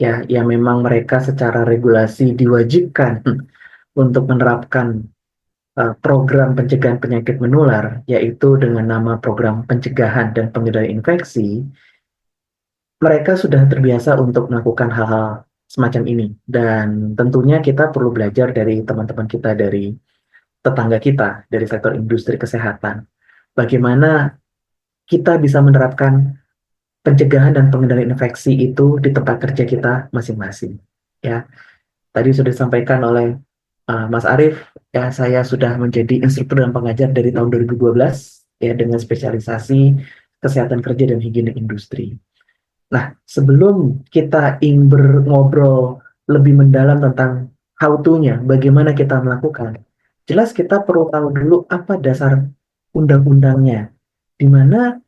ya, yang memang mereka secara regulasi diwajibkan untuk menerapkan program pencegahan penyakit menular, yaitu dengan nama program pencegahan dan pengendalian infeksi, mereka sudah terbiasa untuk melakukan hal-hal semacam ini. Dan tentunya kita perlu belajar dari teman-teman kita, dari tetangga kita, dari sektor industri kesehatan. Bagaimana kita bisa menerapkan pencegahan dan pengendalian infeksi itu di tempat kerja kita masing-masing. Ya, tadi sudah disampaikan oleh Mas Arief, ya saya sudah menjadi instruktur dan pengajar dari tahun 2012 ya dengan spesialisasi kesehatan kerja dan higiene industri. Nah, sebelum kita ingin ngobrol lebih mendalam tentang how to-nya, bagaimana kita melakukan, jelas kita perlu tahu dulu apa dasar undang-undangnya, di mana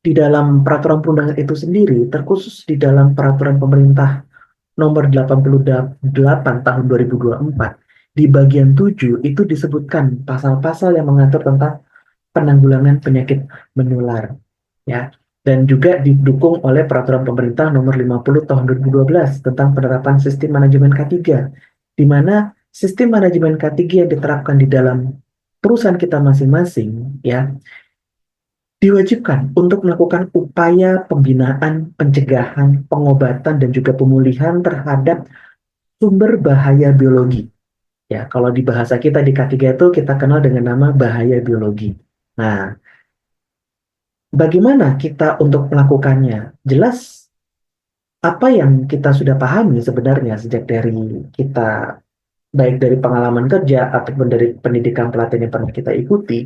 di dalam peraturan perundangan itu sendiri, terkhusus di dalam peraturan pemerintah nomor 88 tahun 2024, di bagian 7 itu disebutkan pasal-pasal yang mengatur tentang penanggulangan penyakit menular, ya. Dan juga didukung oleh peraturan pemerintah nomor 50 tahun 2012 tentang penerapan sistem manajemen K3, di mana sistem manajemen K3 yang diterapkan di dalam perusahaan kita masing-masing, ya, diwajibkan untuk melakukan upaya pembinaan, pencegahan, pengobatan, dan juga pemulihan terhadap sumber bahaya biologi. Ya, kalau di bahasa kita di K3 itu kita kenal dengan nama bahaya biologi. Nah, bagaimana kita untuk melakukannya? Jelas apa yang kita sudah pahami sebenarnya sejak dari kita, baik dari pengalaman kerja ataupun dari pendidikan pelatihan yang pernah kita ikuti,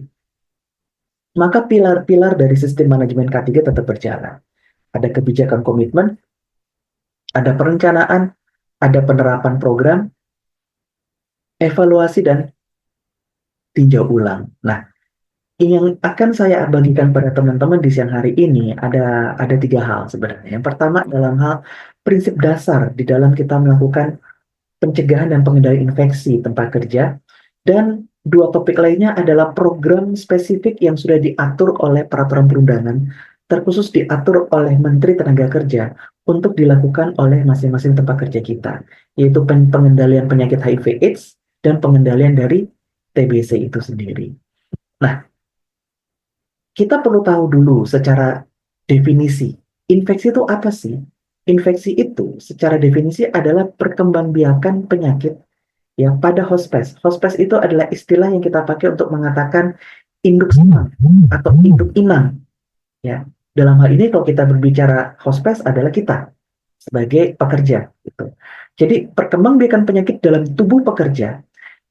maka pilar-pilar dari sistem manajemen K3 tetap berjalan. Ada kebijakan komitmen, ada perencanaan, ada penerapan program, evaluasi, dan tinjau ulang. Nah, yang akan saya bagikan pada teman-teman di siang hari ini ada tiga hal sebenarnya. Yang pertama dalam hal prinsip dasar di dalam kita melakukan pencegahan dan pengendalian infeksi tempat kerja, dan dua topik lainnya adalah program spesifik yang sudah diatur oleh peraturan perundangan, terkhusus diatur oleh Menteri Tenaga Kerja untuk dilakukan oleh masing-masing tempat kerja kita, yaitu pengendalian penyakit HIV/AIDS dan pengendalian dari TBC itu sendiri. Nah, kita perlu tahu dulu secara definisi, infeksi itu apa sih? Infeksi itu secara definisi adalah perkembangbiakan penyakit ya pada hospes. Hospes itu adalah istilah yang kita pakai untuk mengatakan induk senang atau induk inang ya. Dalam hal ini kalau kita berbicara hospes adalah kita sebagai pekerja gitu. Jadi perkembangbiakan penyakit dalam tubuh pekerja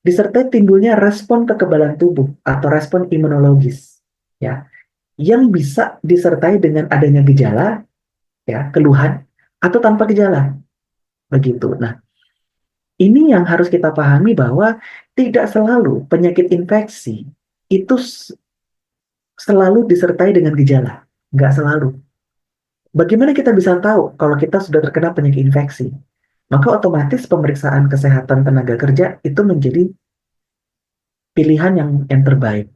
disertai timbulnya respon kekebalan tubuh atau respon imunologis ya, yang bisa disertai dengan adanya gejala, ya, keluhan, atau tanpa gejala. Begitu. Nah, ini yang harus kita pahami bahwa tidak selalu penyakit infeksi itu selalu disertai dengan gejala. Nggak selalu. Bagaimana kita bisa tahu kalau kita sudah terkena penyakit infeksi? Maka otomatis pemeriksaan kesehatan tenaga kerja itu menjadi pilihan yang terbaik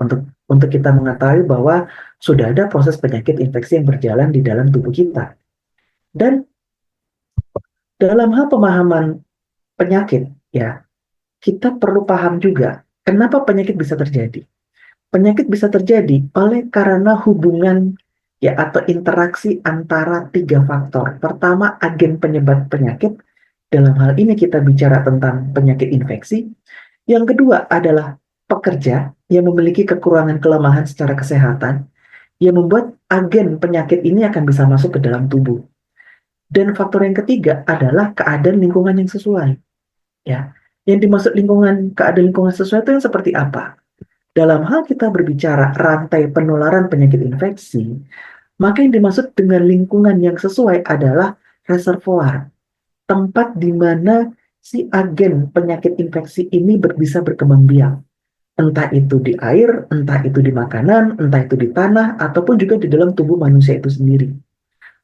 untuk kita mengetahui bahwa sudah ada proses penyakit infeksi yang berjalan di dalam tubuh kita. Dan dalam hal pemahaman penyakit, ya, kita perlu paham juga kenapa penyakit bisa terjadi. Penyakit bisa terjadi oleh karena hubungan ya atau interaksi antara tiga faktor. Pertama, agen penyebab penyakit. Dalam hal ini kita bicara tentang penyakit infeksi. Yang kedua adalah pekerja yang memiliki kekurangan kelemahan secara kesehatan yang membuat agen penyakit ini akan bisa masuk ke dalam tubuh. Dan faktor yang ketiga adalah keadaan lingkungan yang sesuai. Ya, yang dimaksud keadaan lingkungan sesuai itu yang seperti apa? Dalam hal kita berbicara rantai penularan penyakit infeksi, maka yang dimaksud dengan lingkungan yang sesuai adalah reservoir, tempat di mana si agen penyakit infeksi ini bisa berkembang biak. Entah itu di air, entah itu di makanan, entah itu di tanah, ataupun juga di dalam tubuh manusia itu sendiri.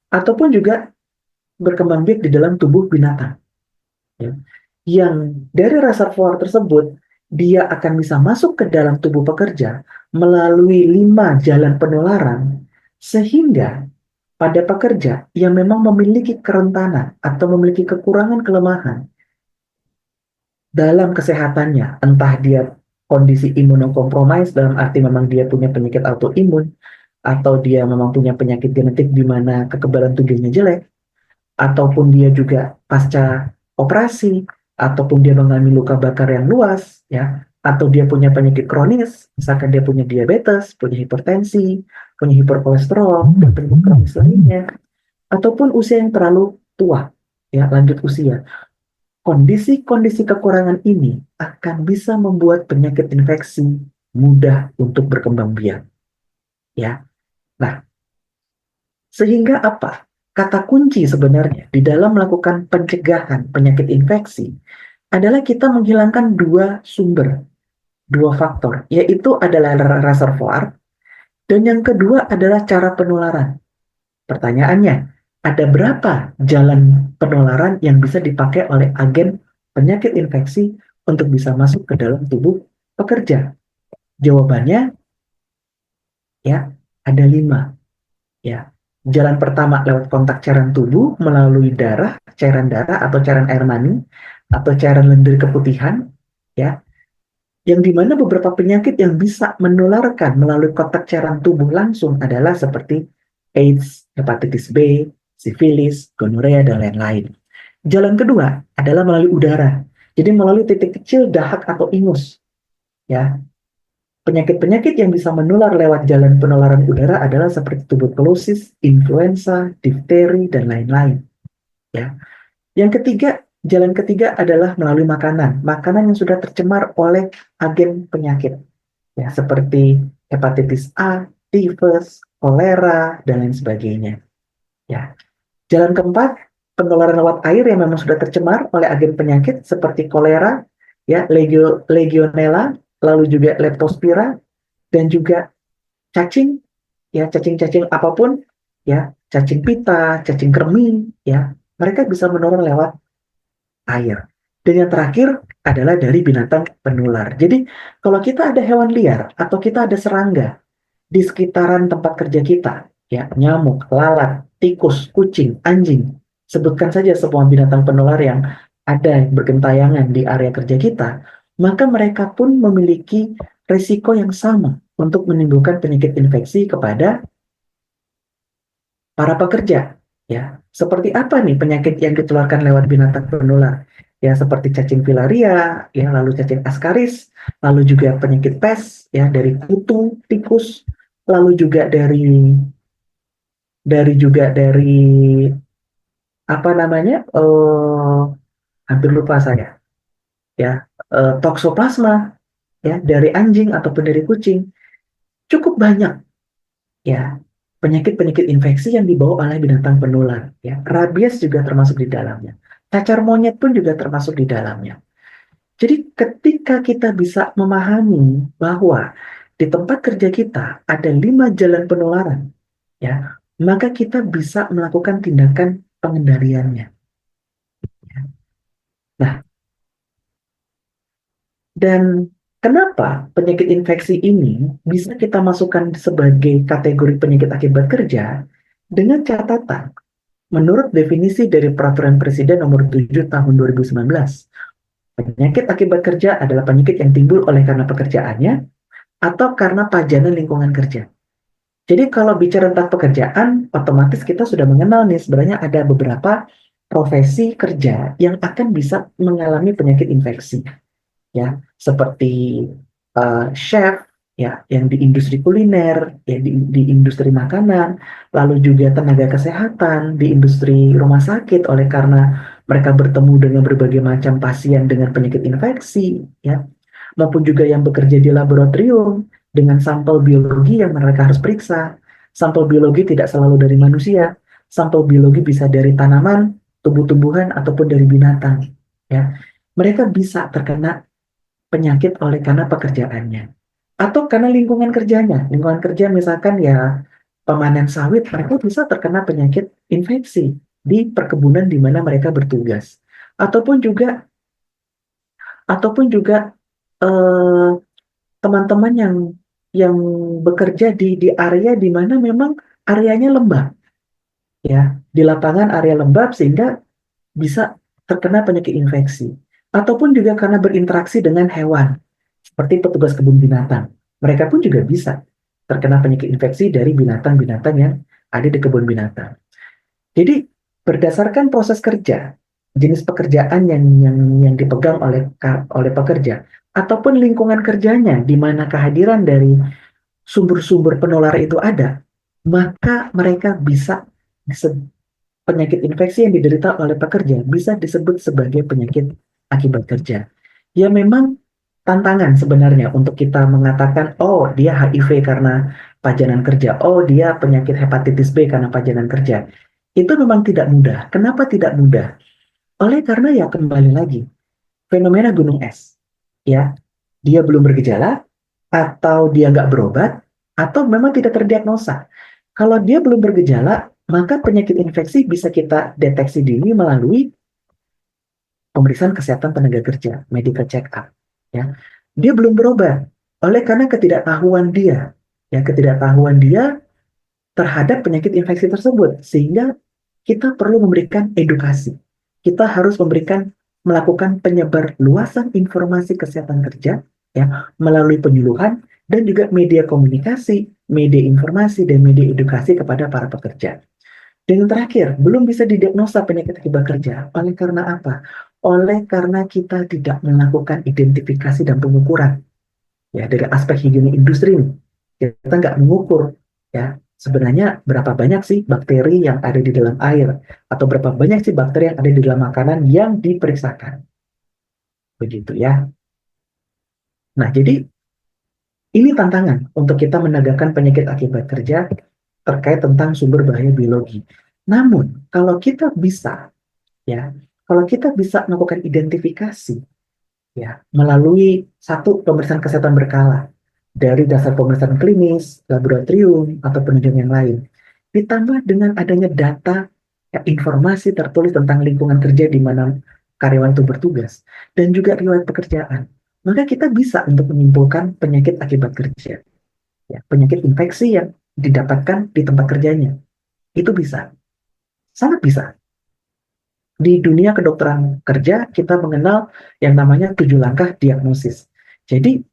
Ataupun juga berkembang biak di dalam tubuh binatang. Ya. Yang dari reservoir tersebut, dia akan bisa masuk ke dalam tubuh pekerja melalui 5 jalan penularan, sehingga pada pekerja yang memang memiliki kerentanan atau memiliki kekurangan kelemahan dalam kesehatannya, entah dia kondisi imunokompromis dalam arti memang dia punya penyakit autoimun, atau dia memang punya penyakit genetik di mana kekebalan tubuhnya jelek, ataupun dia juga pasca operasi, ataupun dia mengalami luka bakar yang luas, ya, atau dia punya penyakit kronis, misalkan dia punya diabetes, punya hipertensi, punya hiperkolesterol, dan penyakit kronis lainnya, ataupun usia yang terlalu tua, ya, lanjut usia. Kondisi-kondisi kekurangan ini akan bisa membuat penyakit infeksi mudah untuk berkembang biak, ya. Nah, sehingga apa? Kata kunci sebenarnya di dalam melakukan pencegahan penyakit infeksi adalah kita menghilangkan dua sumber, dua faktor, yaitu adalah reservoir dan yang kedua adalah cara penularan. Pertanyaannya, ada berapa jalan penularan yang bisa dipakai oleh agen penyakit infeksi untuk bisa masuk ke dalam tubuh pekerja? Jawabannya ya ada 5. Ya, jalan pertama lewat kontak cairan tubuh melalui darah, cairan darah atau cairan air mani atau cairan lendir keputihan, ya, yang dimana beberapa penyakit yang bisa menularkan melalui kontak cairan tubuh langsung adalah seperti AIDS, hepatitis B, sifilis, gonorea dan lain-lain. Jalan kedua adalah melalui udara, jadi melalui titik kecil dahak atau ingus, ya. Penyakit-penyakit yang bisa menular lewat jalan penularan udara adalah seperti tuberkulosis, influenza, difteri, dan lain-lain. Ya. Yang ketiga, jalan ketiga adalah melalui makanan. Makanan yang sudah tercemar oleh agen penyakit, ya, seperti hepatitis A, tifus, kolera, dan lain sebagainya. Ya. Jalan keempat, penularan lewat air yang memang sudah tercemar oleh agen penyakit seperti kolera, ya, legionella, lalu juga leptospira, dan juga cacing, ya, cacing-cacing apapun, ya, cacing pita, cacing kremi, ya, mereka bisa menular lewat air. Dan yang terakhir adalah dari binatang penular. Jadi kalau kita ada hewan liar atau kita ada serangga di sekitaran tempat kerja kita, ya, nyamuk, lalat, tikus, kucing, anjing, sebutkan saja semua binatang penular yang ada bergentayangan di area kerja kita, maka mereka pun memiliki risiko yang sama untuk menimbulkan penyakit infeksi kepada para pekerja. Ya, seperti apa nih penyakit yang ditularkan lewat binatang penular? Ya, seperti cacing filaria, ya, lalu cacing askaris, lalu juga penyakit pes, ya, dari kutu, tikus, lalu juga dari apa namanya? Hampir lupa saya, ya, toksoplasma, ya, dari anjing ataupun dari kucing. Cukup banyak, ya, penyakit-penyakit infeksi yang dibawa oleh binatang penular, ya. Rabies juga termasuk di dalamnya. Cacar monyet pun juga termasuk di dalamnya. Jadi ketika kita bisa memahami bahwa di tempat kerja kita ada 5 jalan penularan, ya, maka kita bisa melakukan tindakan pengendaliannya. Nah, dan kenapa penyakit infeksi ini bisa kita masukkan sebagai kategori penyakit akibat kerja dengan catatan menurut definisi dari Peraturan Presiden Nomor 7 Tahun 2019, penyakit akibat kerja adalah penyakit yang timbul oleh karena pekerjaannya atau karena pajanan lingkungan kerja. Jadi kalau bicara tentang pekerjaan, otomatis kita sudah mengenal nih sebenarnya ada beberapa profesi kerja yang akan bisa mengalami penyakit infeksi, ya, seperti chef, ya, yang di industri kuliner, ya, di industri makanan, lalu juga tenaga kesehatan di industri rumah sakit oleh karena mereka bertemu dengan berbagai macam pasien dengan penyakit infeksi, ya, maupun juga yang bekerja di laboratorium dengan sampel biologi yang mereka harus periksa. Sampel biologi tidak selalu dari manusia, sampel biologi bisa dari tanaman, tumbuh-tumbuhan ataupun dari binatang, ya. Mereka bisa terkena penyakit oleh karena pekerjaannya atau karena lingkungan kerjanya. Lingkungan kerja misalkan ya pemanen sawit, mereka bisa terkena penyakit infeksi di perkebunan di mana mereka bertugas. Ataupun juga ataupun juga eh, teman-teman yang bekerja di area di mana memang areanya lembah. ya, di lapangan area lembab sehingga bisa terkena penyakit infeksi. Ataupun juga karena berinteraksi dengan hewan, seperti petugas kebun binatang. Mereka pun juga bisa terkena penyakit infeksi dari binatang-binatang yang ada di kebun binatang. Jadi berdasarkan proses kerja, jenis pekerjaan yang dipegang oleh pekerja, ataupun lingkungan kerjanya, di mana kehadiran dari sumber-sumber penular itu ada, maka mereka bisa penyakit infeksi yang diderita oleh pekerja bisa disebut sebagai penyakit akibat kerja. Ya memang tantangan sebenarnya untuk kita mengatakan, oh dia HIV karena pajanan kerja, oh dia penyakit hepatitis B karena pajanan kerja. Itu memang tidak mudah. Kenapa tidak mudah? Oleh karena ya kembali lagi, fenomena gunung es. Ya, dia belum bergejala, atau dia nggak berobat, atau memang tidak terdiagnosa. Kalau dia belum bergejala, maka penyakit infeksi bisa kita deteksi dini melalui pemeriksaan kesehatan tenaga kerja, medical check up. Ya, dia belum berobat, oleh karena ketidaktahuan dia terhadap penyakit infeksi tersebut, sehingga kita perlu memberikan edukasi. Kita harus melakukan penyebar luasan informasi kesehatan kerja, ya, melalui penyuluhan dan juga media komunikasi, media informasi, dan media edukasi kepada para pekerja. Dan yang terakhir, belum bisa didiagnosa penyakit akibat kerja. Oleh karena apa? Oleh karena kita tidak melakukan identifikasi dan pengukuran. Ya, dari aspek higienis industri nih, kita nggak mengukur ya sebenarnya berapa banyak sih bakteri yang ada di dalam air, atau berapa banyak sih bakteri yang ada di dalam makanan yang diperiksakan. Begitu ya. Nah, jadi ini tantangan untuk kita menegakkan penyakit akibat kerja terkait tentang sumber bahaya biologi. Namun, ya, kalau kita bisa melakukan identifikasi ya melalui satu pemeriksaan kesehatan berkala dari dasar pemeriksaan klinis, laboratorium, atau penelitian yang lain, ditambah dengan adanya data, ya, informasi tertulis tentang lingkungan kerja di mana karyawan itu bertugas, dan juga riwayat pekerjaan, maka kita bisa untuk menyimpulkan penyakit akibat kerja, ya, penyakit infeksi yang didapatkan di tempat kerjanya. Itu bisa, sangat bisa. Di dunia kedokteran kerja, kita mengenal yang namanya 7 langkah diagnosis. Jadi,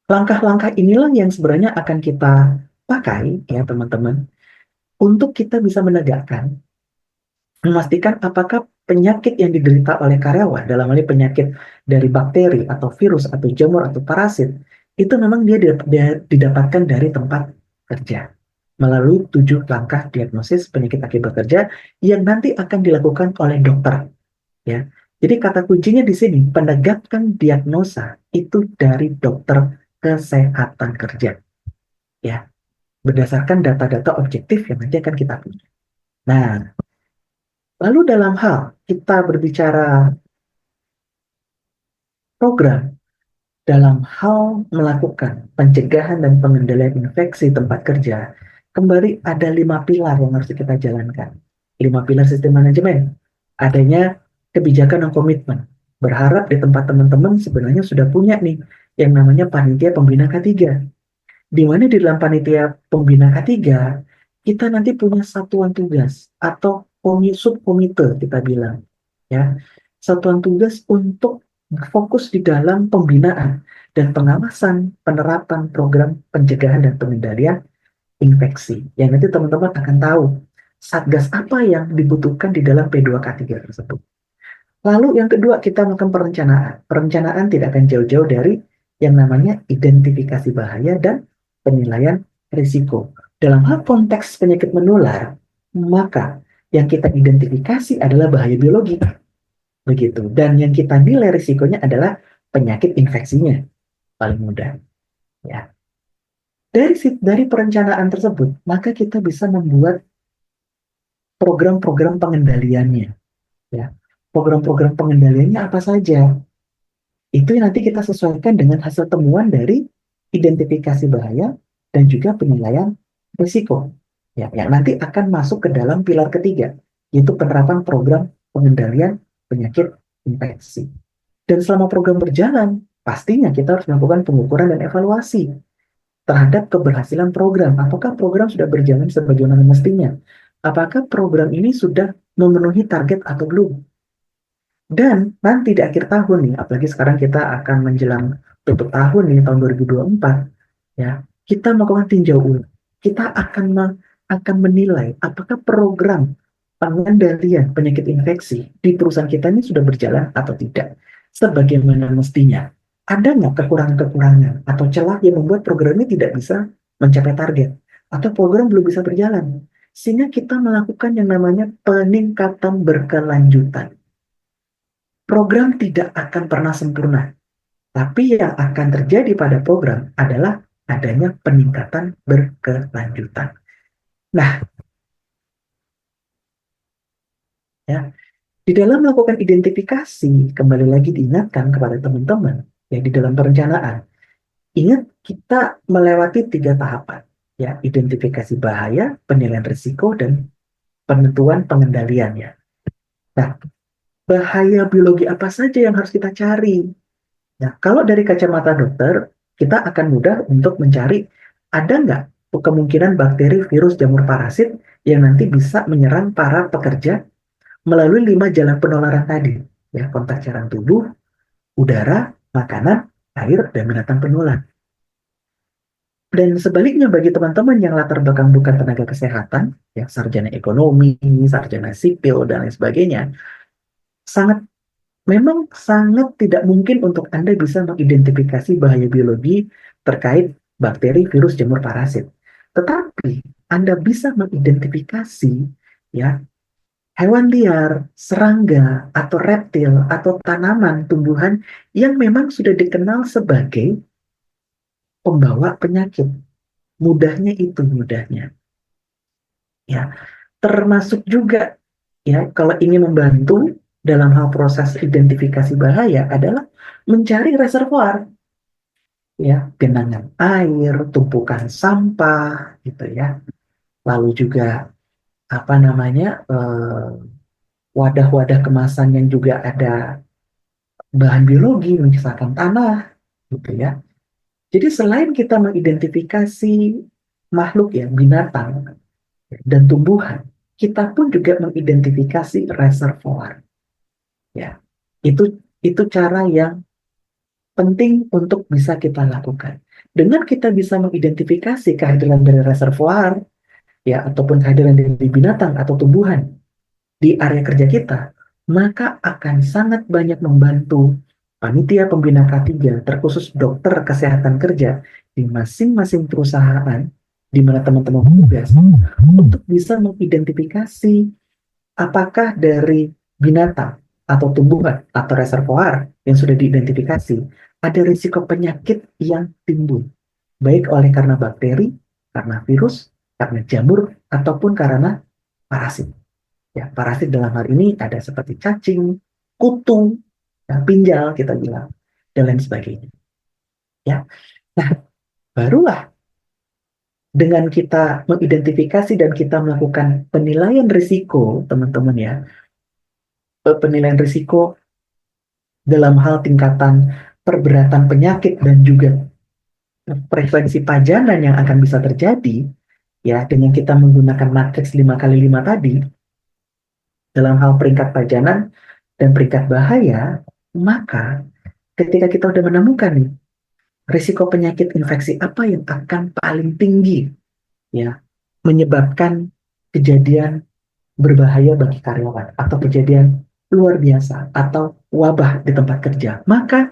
langkah-langkah inilah yang sebenarnya akan kita pakai, ya teman-teman, untuk kita bisa memastikan apakah penyakit yang diderita oleh karyawan, dalam hal ini penyakit dari bakteri atau virus atau jamur atau parasit, itu memang dia didapatkan dari tempat kerja melalui 7 langkah diagnosis penyakit akibat kerja yang nanti akan dilakukan oleh dokter. Ya, jadi kata kuncinya di sini penegakan diagnosa itu dari dokter kesehatan kerja. Ya, berdasarkan data-data objektif yang nanti akan kita punya. Nah, lalu dalam hal kita berbicara program dalam hal melakukan pencegahan dan pengendalian infeksi tempat kerja, kembali ada 5 pilar yang harus kita jalankan. 5 pilar sistem manajemen. Adanya kebijakan dan komitmen. Berharap di tempat teman-teman sebenarnya sudah punya nih yang namanya panitia pembina K3. Di mana di dalam panitia pembina K3, kita nanti punya satuan tugas atau subkomite kita bilang. Ya, satuan tugas untuk fokus di dalam pembinaan dan pengawasan penerapan program pencegahan dan pengendalian infeksi. Yang nanti teman-teman akan tahu satgas apa yang dibutuhkan di dalam P2K3 tersebut. Lalu yang kedua, kita melakukan perencanaan. Perencanaan tidak akan jauh-jauh dari yang namanya identifikasi bahaya dan penilaian risiko. Dalam hal konteks penyakit menular, maka yang kita identifikasi adalah bahaya biologi. Begitu. Dan yang kita nilai risikonya adalah penyakit infeksinya. Paling mudah. Ya. Dari perencanaan tersebut, maka kita bisa membuat program-program pengendaliannya. Ya. Program-program pengendaliannya apa saja? Itu yang nanti kita sesuaikan dengan hasil temuan dari identifikasi bahaya dan juga penilaian risiko. Ya, yang nanti akan masuk ke dalam pilar ketiga, yaitu penerapan program pengendalian penyakit infeksi. Dan selama program berjalan, pastinya kita harus melakukan pengukuran dan evaluasi terhadap keberhasilan program. Apakah program sudah berjalan sebagaimana mestinya? apakah program ini sudah memenuhi target atau belum. Dan nanti di akhir tahun nih, apalagi sekarang kita akan menjelang tutup tahun nih, tahun 2024, ya, kita melakukan tinjau ulang. Kita akan menilai apakah program pengendalian penyakit infeksi di perusahaan kita ini sudah berjalan atau tidak. Sebagaimana mestinya. Ada nggak kekurangan-kekurangan atau celah yang membuat program ini tidak bisa mencapai target? Atau program belum bisa berjalan? Sehingga kita melakukan yang namanya peningkatan berkelanjutan. Program tidak akan pernah sempurna, tapi yang akan terjadi pada program adalah adanya peningkatan berkelanjutan. Nah, ya, di dalam melakukan identifikasi, kembali lagi diingatkan kepada teman-teman, ya di dalam perencanaan, ingat kita melewati 3 tahapan, ya, identifikasi bahaya, penilaian risiko, dan penentuan pengendaliannya. Nah, bahaya biologi apa saja yang harus kita cari? Nah, kalau dari kacamata dokter, kita akan mudah untuk mencari ada nggak kemungkinan bakteri, virus, jamur parasit yang nanti bisa menyerang para pekerja melalui 5 jalan penularan tadi, ya, kontak cairan tubuh, udara, makanan, air, dan binatang penular. Dan sebaliknya bagi teman-teman yang latar belakang bukan tenaga kesehatan, ya sarjana ekonomi, sarjana sipil, dan lain sebagainya, sangat memang sangat tidak mungkin untuk Anda bisa mengidentifikasi bahaya biologi terkait bakteri, virus, jamur, parasit. Tetapi Anda bisa mengidentifikasi, ya, hewan liar, serangga, atau reptil, atau tanaman, tumbuhan yang memang sudah dikenal sebagai pembawa penyakit. Mudahnya itu, mudahnya. Ya, termasuk juga, ya, kalau ingin membantu dalam hal proses identifikasi bahaya adalah mencari reservoir, ya, genangan air, tumpukan sampah, gitu ya. Lalu juga apa namanya wadah-wadah kemasan yang juga ada bahan biologi, misalkan tanah, gitu ya. Jadi selain kita mengidentifikasi makhluk ya, binatang dan tumbuhan, kita pun juga mengidentifikasi reservoir. Ya, itu cara yang penting untuk bisa kita lakukan. Dengan kita bisa mengidentifikasi kehadiran dari reservoir, ya, ataupun kehadiran dari binatang atau tumbuhan di area kerja kita, maka akan sangat banyak membantu panitia pembina K3, terkhusus dokter kesehatan kerja di masing-masing perusahaan di mana teman-teman bertugas untuk bisa mengidentifikasi apakah dari binatang atau tumbuhan atau reservoir yang sudah diidentifikasi ada risiko penyakit yang timbul, baik oleh karena bakteri, karena virus, karena jamur, ataupun karena parasit. Ya, parasit dalam hal ini ada seperti cacing, kutu, ya, pinjal kita bilang, dan lain sebagainya. Ya, nah barulah dengan kita mengidentifikasi dan kita melakukan penilaian risiko, teman-teman ya, penilaian risiko dalam hal tingkatan perberatan penyakit dan juga frekuensi pajanan yang akan bisa terjadi, ya, dengan kita menggunakan matriks 5x5 tadi, dalam hal peringkat pajanan dan peringkat bahaya, maka ketika kita sudah menemukan nih, risiko penyakit infeksi apa yang akan paling tinggi, ya, menyebabkan kejadian berbahaya bagi karyawan atau kejadian luar biasa atau wabah di tempat kerja, maka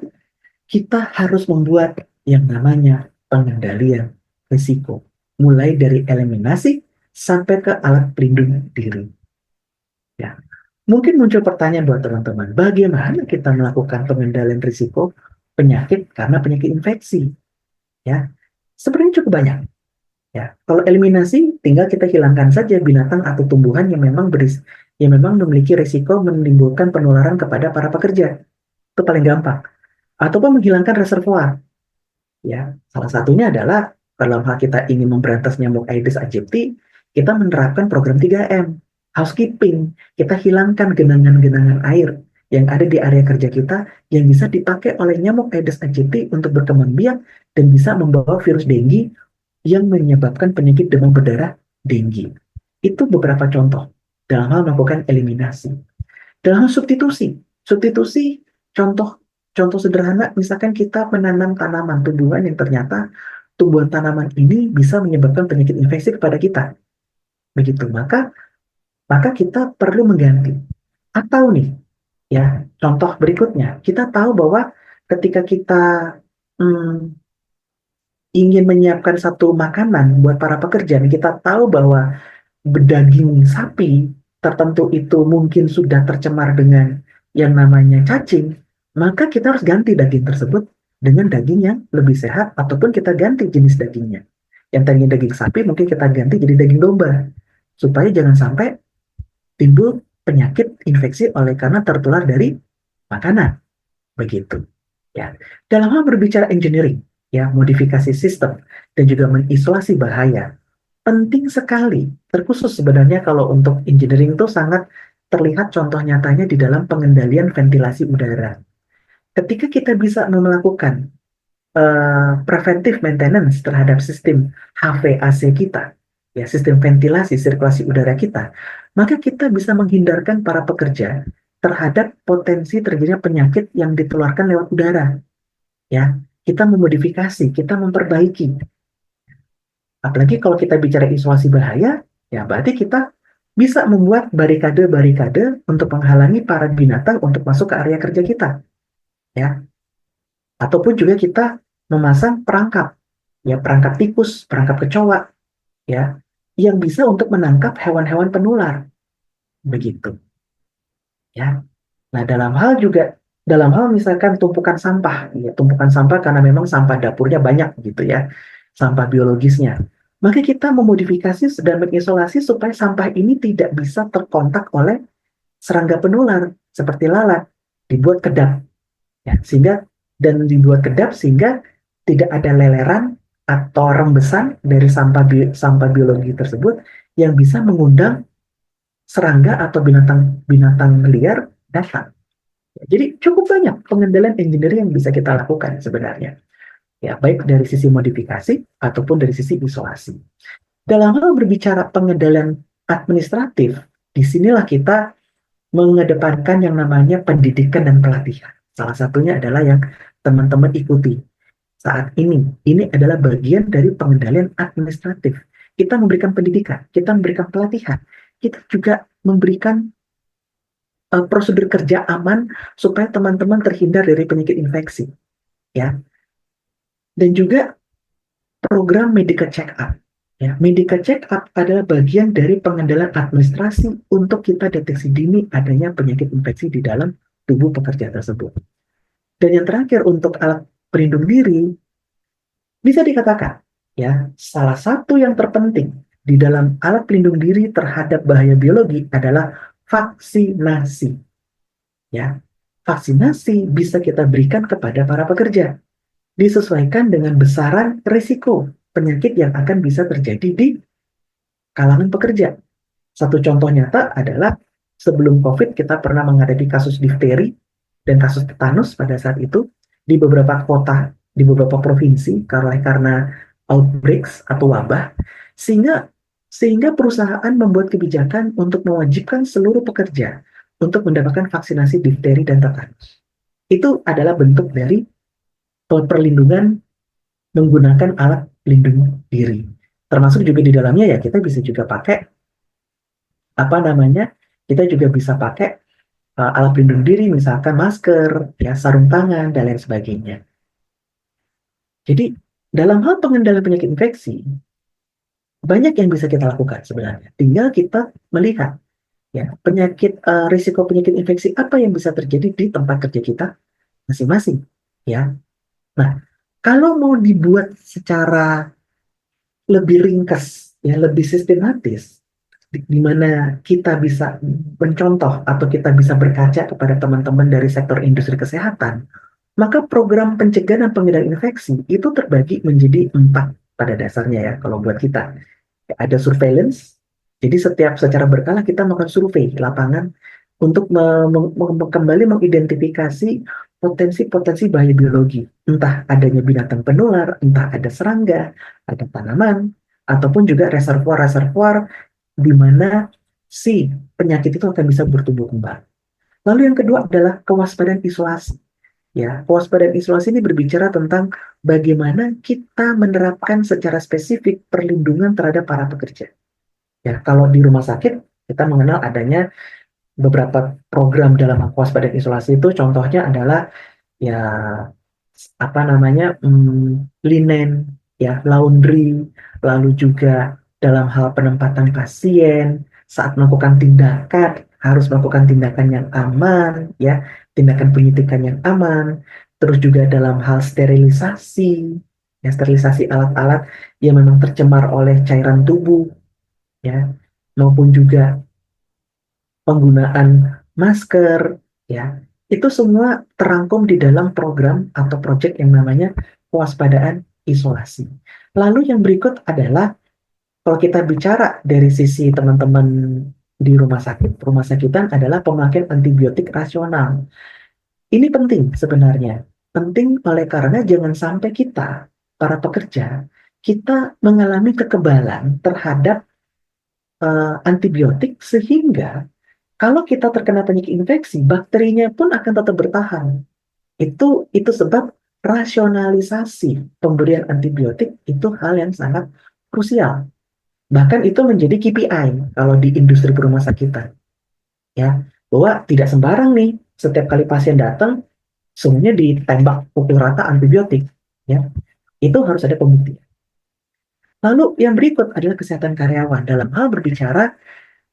kita harus membuat yang namanya pengendalian risiko, mulai dari eliminasi sampai ke alat pelindung diri. Ya, mungkin muncul pertanyaan buat teman-teman, bagaimana kita melakukan pengendalian risiko penyakit karena penyakit infeksi? Ya, sebenarnya cukup banyak. Ya, kalau eliminasi, tinggal kita hilangkan saja binatang atau tumbuhan yang memang memiliki risiko menimbulkan penularan kepada para pekerja. Itu paling gampang. Ataupun menghilangkan reservoir. Ya, salah satunya adalah dalam hal kita ingin memberantas nyamuk Aedes aegypti, kita menerapkan program 3M, housekeeping. Kita hilangkan genangan-genangan air yang ada di area kerja kita yang bisa dipakai oleh nyamuk Aedes aegypti untuk berkembang biak dan bisa membawa virus dengue yang menyebabkan penyakit demam berdarah dengue. Itu beberapa contoh dalam hal melakukan eliminasi. Dalam hal substitusi contoh contoh sederhana, misalkan kita menanam tanaman tumbuhan yang ternyata tumbuhan tanaman ini bisa menyebabkan penyakit infeksi kepada kita. Begitu, maka kita perlu mengganti. Atau nih, ya, contoh berikutnya, kita tahu bahwa ketika kita hmm, ingin menyiapkan satu makanan buat para pekerja, kita tahu bahwa daging sapi tertentu itu mungkin sudah tercemar dengan yang namanya cacing, maka kita harus ganti daging tersebut dengan daging yang lebih sehat, ataupun kita ganti jenis dagingnya. Yang tadinya daging sapi mungkin kita ganti jadi daging domba, supaya jangan sampai timbul penyakit infeksi oleh karena tertular dari makanan. Begitu. Ya. Dalam hal berbicara engineering, ya, modifikasi sistem dan juga mengisolasi bahaya, penting sekali, terkhusus sebenarnya kalau untuk engineering itu sangat terlihat contoh nyatanya di dalam pengendalian ventilasi udara. Ketika kita bisa melakukan preventive maintenance terhadap sistem HVAC kita, ya, sistem ventilasi sirkulasi udara kita, maka kita bisa menghindarkan para pekerja terhadap potensi terjadinya penyakit yang ditularkan lewat udara. Ya, kita memodifikasi, kita memperbaiki. Apalagi kalau kita bicara isolasi bahaya, ya berarti kita bisa membuat barikade-barikade untuk menghalangi para binatang untuk masuk ke area kerja kita, ya. Ataupun juga kita memasang perangkap, ya, perangkap tikus, perangkap kecoa, ya, yang bisa untuk menangkap hewan-hewan penular, begitu, ya. Nah, dalam hal misalkan tumpukan sampah, ya, tumpukan sampah karena memang sampah dapurnya banyak gitu ya, sampah biologisnya. Maka kita memodifikasi dan mengisolasi supaya sampah ini tidak bisa terkontak oleh serangga penular seperti lalat, dibuat kedap, ya, dibuat kedap sehingga tidak ada leleran atau rembesan dari sampah biologi tersebut yang bisa mengundang serangga atau binatang liar datang. Jadi cukup banyak pengendalian engineering yang bisa kita lakukan sebenarnya. Ya, baik dari sisi modifikasi ataupun dari sisi isolasi. Dalam hal berbicara pengendalian administratif, disinilah kita mengedepankan yang namanya pendidikan dan pelatihan. Salah satunya adalah yang teman-teman ikuti saat ini. Ini adalah bagian dari pengendalian administratif. Kita memberikan pendidikan, kita memberikan pelatihan, kita juga memberikan prosedur kerja aman supaya teman-teman terhindar dari penyakit infeksi, ya. Dan juga program medical check-up, ya. Medical check-up adalah bagian dari pengendalian administrasi untuk kita deteksi dini adanya penyakit infeksi di dalam tubuh pekerja tersebut. Dan yang terakhir untuk alat pelindung diri, bisa dikatakan, ya, salah satu yang terpenting di dalam alat pelindung diri terhadap bahaya biologi adalah vaksinasi. Ya, vaksinasi bisa kita berikan kepada para pekerja, disesuaikan dengan besaran risiko penyakit yang akan bisa terjadi di kalangan pekerja. Satu contoh nyata adalah sebelum COVID kita pernah menghadapi kasus difteri dan kasus tetanus pada saat itu di beberapa kota, di beberapa provinsi karena outbreaks atau wabah, sehingga perusahaan membuat kebijakan untuk mewajibkan seluruh pekerja untuk mendapatkan vaksinasi difteri dan tetanus. Itu adalah bentuk dari perlindungan menggunakan alat pelindung diri. Termasuk juga di dalamnya ya kita bisa juga pakai apa namanya? Kita juga bisa pakai alat pelindung diri, misalkan masker, ya, sarung tangan dan lain sebagainya. Jadi dalam hal pengendalian penyakit infeksi banyak yang bisa kita lakukan sebenarnya. Tinggal kita melihat, ya, risiko penyakit infeksi apa yang bisa terjadi di tempat kerja kita masing-masing, ya. Nah, kalau mau dibuat secara lebih ringkas, ya, lebih sistematis, di mana kita bisa mencontoh atau kita bisa berkaca kepada teman-teman dari sektor industri kesehatan, maka program pencegahan dan pengendalian infeksi itu terbagi menjadi 4 pada dasarnya, ya, kalau buat kita. Ada surveillance, jadi secara berkala kita melakukan survei lapangan untuk kembali mengidentifikasi potensi-potensi bahaya biologi, entah adanya binatang penular, entah ada serangga, ada tanaman, ataupun juga reservoir-reservoir di mana si penyakit itu akan bisa bertumbuh kembang. Lalu yang kedua adalah kewaspadaan isolasi. Ya, kewaspadaan isolasi ini berbicara tentang bagaimana kita menerapkan secara spesifik perlindungan terhadap para pekerja. Ya, kalau di rumah sakit kita mengenal adanya beberapa program dalam kewaspadaan isolasi itu, contohnya adalah ya apa namanya linen, ya laundry, lalu juga dalam hal penempatan pasien saat melakukan tindakan harus melakukan tindakan yang aman, ya tindakan penyuntikan yang aman, terus juga dalam hal sterilisasi, ya sterilisasi alat-alat yang memang tercemar oleh cairan tubuh, ya maupun juga penggunaan masker, ya itu semua terangkum di dalam program atau proyek yang namanya kewaspadaan isolasi. Lalu yang berikut adalah kalau kita bicara dari sisi teman-teman di rumah sakitan adalah pemakaian antibiotik rasional. Ini penting sebenarnya. Penting oleh karena jangan sampai kita, para pekerja, kita mengalami kekebalan terhadap antibiotik sehingga kalau kita terkena penyakit infeksi, bakterinya pun akan tetap bertahan. Itu sebab rasionalisasi pemberian antibiotik itu hal yang sangat krusial. Bahkan itu menjadi KPI kalau di industri rumah sakitan, ya, bahwa tidak sembarang nih setiap kali pasien datang semuanya ditembak pukul rata antibiotik, ya. Itu harus ada pembuktian. Lalu yang berikut adalah kesehatan karyawan dalam hal berbicara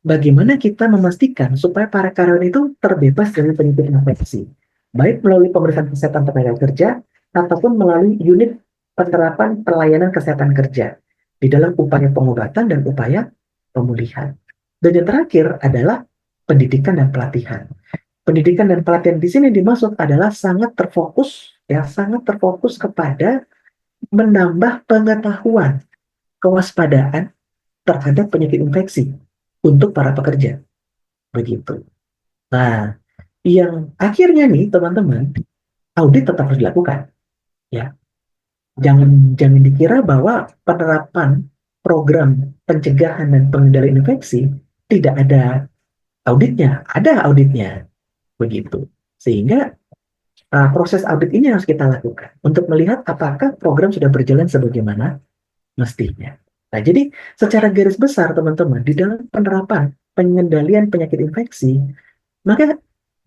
bagaimana kita memastikan supaya para karyawan itu terbebas dari penyakit infeksi, baik melalui pemeriksaan kesehatan tenaga kerja ataupun melalui unit penerapan pelayanan kesehatan kerja di dalam upaya pengobatan dan upaya pemulihan. Dan yang terakhir adalah pendidikan dan pelatihan. Pendidikan dan pelatihan di sini dimaksud adalah sangat terfokus, ya, sangat terfokus kepada menambah pengetahuan, kewaspadaan terhadap penyakit infeksi untuk para pekerja. Begitu. Nah, yang akhirnya nih teman-teman, audit tetap harus dilakukan. Ya, jangan jangan dikira bahwa penerapan program pencegahan dan pengendalian infeksi tidak ada auditnya. Ada auditnya, begitu. Sehingga proses audit ini harus kita lakukan untuk melihat apakah program sudah berjalan sebagaimana mestinya. Nah, jadi secara garis besar teman-teman, di dalam penerapan pengendalian penyakit infeksi, maka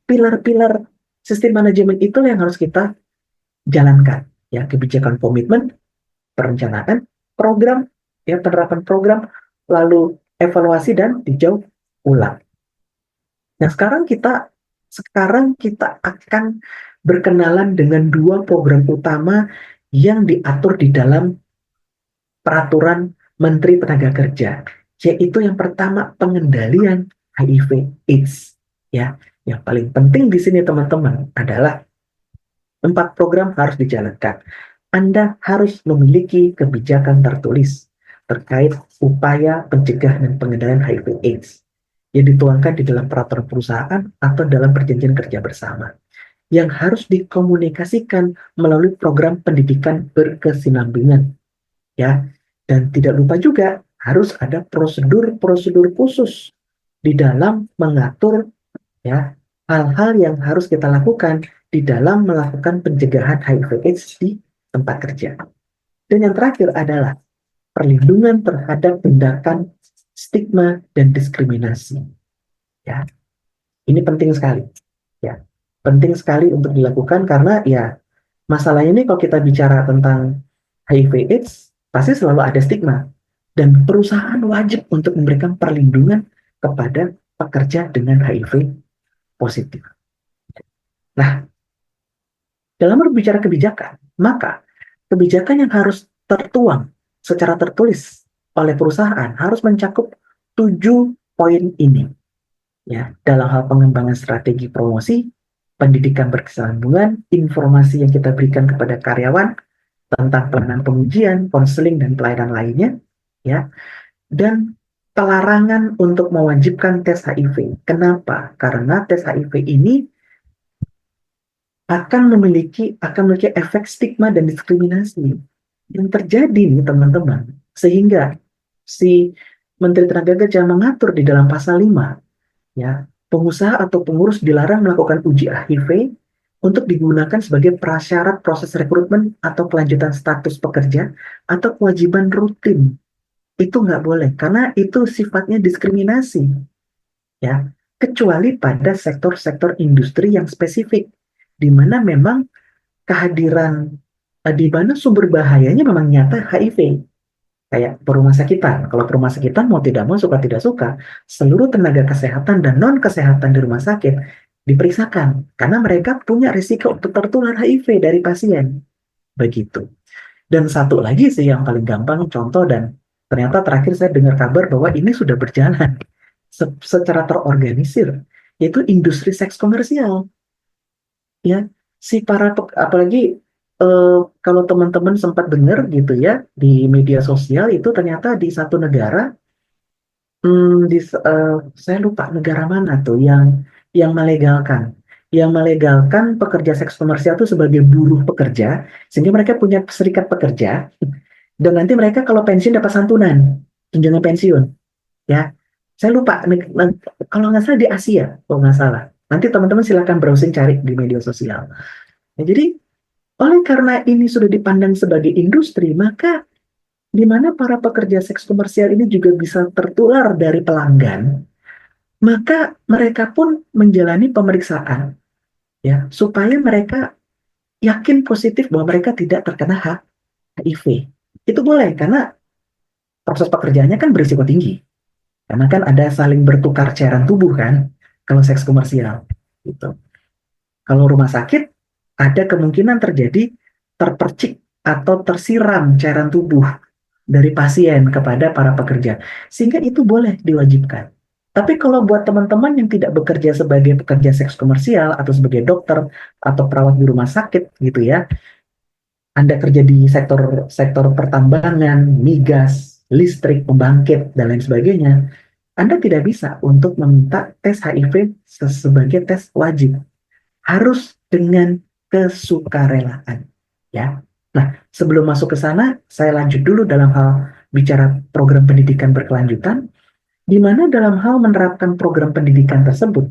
pilar-pilar sistem manajemen itu yang harus kita jalankan, ya kebijakan komitmen, perencanaan, program, ya penerapan program, lalu evaluasi dan tinjau ulang. Nah sekarang kita akan berkenalan dengan dua program utama yang diatur di dalam peraturan Menteri Tenaga Kerja, yaitu yang pertama pengendalian HIV/AIDS. Ya, yang paling penting di sini teman-teman adalah 4 program harus dijalankan. Anda harus memiliki kebijakan tertulis terkait upaya pencegahan dan pengendalian HIV/AIDS yang dituangkan di dalam peraturan perusahaan atau dalam perjanjian kerja bersama yang harus dikomunikasikan melalui program pendidikan berkesinambungan, ya. Dan tidak lupa juga harus ada prosedur-prosedur khusus di dalam mengatur, ya hal-hal yang harus kita lakukan di dalam melakukan pencegahan HIV/AIDS di tempat kerja. Dan yang terakhir adalah perlindungan terhadap tindakan stigma dan diskriminasi. Ya, ini penting sekali. Ya, penting sekali untuk dilakukan karena ya masalah ini kalau kita bicara tentang HIV/AIDS pasti selalu ada stigma dan perusahaan wajib untuk memberikan perlindungan kepada pekerja dengan HIV positif. Nah, dalam berbicara kebijakan, maka kebijakan yang harus tertuang secara tertulis oleh perusahaan harus mencakup 7 poin ini. Ya, dalam hal pengembangan strategi promosi, pendidikan berkesinambungan, informasi yang kita berikan kepada karyawan tentang pelayanan pengujian, konseling dan pelayanan lainnya, ya, dan pelarangan untuk mewajibkan tes HIV. Kenapa? Karena tes HIV ini akan memiliki efek stigma dan diskriminasi yang terjadi nih teman-teman, sehingga si Menteri Tenaga Kerja mengatur di dalam pasal 5, ya, pengusaha atau pengurus dilarang melakukan uji HIV untuk digunakan sebagai prasyarat proses rekrutmen atau kelanjutan status pekerja atau kewajiban rutin. Itu nggak boleh, karena itu sifatnya diskriminasi, ya, kecuali pada sektor-sektor industri yang spesifik, di mana memang kehadiran, di mana sumber bahayanya memang nyata HIV. Kayak perumah sakitan. Kalau perumah sakitan mau tidak mau, suka tidak suka, seluruh tenaga kesehatan dan non kesehatan di rumah sakit diperiksakan karena mereka punya risiko untuk tertular HIV dari pasien. Begitu. Dan satu lagi sih yang paling gampang contoh, dan ternyata terakhir saya dengar kabar bahwa ini sudah berjalan secara terorganisir, yaitu industri seks komersial. Ya, si apalagi kalau teman-teman sempat dengar gitu ya di media sosial, itu ternyata di satu negara, saya lupa negara mana tuh yang melegalkan pekerja seks komersial itu sebagai buruh pekerja, sehingga mereka punya serikat pekerja, dan nanti mereka kalau pensiun dapat santunan, tunjangan pensiun, ya. Saya lupa kalau nggak salah di Asia, kalau nggak salah. Nanti teman-teman silakan browsing cari di media sosial. Ya, jadi oleh karena ini sudah dipandang sebagai industri, maka di mana para pekerja seks komersial ini juga bisa tertular dari pelanggan, maka mereka pun menjalani pemeriksaan, ya, supaya mereka yakin positif bahwa mereka tidak terkena HIV. Itu boleh karena proses pekerjaannya kan berisiko tinggi, karena kan ada saling bertukar cairan tubuh kan, kalau seks komersial gitu. Kalau rumah sakit, ada kemungkinan terjadi terpercik atau tersiram cairan tubuh dari pasien kepada para pekerja. Sehingga itu boleh diwajibkan. Tapi kalau buat teman-teman yang tidak bekerja sebagai pekerja seks komersial atau sebagai dokter atau perawat di rumah sakit gitu ya, Anda kerja di sektor sektor pertambangan, migas, listrik, pembangkit, dan lain sebagainya, Anda tidak bisa untuk meminta tes HIV sebagai tes wajib, harus dengan kesukarelaan, ya. Nah, sebelum masuk ke sana, saya lanjut dulu dalam hal bicara program pendidikan berkelanjutan, di mana dalam hal menerapkan program pendidikan tersebut,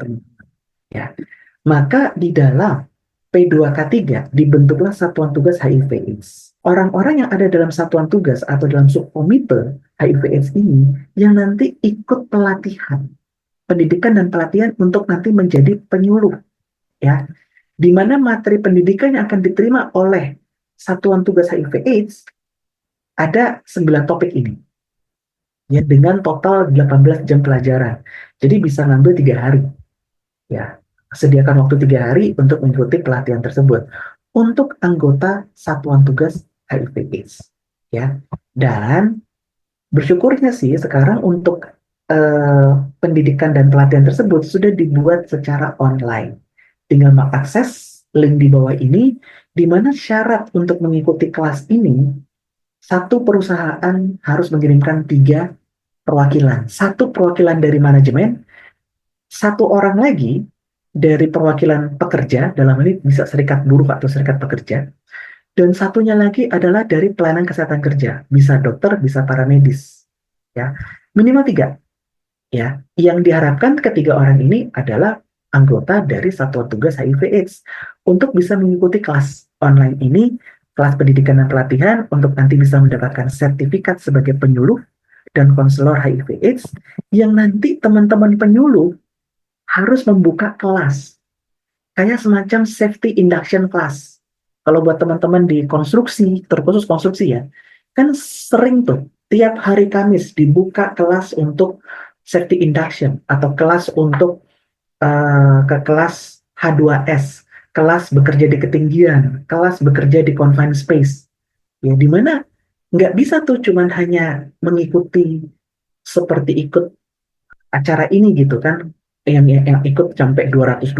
ya, maka di dalam P2K3 dibentuklah Satuan Tugas HIV/AIDS. Orang-orang yang ada dalam satuan tugas atau dalam subkomite HIV/AIDS ini yang nanti ikut pelatihan, pendidikan dan pelatihan untuk nanti menjadi penyuluh, ya, di mana materi pendidikan yang akan diterima oleh Satuan Tugas HIV/AIDS ada 9 topik ini, ya, dengan total 18 jam pelajaran. Jadi bisa ngambil 3 hari, ya. Sediakan waktu 3 hari untuk mengikuti pelatihan tersebut untuk anggota Satuan Tugas HIV/AIDS, ya. Dan bersyukurnya sih sekarang untuk pendidikan dan pelatihan tersebut sudah dibuat secara online. Tinggal mengakses link di bawah ini, di mana syarat untuk mengikuti kelas ini, satu perusahaan harus mengirimkan 3 perwakilan. Satu perwakilan dari manajemen, satu orang lagi dari perwakilan pekerja, dalam ini bisa serikat buruh atau serikat pekerja, dan satunya lagi adalah dari pelayanan kesehatan kerja, bisa dokter, bisa paramedis, ya, minimal 3, ya. Yang diharapkan ketiga orang ini adalah anggota dari Satuan Tugas HIV/AIDS untuk bisa mengikuti kelas online ini, kelas pendidikan dan pelatihan, untuk nanti bisa mendapatkan sertifikat sebagai penyuluh dan konselor HIV/AIDS, yang nanti teman-teman penyuluh harus membuka kelas kayak semacam safety induction class. Kalau buat teman-teman di konstruksi, terkhusus konstruksi ya, kan sering tuh tiap hari Kamis dibuka kelas untuk safety induction atau kelas untuk ke kelas H2S, kelas bekerja di ketinggian, kelas bekerja di confined space. Ya, di mana nggak bisa tuh cuman hanya mengikuti seperti ikut acara ini gitu kan, yang ikut sampai 220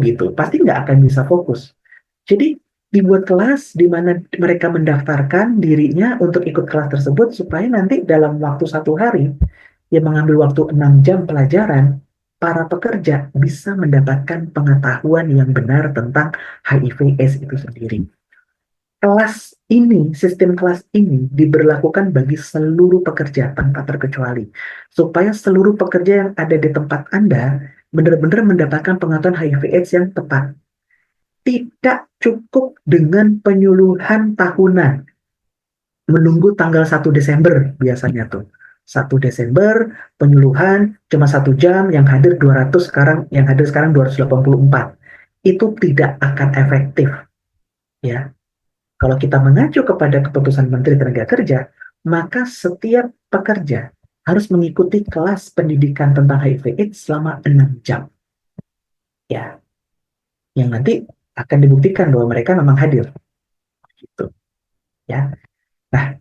gitu, pasti nggak akan bisa fokus. Jadi dibuat kelas di mana mereka mendaftarkan dirinya untuk ikut kelas tersebut, supaya nanti dalam waktu 1 hari yang mengambil waktu 6 jam pelajaran, para pekerja bisa mendapatkan pengetahuan yang benar tentang HIV/AIDS itu sendiri. sistem kelas ini diberlakukan bagi seluruh pekerja tanpa terkecuali, supaya seluruh pekerja yang ada di tempat Anda benar-benar mendapatkan pengetahuan HIV/AIDS yang tepat. Tidak cukup dengan penyuluhan tahunan, menunggu tanggal 1 Desember biasanya tuh. 1 Desember penyuluhan cuma 1 jam, yang hadir sekarang 284. Itu tidak akan efektif, ya. Kalau kita mengacu kepada keputusan Menteri Tenaga Kerja, maka setiap pekerja harus mengikuti kelas pendidikan tentang HIV/AIDS selama 6 jam. Ya, yang nanti akan dibuktikan bahwa mereka memang hadir. Gitu. Ya. Nah,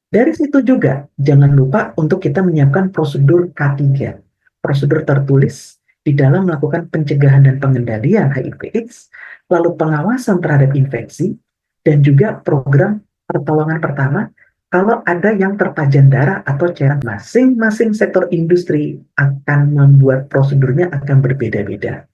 dari situ juga jangan lupa untuk kita menyiapkan prosedur K3, prosedur tertulis di dalam melakukan pencegahan dan pengendalian HIV/AIDS, lalu pengawasan terhadap infeksi, dan juga program pertolongan pertama kalau ada yang terpajan darah atau cairan. Masing-masing sektor industri akan membuat prosedurnya akan berbeda-beda.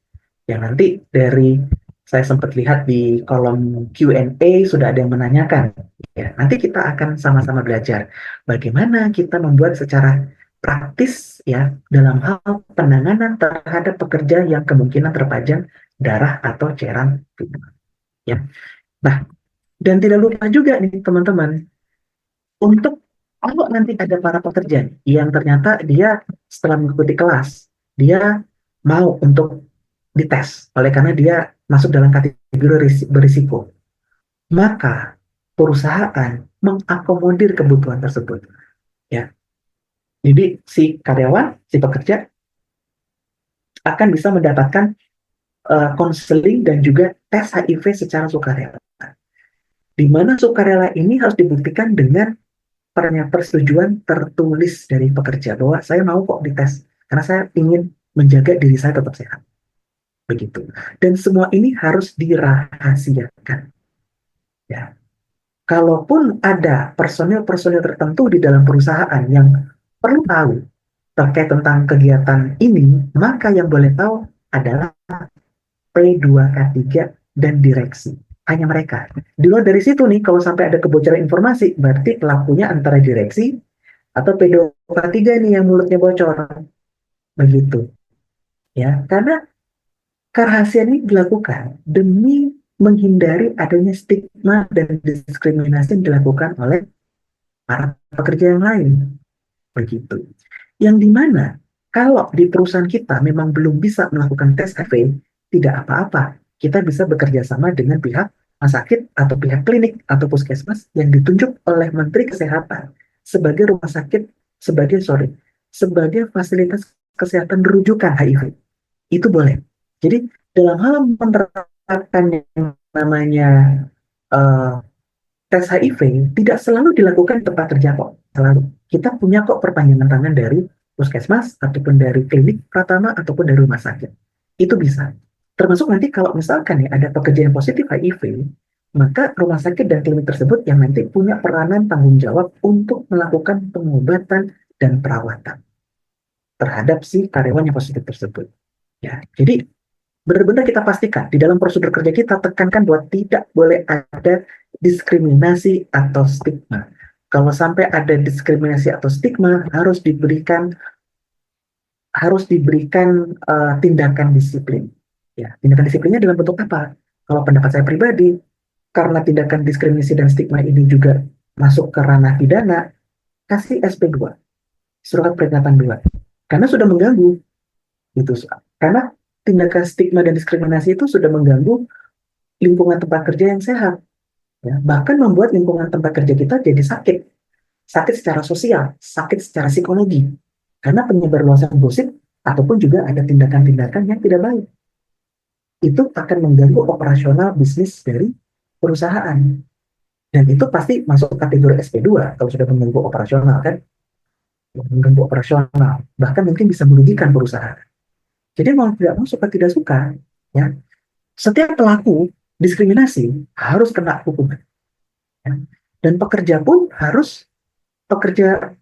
Yang nanti dari saya sempat lihat di kolom Q&A sudah ada yang menanyakan. Ya, nanti kita akan sama-sama belajar bagaimana kita membuat secara praktis ya dalam hal penanganan terhadap pekerja yang kemungkinan terpajan darah atau cairan tubuh. Ya. Nah, dan tidak lupa juga nih teman-teman, untuk kalau nanti ada para pekerja yang ternyata dia setelah mengikuti kelas, dia mau untuk dites oleh karena dia masuk dalam kategori berisiko, maka perusahaan mengakomodir kebutuhan tersebut. Ya, jadi si karyawan, si pekerja akan bisa mendapatkan konseling dan juga tes HIV secara sukarela. Di mana sukarela ini harus dibuktikan dengan persetujuan tertulis dari pekerja bahwa saya mau kok dites karena saya ingin menjaga diri saya tetap sehat. Begitu. Dan semua ini harus dirahasiakan. Ya. Kalaupun ada personil-personil tertentu di dalam perusahaan yang perlu tahu terkait tentang kegiatan ini, maka yang boleh tahu adalah P2K3 dan direksi. Hanya mereka. Di luar dari situ nih, kalau sampai ada kebocoran informasi, berarti pelakunya antara direksi atau P2K3 nih yang mulutnya bocor. Begitu. Ya, karena kerahasiaan ini dilakukan demi menghindari adanya stigma dan diskriminasi yang dilakukan oleh para pekerja yang lain. Begitu. Yang dimana kalau di perusahaan kita memang belum bisa melakukan tes HIV, tidak apa-apa. Kita bisa bekerja sama dengan pihak rumah sakit atau pihak klinik atau puskesmas yang ditunjuk oleh Menteri Kesehatan sebagai rumah sakit, sebagai fasilitas kesehatan rujukan HIV. Itu boleh. Jadi dalam hal menerapkan yang namanya uh, tes HIV tidak selalu dilakukan di tempat kerja kok. Selalu. Kita punya kok perpanjangan tangan dari puskesmas ataupun dari klinik pratama ataupun dari rumah sakit. Itu bisa. Termasuk nanti kalau misalkan ya ada pekerja yang positif HIV, maka rumah sakit dan klinik tersebut yang nanti punya peranan tanggung jawab untuk melakukan pengobatan dan perawatan terhadap si karyawan yang positif tersebut. Ya, jadi benar-benar kita pastikan di dalam prosedur kerja kita tekankan bahwa tidak boleh ada diskriminasi atau stigma. Kalau sampai ada diskriminasi atau stigma harus diberikan tindakan disiplin. Ya, tindakan disiplinnya dalam bentuk apa? Kalau pendapat saya pribadi, karena tindakan diskriminasi dan stigma ini juga masuk ke ranah pidana, kasih SP2, surat peringatan 2. Karena sudah mengganggu gitu. Karena tindakan stigma dan diskriminasi itu sudah mengganggu lingkungan tempat kerja yang sehat, ya. Bahkan membuat lingkungan tempat kerja kita jadi sakit secara sosial, sakit secara psikologi, karena penyebar luasan gosip ataupun juga ada tindakan-tindakan yang tidak baik. Itu akan mengganggu operasional bisnis dari perusahaan. Dan itu pasti masuk kategori SP2 kalau sudah mengganggu operasional kan, mengganggu operasional, bahkan mungkin bisa merugikan perusahaan. Jadi mau tidak mau suka tidak suka, ya, setiap pelaku diskriminasi harus kena hukuman. Ya. Dan pekerja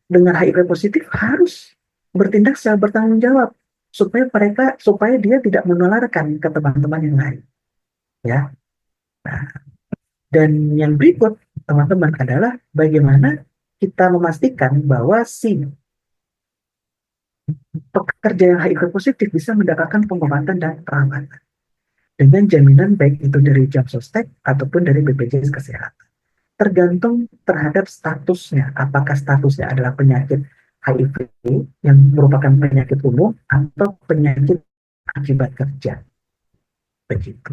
dengan HIV positif harus bertindak secara bertanggung jawab supaya dia tidak menularkan ke teman-teman yang lain. Ya. Nah, Dan yang berikut, teman-teman, adalah bagaimana kita memastikan bahwa si pekerja yang HIV positif bisa mendapatkan pengobatan dan perawatan dengan jaminan baik itu dari Jamsostek ataupun dari BPJS Kesehatan. Tergantung terhadap statusnya, apakah statusnya adalah penyakit HIV yang merupakan penyakit umum atau penyakit akibat kerja, begitu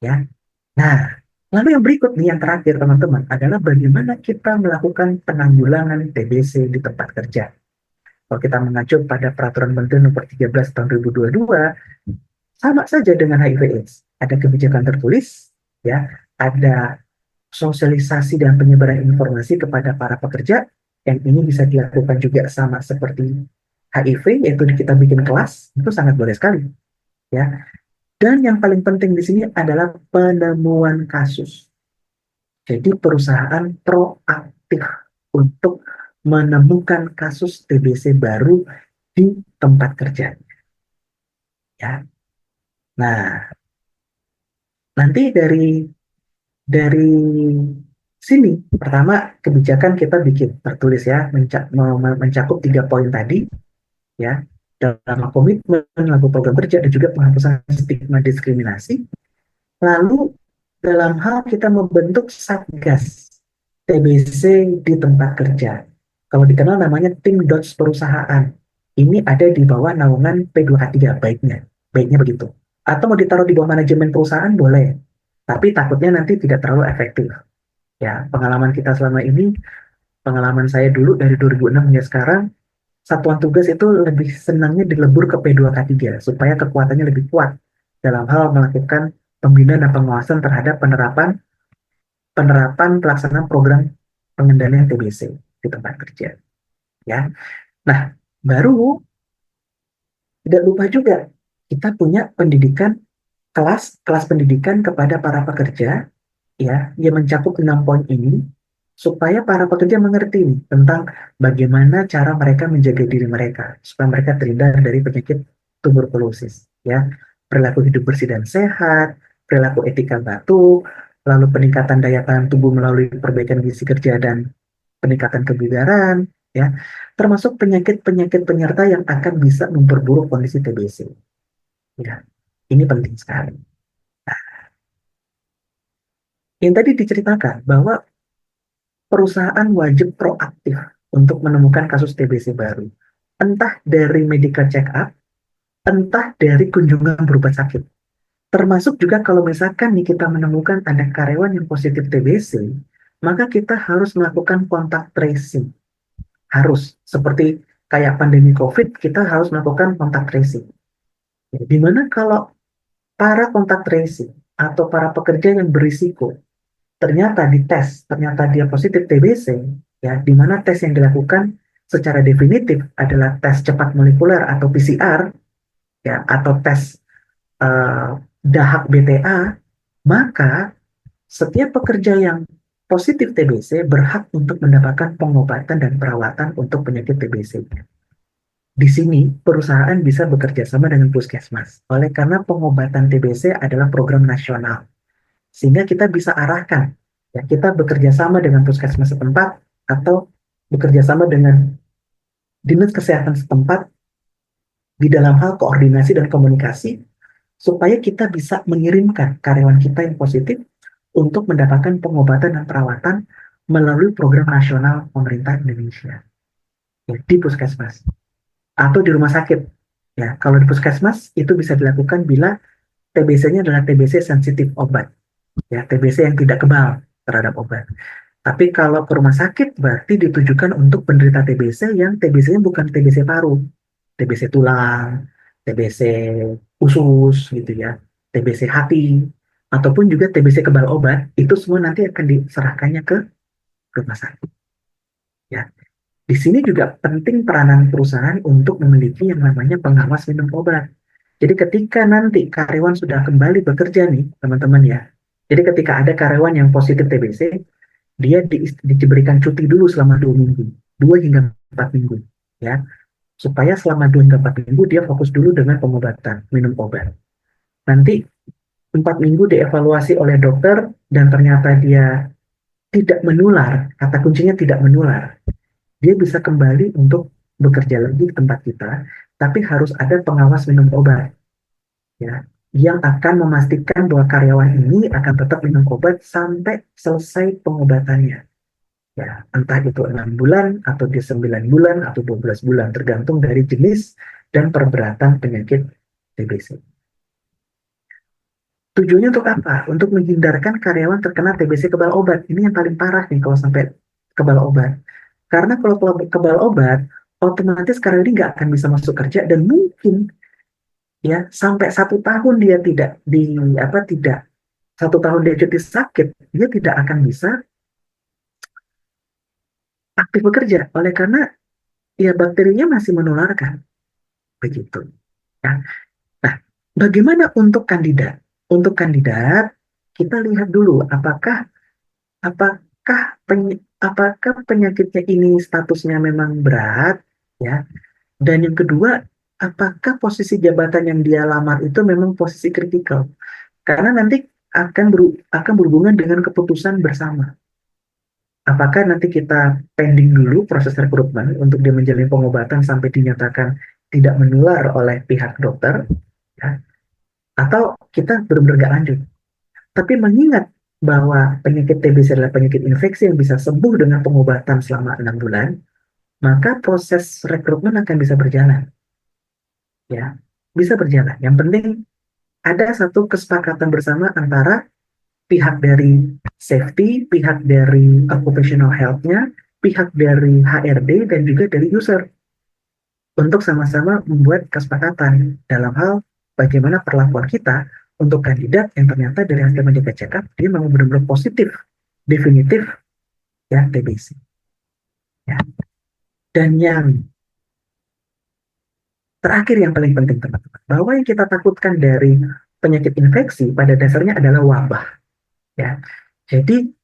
ya. Nah, lalu yang berikut nih, yang terakhir teman-teman, adalah bagaimana kita melakukan penanggulangan TBC di tempat kerja. Kalau kita mengacu pada Peraturan Menteri Nomor 13 Tahun 2022, sama saja dengan HIV/AIDS. Ada kebijakan tertulis, ya, ada sosialisasi dan penyebaran informasi kepada para pekerja, yang ini bisa dilakukan juga sama seperti HIV, yaitu kita bikin kelas, itu sangat boleh sekali, ya. Dan yang paling penting di sini adalah penemuan kasus. Jadi perusahaan proaktif untuk menemukan kasus TBC baru di tempat kerja, ya. Nah, nanti dari sini, pertama, kebijakan kita bikin tertulis, ya, mencakup 3 poin tadi, ya, dalam komitmen, lagu program kerja, dan juga penghapusan stigma diskriminasi. Lalu dalam hal kita membentuk Satgas TBC di tempat kerja. Kalau dikenal namanya tim DOTS perusahaan. Ini ada di bawah naungan P2K3, baiknya begitu. Atau mau ditaruh di bawah manajemen perusahaan boleh, tapi takutnya nanti tidak terlalu efektif. Ya, pengalaman kita selama ini, pengalaman saya dulu dari 2006 hingga sekarang, satuan tugas itu lebih senangnya dilebur ke P2K3 supaya kekuatannya lebih kuat dalam hal melakukan pembinaan dan pengawasan terhadap penerapan penerapan pelaksanaan program pengendalian TBC di tempat kerja, ya. Nah, baru tidak lupa juga kita punya pendidikan, kelas pendidikan kepada para pekerja, ya, yang mencakup 6 poin ini, supaya para pekerja mengerti nih, tentang bagaimana cara mereka menjaga diri mereka supaya mereka terhindar dari penyakit tuberkulosis, ya. Perilaku hidup bersih dan sehat, perilaku etika batuk, lalu peningkatan daya tahan tubuh melalui perbaikan gizi kerja dan peningkatan kebugaran, ya, termasuk penyakit-penyakit penyerta yang akan bisa memperburuk kondisi TBC. Ya, ini penting sekali. Yang tadi diceritakan bahwa perusahaan wajib proaktif untuk menemukan kasus TBC baru, entah dari medical check up, entah dari kunjungan berobat sakit. Termasuk juga kalau misalkan nih kita menemukan ada karyawan yang positif TBC, maka kita harus melakukan kontak tracing. Harus, seperti kayak pandemi COVID, kita harus melakukan kontak tracing. Ya, di mana kalau para kontak tracing atau para pekerja yang berisiko ternyata dites, ternyata dia positif TBC, ya, di mana tes yang dilakukan secara definitif adalah tes cepat molekuler atau PCR, ya, atau tes dahak BTA, maka setiap pekerja yang positif TBC berhak untuk mendapatkan pengobatan dan perawatan untuk penyakit TBC. Di sini, perusahaan bisa bekerja sama dengan puskesmas. Oleh karena pengobatan TBC adalah program nasional, sehingga kita bisa arahkan. Ya, kita bekerja sama dengan puskesmas setempat atau bekerja sama dengan dinas kesehatan setempat di dalam hal koordinasi dan komunikasi, supaya kita bisa mengirimkan karyawan kita yang positif untuk mendapatkan pengobatan dan perawatan melalui program nasional pemerintah Indonesia, ya, di puskesmas atau di rumah sakit. Ya, kalau di puskesmas itu bisa dilakukan bila TBC-nya adalah TBC sensitif obat, ya, TBC yang tidak kebal terhadap obat. Tapi kalau ke rumah sakit berarti ditujukan untuk penderita TBC yang TBC-nya bukan TBC paru, TBC tulang, TBC usus gitu ya, TBC hati, ataupun juga TBC kebal obat, itu semua nanti akan diserahkannya ke rumah sakit. Ya, di sini juga penting peranan perusahaan untuk memiliki yang namanya pengawas minum obat. Jadi ketika nanti karyawan sudah kembali bekerja nih, teman-teman ya. Jadi ketika ada karyawan yang positif TBC, dia diberikan cuti dulu selama 2 minggu, 2 hingga 4 minggu, ya, supaya selama 2 hingga 4 minggu dia fokus dulu dengan pengobatan, minum obat. Nanti 4 minggu dievaluasi oleh dokter dan ternyata dia tidak menular, kata kuncinya tidak menular, dia bisa kembali untuk bekerja lagi di tempat kita, tapi harus ada pengawas minum obat, ya, yang akan memastikan bahwa karyawan ini akan tetap minum obat sampai selesai pengobatannya. Ya, entah itu 6 bulan atau di 9 bulan atau 12 bulan, tergantung dari jenis dan perberatan penyakit TBC. Tujuannya untuk apa? Untuk menghindarkan karyawan terkena TBC kebal obat. Ini yang paling parah nih kalau sampai kebal obat. Karena kalau kebal obat, otomatis karyawan ini nggak akan bisa masuk kerja dan mungkin ya sampai 1 tahun dia tidak di apa tidak 1 tahun dia cuti sakit, dia tidak akan bisa aktif bekerja. Oleh karena ya bakterinya masih menularkan begitu. Ya. Nah, bagaimana untuk kandidat? Untuk kandidat kita lihat dulu apakah apakah penyakitnya ini statusnya memang berat, ya, dan yang kedua, apakah posisi jabatan yang dia lamar itu memang posisi kritikal, karena nanti akan berhubungan dengan keputusan bersama. Apakah nanti kita pending dulu proses rekrutmen untuk dia menjalani pengobatan sampai dinyatakan tidak menular oleh pihak dokter, ya, atau kita benar-benar nggak lanjut. Tapi mengingat bahwa penyakit TBC adalah penyakit infeksi yang bisa sembuh dengan pengobatan selama 6 bulan, maka proses rekrutmen akan bisa berjalan, ya, bisa berjalan. Yang penting ada satu kesepakatan bersama antara pihak dari safety, pihak dari occupational health-nya, pihak dari HRD, dan juga dari user untuk sama-sama membuat kesepakatan dalam hal bagaimana perlakuan kita untuk kandidat yang ternyata dari hasil medical check up dia memang benar-benar positif, definitif, ya, TBC. Ya. Dan yang terakhir yang paling penting teman-teman, bahwa yang kita takutkan dari penyakit infeksi pada dasarnya adalah wabah. Ya. Jadi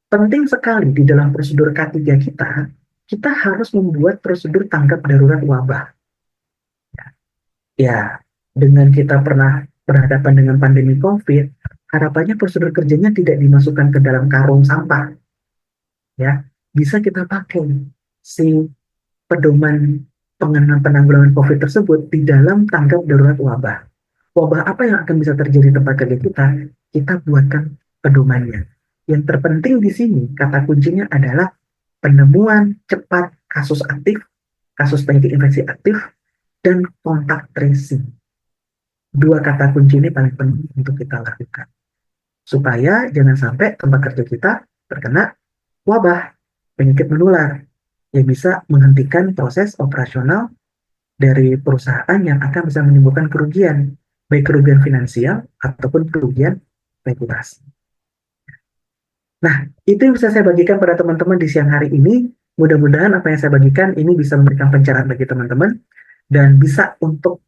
penting sekali di dalam prosedur K3 kita, kita harus membuat prosedur tanggap darurat wabah. Ya, dengan kita pernah berhadapan dengan pandemi COVID, harapannya prosedur kerjanya tidak dimasukkan ke dalam karung sampah, ya. Bisa kita pakai si pedoman penanggulangan COVID tersebut di dalam tanggap darurat wabah. Wabah apa yang akan bisa terjadi di tempat kerja kita? Kita buatkan pedomannya. Yang terpenting di sini, kata kuncinya adalah penemuan cepat kasus aktif, kasus penyakit infeksi aktif, dan kontak tracing. Dua kata kunci ini paling penting untuk kita lakukan. Supaya jangan sampai tempat kerja kita terkena wabah, penyakit menular, yang bisa menghentikan proses operasional dari perusahaan yang akan bisa menimbulkan kerugian, baik kerugian finansial ataupun kerugian reputasi. Nah, itu yang bisa saya bagikan pada teman-teman di siang hari ini. Mudah-mudahan apa yang saya bagikan ini bisa memberikan pencerahan bagi teman-teman dan bisa untuk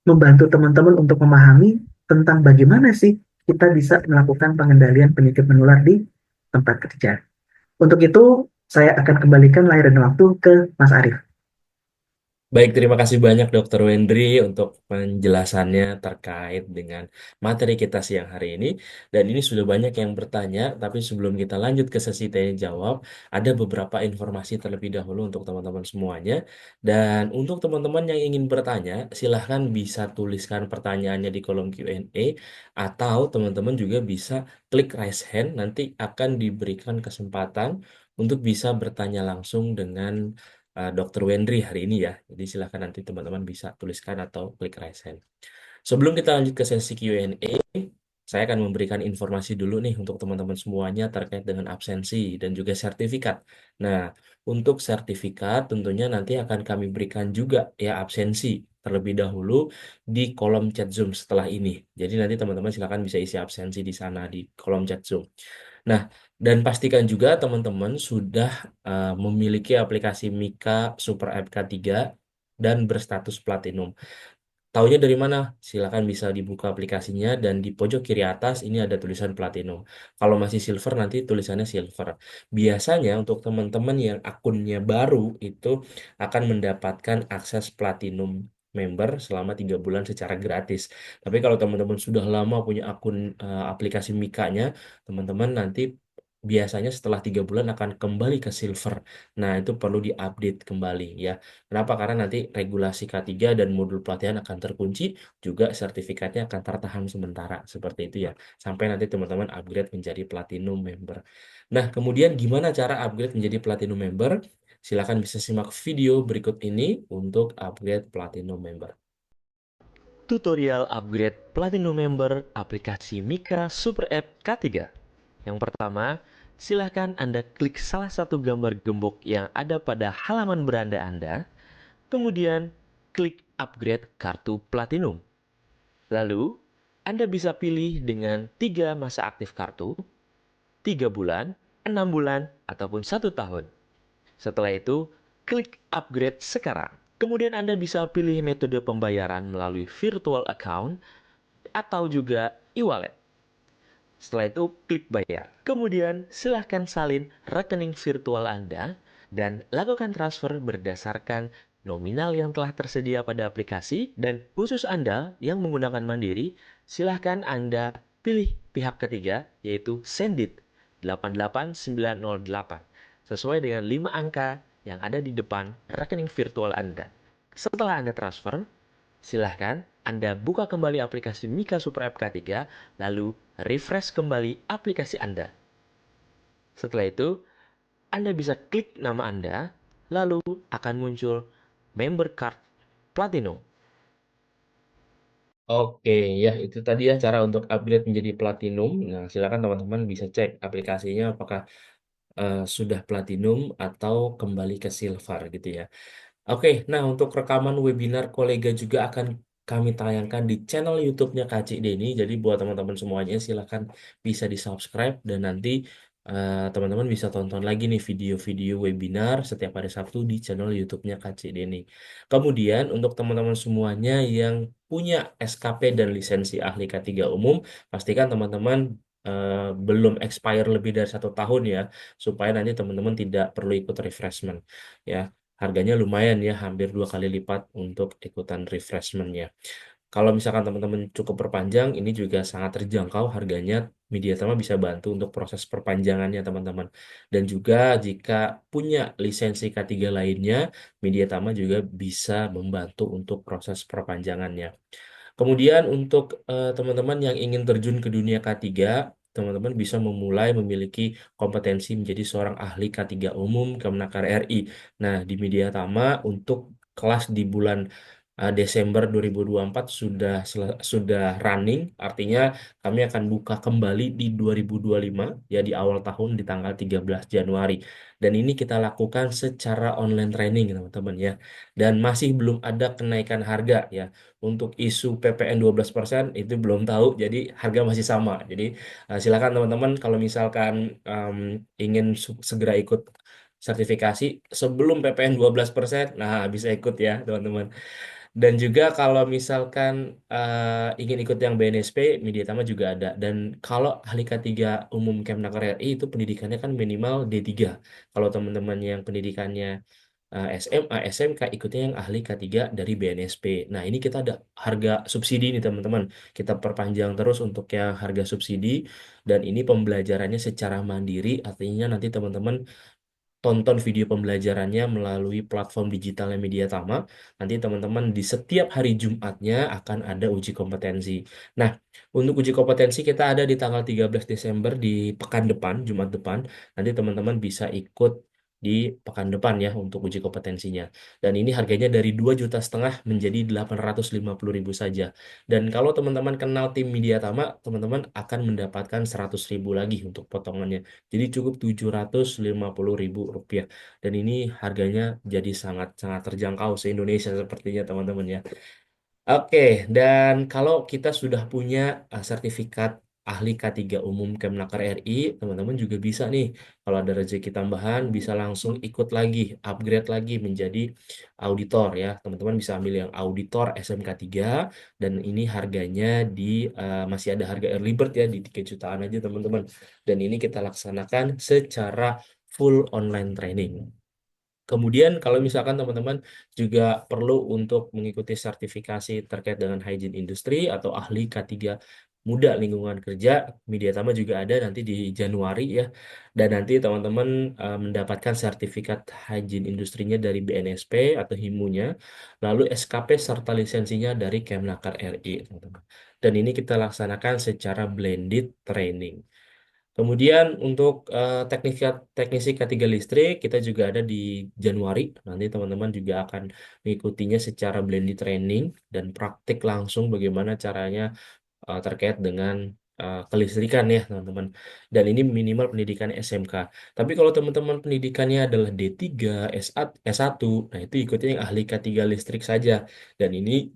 membantu teman-teman untuk memahami tentang bagaimana sih kita bisa melakukan pengendalian penyakit menular di tempat kerja. Untuk itu, saya akan kembalikan layar dan waktu ke Mas Arief. Baik, terima kasih banyak Dokter Wendri untuk penjelasannya terkait dengan materi kita siang hari ini. Dan ini sudah banyak yang bertanya, tapi sebelum kita lanjut ke sesi tanya jawab, ada beberapa informasi terlebih dahulu untuk teman-teman semuanya. Dan untuk teman-teman yang ingin bertanya, silahkan bisa tuliskan pertanyaannya di kolom Q&A, atau teman-teman juga bisa klik raise hand, nanti akan diberikan kesempatan untuk bisa bertanya langsung dengan Dr. Wendri hari ini ya. Jadi silahkan nanti teman-teman bisa tuliskan atau klik raise hand. Sebelum kita lanjut ke sesi Q&A, saya akan memberikan informasi dulu nih untuk teman-teman semuanya terkait dengan absensi dan juga sertifikat. Nah, untuk sertifikat tentunya nanti akan kami berikan juga ya absensi terlebih dahulu di kolom chat Zoom setelah ini. Jadi nanti teman-teman silakan bisa isi absensi di sana di kolom chat Zoom. Nah, dan pastikan juga teman-teman sudah memiliki aplikasi Mika Super App K3 dan berstatus platinum. Taunya dari mana? Silakan bisa dibuka aplikasinya dan di pojok kiri atas ini ada tulisan platinum. Kalau masih silver nanti tulisannya silver. Biasanya untuk teman-teman yang akunnya baru itu akan mendapatkan akses platinum member selama 3 bulan secara gratis. Tapi kalau teman-teman sudah lama punya akun aplikasi Mika-nya, teman-teman nanti biasanya setelah 3 bulan akan kembali ke silver. Nah, itu perlu diupdate kembali ya. Kenapa? Karena nanti regulasi K3 dan modul pelatihan akan terkunci, juga sertifikatnya akan tertahan sementara. Seperti itu ya. Sampai nanti teman-teman upgrade menjadi platinum member. Nah, kemudian gimana cara upgrade menjadi platinum member? Silakan bisa simak video berikut ini untuk upgrade platinum member. Tutorial upgrade Platinum Member aplikasi Mika Super App K3. Yang pertama, silahkan Anda klik salah satu gambar gembok yang ada pada halaman beranda Anda, kemudian klik upgrade kartu Platinum. Lalu, Anda bisa pilih dengan 3 masa aktif kartu, 3 bulan, 6 bulan, ataupun 1 tahun. Setelah itu, klik upgrade sekarang. Kemudian Anda bisa pilih metode pembayaran melalui virtual account atau juga e-wallet. Setelah itu, klik bayar. Kemudian, silahkan salin rekening virtual Anda dan lakukan transfer berdasarkan nominal yang telah tersedia pada aplikasi. Dan khusus Anda yang menggunakan Mandiri, silahkan Anda pilih pihak ketiga, yaitu Sendit 88908, sesuai dengan 5 angka yang ada di depan rekening virtual Anda. Setelah Anda transfer, silahkan Anda buka kembali aplikasi Mika Super App K3, lalu refresh kembali aplikasi Anda. Setelah itu, Anda bisa klik nama Anda, lalu akan muncul member card Platinum. Oke, ya itu tadi ya cara untuk upgrade menjadi platinum. Nah, silakan teman-teman bisa cek aplikasinya apakah sudah platinum atau kembali ke silver gitu ya. Oke, nah untuk rekaman webinar kolega juga akan kami tayangkan di channel YouTube-nya Kak Cik Deni. Jadi buat teman-teman semuanya silahkan bisa di-subscribe dan nanti teman-teman bisa tonton lagi nih video-video webinar setiap hari Sabtu di channel YouTube-nya Kak Cik Deni. Kemudian untuk teman-teman semuanya yang punya SKP dan lisensi ahli K3 umum, pastikan teman-teman belum expire lebih dari 1 tahun ya, supaya nanti teman-teman tidak perlu ikut refreshment ya. Harganya lumayan ya, hampir 2 kali lipat untuk ikutan refreshment-nya. Kalau misalkan teman-teman cukup perpanjang, ini juga sangat terjangkau harganya. Mediatama bisa bantu untuk proses perpanjangannya teman-teman. Dan juga jika punya lisensi K3 lainnya, Mediatama juga bisa membantu untuk proses perpanjangannya. Kemudian untuk teman-teman yang ingin terjun ke dunia K3, teman-teman bisa memulai memiliki kompetensi menjadi seorang ahli K3 umum Kemenaker RI. Nah, di Mediatama untuk kelas di bulan Desember 2024 sudah running, artinya kami akan buka kembali di 2025 ya di awal tahun di tanggal 13 Januari. Dan ini kita lakukan secara online training teman-teman ya. Dan masih belum ada kenaikan harga ya. Untuk isu PPN 12% itu belum tahu, jadi harga masih sama. Jadi silakan teman-teman kalau misalkan ingin segera ikut sertifikasi sebelum PPN 12%, nah bisa ikut ya teman-teman. Dan juga kalau misalkan ingin ikut yang BNSP, Mediatama juga ada. Dan kalau ahli K3 umum Kemnaker RI itu pendidikannya kan minimal D3. Kalau teman-teman yang pendidikannya SMA, SMK ikutnya yang ahli K3 dari BNSP. Nah, ini kita ada harga subsidi nih teman-teman. Kita perpanjang terus untuk yang harga subsidi dan ini pembelajarannya secara mandiri, artinya nanti teman-teman tonton video pembelajarannya melalui platform digitalnya Mediatama. Nanti teman-teman di setiap hari Jumatnya akan ada uji kompetensi. Nah, untuk uji kompetensi kita ada di tanggal 13 Desember di pekan depan, Jumat depan. Nanti teman-teman bisa ikut di pekan depan ya untuk uji kompetensinya. Dan ini harganya dari 2,5 juta menjadi 850.000 saja. Dan kalau teman-teman kenal tim Mediatama, teman-teman akan mendapatkan 100.000 lagi untuk potongannya. Jadi cukup 750.000 rupiah. Dan ini harganya jadi sangat-sangat terjangkau se-Indonesia sepertinya teman-teman ya. Oke, dan kalau kita sudah punya sertifikat ahli K3 umum Kemnaker RI, teman-teman juga bisa nih, kalau ada rezeki tambahan, bisa langsung ikut lagi, upgrade lagi menjadi auditor ya. Teman-teman bisa ambil yang auditor SMK 3, dan ini harganya masih ada harga early bird ya, di 3 jutaan aja teman-teman. Dan ini kita laksanakan secara full online training. Kemudian kalau misalkan teman-teman juga perlu untuk mengikuti sertifikasi terkait dengan hygiene industri atau ahli K3 muda lingkungan kerja, Mediatama juga ada nanti di Januari ya. Dan nanti teman-teman mendapatkan sertifikat hygiene industrinya dari BNSP atau HIMU-nya, lalu SKP serta lisensinya dari Kemnaker RI, teman-teman. Dan ini kita laksanakan secara blended training. Kemudian untuk teknisi K3 listrik kita juga ada di Januari. Nanti teman-teman juga akan mengikutinya secara blended training dan praktik langsung bagaimana caranya terkait dengan kelistrikan ya teman-teman. Dan ini minimal pendidikan SMK. Tapi kalau teman-teman pendidikannya adalah D3, S1, nah itu ikutnya yang ahli K3 listrik saja. Dan ini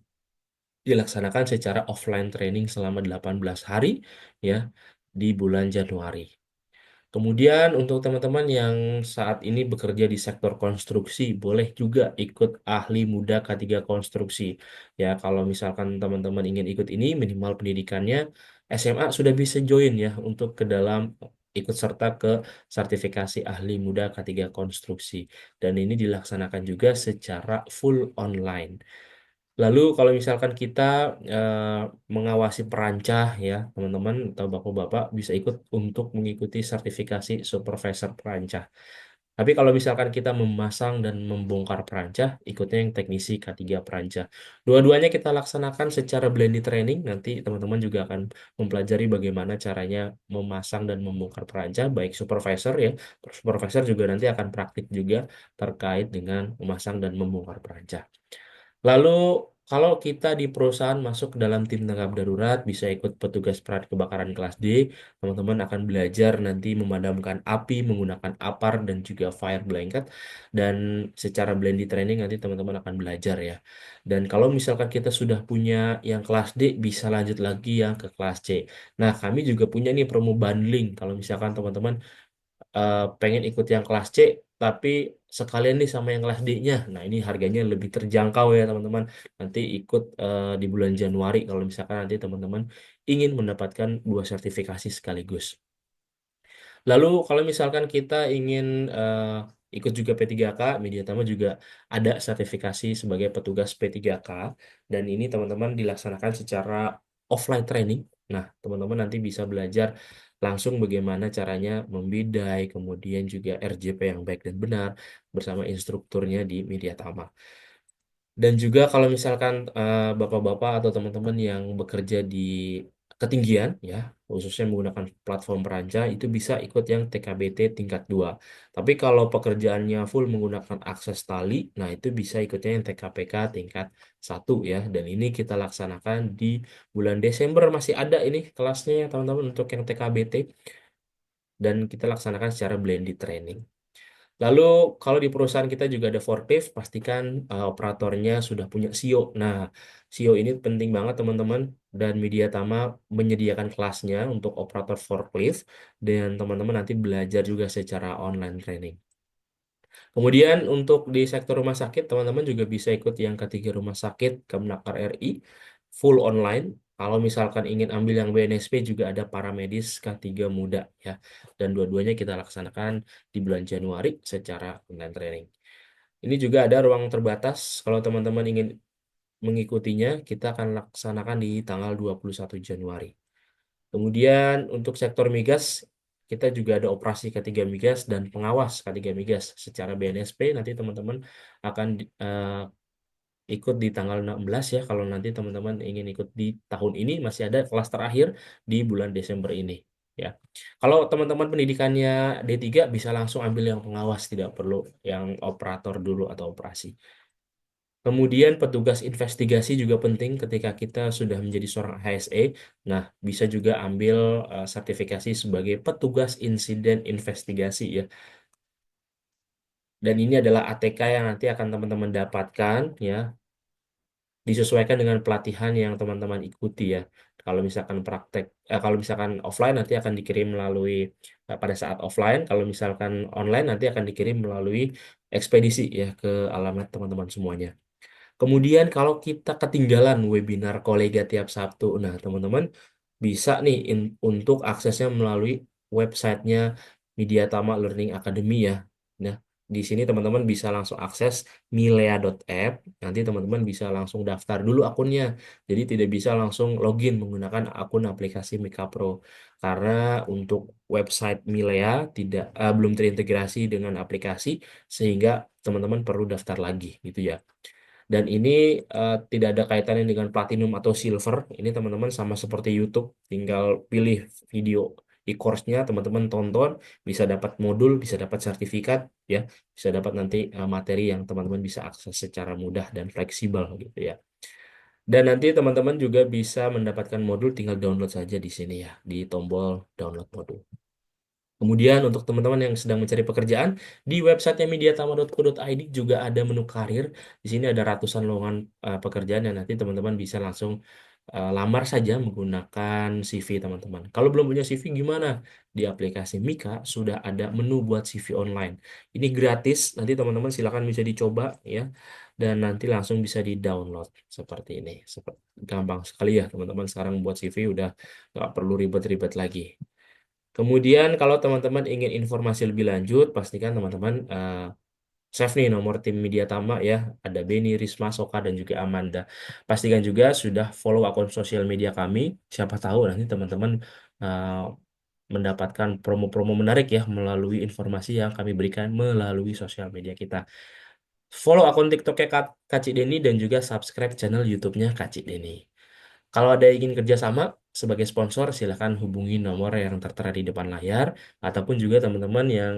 dilaksanakan secara offline training selama 18 hari ya di bulan Januari. Kemudian untuk teman-teman yang saat ini bekerja di sektor konstruksi, boleh juga ikut ahli muda K3 konstruksi. Ya, kalau misalkan teman-teman ingin ikut ini, minimal pendidikannya SMA sudah bisa join ya untuk ke dalam ikut serta ke sertifikasi ahli muda K3 konstruksi. Dan ini dilaksanakan juga secara full online. Lalu kalau misalkan kita eh, mengawasi perancah ya, teman-teman atau bapak-bapak bisa ikut untuk mengikuti sertifikasi supervisor perancah. Tapi kalau misalkan kita memasang dan membongkar perancah, ikutnya yang teknisi K3 perancah. Dua-duanya kita laksanakan secara blended training. Nanti teman-teman juga akan mempelajari bagaimana caranya memasang dan membongkar perancah, baik supervisor ya. Supervisor juga nanti akan praktik juga terkait dengan memasang dan membongkar perancah. Lalu kalau kita di perusahaan masuk ke dalam tim tanggap darurat, bisa ikut petugas pemadam kebakaran kelas D, teman-teman akan belajar nanti memadamkan api menggunakan APAR dan juga fire blanket. Dan secara blended training nanti teman-teman akan belajar ya. Dan kalau misalkan kita sudah punya yang kelas D, bisa lanjut lagi yang ke kelas C. Nah, kami juga punya nih promo bundling. Kalau misalkan teman-teman pengen ikut yang kelas C tapi sekalian nih sama yang kelas D-nya. Nah, ini harganya lebih terjangkau ya, teman-teman. Nanti ikut di bulan Januari kalau misalkan nanti teman-teman ingin mendapatkan dua sertifikasi sekaligus. Lalu kalau misalkan kita ingin ikut juga P3K, Mediatama juga ada sertifikasi sebagai petugas P3K dan ini teman-teman dilaksanakan secara offline training. Nah, teman-teman nanti bisa belajar langsung bagaimana caranya membidai, kemudian juga RJP yang baik dan benar bersama instrukturnya di Mediatama. Dan juga kalau misalkan bapak-bapak atau teman-teman yang bekerja di ketinggian ya, khususnya menggunakan platform perancah itu bisa ikut yang TKBT tingkat 2. Tapi kalau pekerjaannya full menggunakan akses tali, nah itu bisa ikutnya yang TKPK tingkat 1 ya. Dan ini kita laksanakan di bulan Desember masih ada ini kelasnya ya teman-teman untuk yang TKBT dan kita laksanakan secara blended training. Lalu kalau di perusahaan kita juga ada forklift, pastikan operatornya sudah punya SIO. Nah, SIO ini penting banget teman-teman dan Mediatama menyediakan kelasnya untuk operator forklift dan teman-teman nanti belajar juga secara online training. Kemudian untuk di sektor rumah sakit, teman-teman juga bisa ikut yang ketiga rumah sakit Kemnaker RI full online. Kalau misalkan ingin ambil yang BNSP juga ada paramedis K3 muda ya. Dan dua-duanya kita laksanakan di bulan Januari secara online training. Ini juga ada ruang terbatas. Kalau teman-teman ingin mengikutinya, kita akan laksanakan di tanggal 21 Januari. Kemudian untuk sektor migas, kita juga ada operasi K3 migas dan pengawas K3 migas secara BNSP. Nanti teman-teman akan ikut di tanggal 16 ya. Kalau nanti teman-teman ingin ikut di tahun ini, masih ada kelas terakhir di bulan Desember ini. Ya, kalau teman-teman pendidikannya D3 bisa langsung ambil yang pengawas, tidak perlu yang operator dulu atau operasi. Kemudian petugas investigasi juga penting ketika kita sudah menjadi seorang HSE. Nah, bisa juga ambil sertifikasi sebagai petugas insiden investigasi ya. Dan ini adalah ATK yang nanti akan teman-teman dapatkan ya, disesuaikan dengan pelatihan yang teman-teman ikuti ya. Kalau misalkan kalau misalkan offline nanti akan dikirim melalui pada saat offline. Kalau misalkan online nanti akan dikirim melalui ekspedisi ya ke alamat teman-teman semuanya. Kemudian kalau kita ketinggalan webinar kolega tiap Sabtu, nah teman-teman bisa nih untuk aksesnya melalui websitenya Mediatama Learning Academy ya. Nah, Di sini teman-teman bisa langsung akses milea.app. Nanti teman-teman bisa langsung daftar dulu akunnya. Jadi tidak bisa langsung login menggunakan akun aplikasi Mika Pro. Karena untuk website Milea belum terintegrasi dengan aplikasi sehingga teman-teman perlu daftar lagi gitu ya. Dan ini tidak ada kaitannya dengan platinum atau silver. Ini teman-teman sama seperti YouTube, tinggal pilih video e-course-nya, teman-teman tonton, bisa dapat modul, bisa dapat sertifikat, ya, bisa dapat nanti materi yang teman-teman bisa akses secara mudah dan fleksibel gitu ya. Dan nanti teman-teman juga bisa mendapatkan modul, tinggal download saja di sini ya, di tombol download modul. Kemudian untuk teman-teman yang sedang mencari pekerjaan, di websitenya mediatama.co.id juga ada menu karir. Di sini ada ratusan lowongan pekerjaan yang nanti teman-teman bisa langsung lamar saja menggunakan CV teman-teman. Kalau belum punya CV gimana? Di aplikasi Mika sudah ada menu buat CV online. Ini gratis, nanti teman-teman silakan bisa dicoba ya. Dan nanti langsung bisa di-download seperti ini. Gampang sekali ya teman-teman sekarang buat CV udah nggak perlu ribet-ribet lagi. Kemudian kalau teman-teman ingin informasi lebih lanjut, pastikan teman-teman save nih nomor tim Media Tama ya. Ada Beni, Risma, Soka, dan juga Amanda. Pastikan juga sudah follow akun sosial media kami. Siapa tahu nanti teman-teman eh, mendapatkan promo-promo menarik ya melalui informasi yang kami berikan melalui sosial media kita. Follow akun TikToknya Kak Cik Deni dan juga subscribe channel YouTube-nya Kak Cik Deni. Kalau ada yang ingin kerjasama sebagai sponsor, silahkan hubungi nomor yang tertera di depan layar, ataupun juga teman-teman yang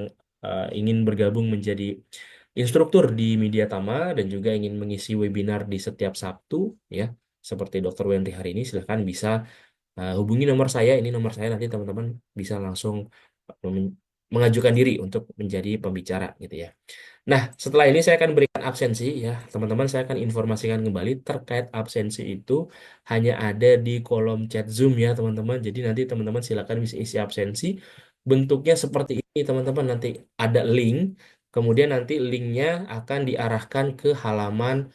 ingin bergabung menjadi instruktur di Media Tama dan juga ingin mengisi webinar di setiap Sabtu, ya, seperti Dr. Wendy hari ini, silahkan bisa hubungi nomor saya. Ini nomor saya nanti teman-teman bisa langsung mengajukan diri untuk menjadi pembicara, gitu ya. Nah, setelah ini saya akan berikan absensi ya. Teman-teman, saya akan informasikan kembali terkait absensi itu hanya ada di kolom chat Zoom ya, teman-teman. Jadi nanti teman-teman silakan bisa isi absensi. Bentuknya seperti ini, teman-teman. Nanti ada link, kemudian nanti linknya akan diarahkan ke halaman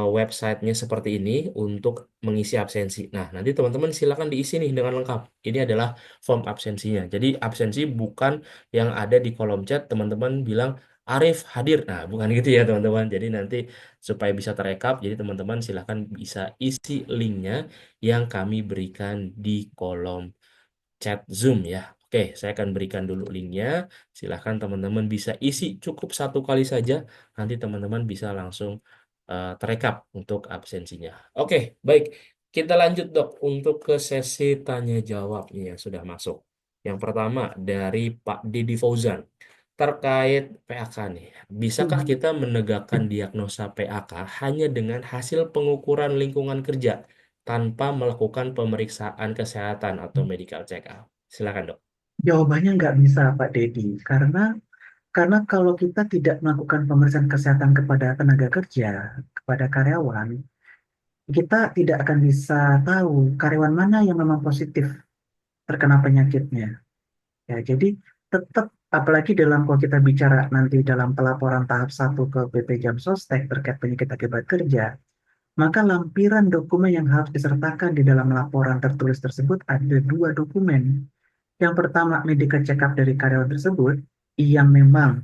websitenya seperti ini untuk mengisi absensi. Nah, nanti teman-teman silakan diisi nih dengan lengkap. Ini adalah form absensinya. Jadi absensi bukan yang ada di kolom chat, teman-teman bilang Arif hadir. Nah, bukan gitu ya, teman-teman. Jadi nanti supaya bisa terekap, jadi teman-teman silakan bisa isi linknya yang kami berikan di kolom chat Zoom ya. Oke, saya akan berikan dulu linknya. Silahkan teman-teman bisa isi cukup satu kali saja. Nanti teman-teman bisa langsung terekap untuk absensinya. Oke, baik. Kita lanjut dok untuk ke sesi tanya jawab nih yang sudah masuk. Yang pertama dari Pak Didi Fauzan terkait PAK nih. Bisakah Hmm. kita menegakkan diagnosa PAK hanya dengan hasil pengukuran lingkungan kerja tanpa melakukan pemeriksaan kesehatan atau medical check up? Silakan dok. Jawabannya nggak bisa, Pak Dedi, karena kalau kita tidak melakukan pemeriksaan kesehatan kepada tenaga kerja, kepada karyawan, kita tidak akan bisa tahu karyawan mana yang memang positif terkena penyakitnya. Ya, jadi tetap, apalagi kalau kita bicara nanti dalam pelaporan tahap 1 ke BP Jam Sostek terkait penyakit akibat kerja, maka lampiran dokumen yang harus disertakan di dalam laporan tertulis tersebut ada dua dokumen. Yang pertama, medical check-up dari karyawan tersebut yang memang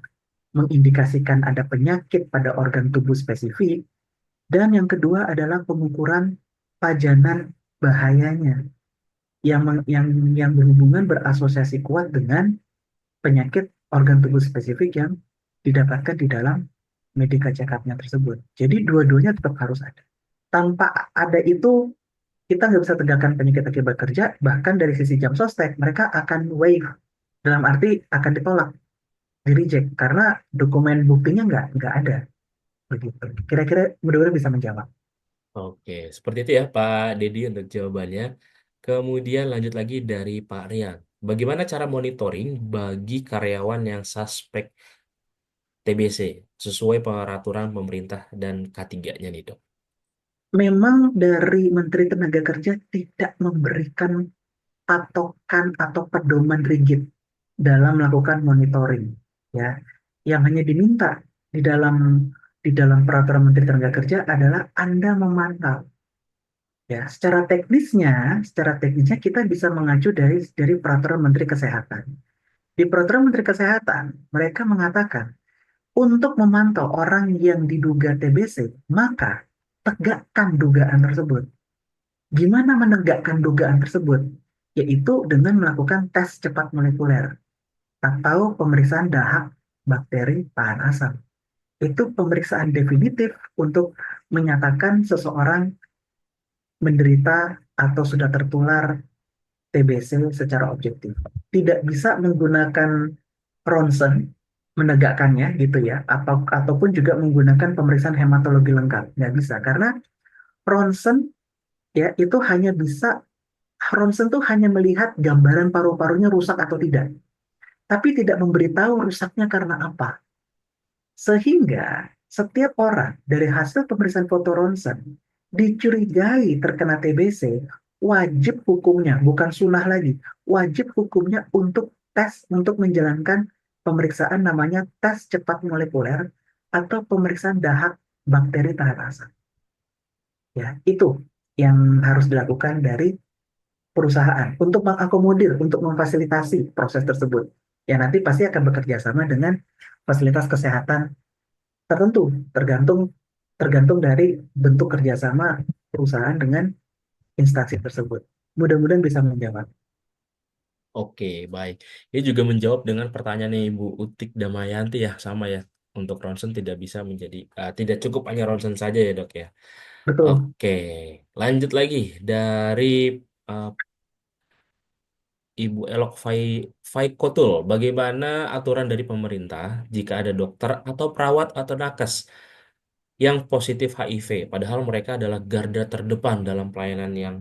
mengindikasikan ada penyakit pada organ tubuh spesifik, dan yang kedua adalah pengukuran pajanan bahayanya yang yang berhubungan berasosiasi kuat dengan penyakit organ tubuh spesifik yang didapatkan di dalam medical check-up-nya tersebut. Jadi dua-duanya tetap harus ada. Tanpa ada itu, kita nggak bisa tegakkan penyakit akibat kerja, bahkan dari sisi jam sostek, mereka akan waive, dalam arti akan ditolak, di reject, karena dokumen buktinya nggak ada. Begitu. Kira-kira mudah-mudahan bisa menjawab. Oke, seperti itu ya Pak Dedi untuk jawabannya. Kemudian lanjut lagi dari Pak Rian. Bagaimana cara monitoring bagi karyawan yang suspek TBC sesuai peraturan pemerintah dan K3-nya nih dok? Memang dari Menteri Tenaga Kerja tidak memberikan patokan atau pedoman rigid dalam melakukan monitoring, ya. Yang hanya diminta di dalam peraturan Menteri Tenaga Kerja adalah Anda memantau. Ya, secara teknisnya kita bisa mengacu dari peraturan Menteri Kesehatan. Di peraturan Menteri Kesehatan, mereka mengatakan Untuk memantau orang yang diduga TBC, maka tegakkan dugaan tersebut. Gimana menegakkan dugaan tersebut? Yaitu dengan melakukan tes cepat molekuler atau pemeriksaan dahak bakteri tahan asam. Itu pemeriksaan definitif untuk menyatakan seseorang menderita atau sudah tertular TBC secara objektif. Tidak bisa menggunakan ronsen menegakkannya gitu ya, ataupun juga menggunakan pemeriksaan hematologi lengkap. Nggak bisa, karena ronsen ya itu hanya bisa, ronsen tuh hanya melihat gambaran paru-parunya rusak atau tidak, tapi tidak memberitahu rusaknya karena apa. Sehingga setiap orang dari hasil pemeriksaan foto ronsen dicurigai terkena TBC, wajib hukumnya, bukan sunnah lagi, wajib hukumnya untuk tes, untuk menjalankan pemeriksaan namanya tes cepat molekuler atau pemeriksaan dahak bakteri tahan asam. Ya, itu yang harus dilakukan dari perusahaan untuk mengakomodir, untuk memfasilitasi proses tersebut. Ya, nanti pasti akan bekerja sama dengan fasilitas kesehatan tertentu, tergantung tergantung dari bentuk kerjasama perusahaan dengan instansi tersebut. Mudah-mudahan bisa menjawab. Oke, baik. Ini juga menjawab dengan pertanyaan Ibu Utik Damayanti ya, sama ya. Untuk ronsen tidak bisa menjadi, tidak cukup hanya ronsen saja ya dok ya. Betul. Oke, lanjut lagi dari uh, Ibu Elok Faikotul. Bagaimana aturan dari pemerintah jika ada dokter atau perawat atau nakes yang positif HIV, padahal mereka adalah garda terdepan dalam pelayanan yang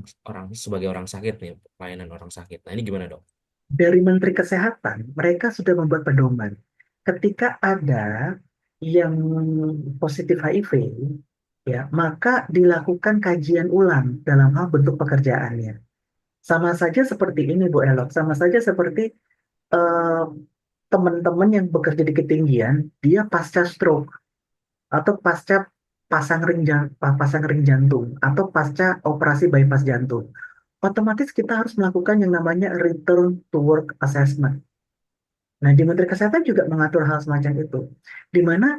sebagai orang sakit nih, pelayanan orang sakit. Nah, ini gimana dok? Dari Menteri Kesehatan, mereka sudah membuat pedoman. Ketika ada yang positif HIV, ya, maka dilakukan kajian ulang dalam hal bentuk pekerjaannya. Sama saja seperti ini, Bu Elok. Sama saja seperti eh, teman-teman yang bekerja di ketinggian, dia pasca stroke atau pasca pasang ring jantung atau pasca operasi bypass jantung. Otomatis kita harus melakukan yang namanya return to work assessment. Nah, di Menteri Kesehatan juga mengatur hal semacam itu, di mana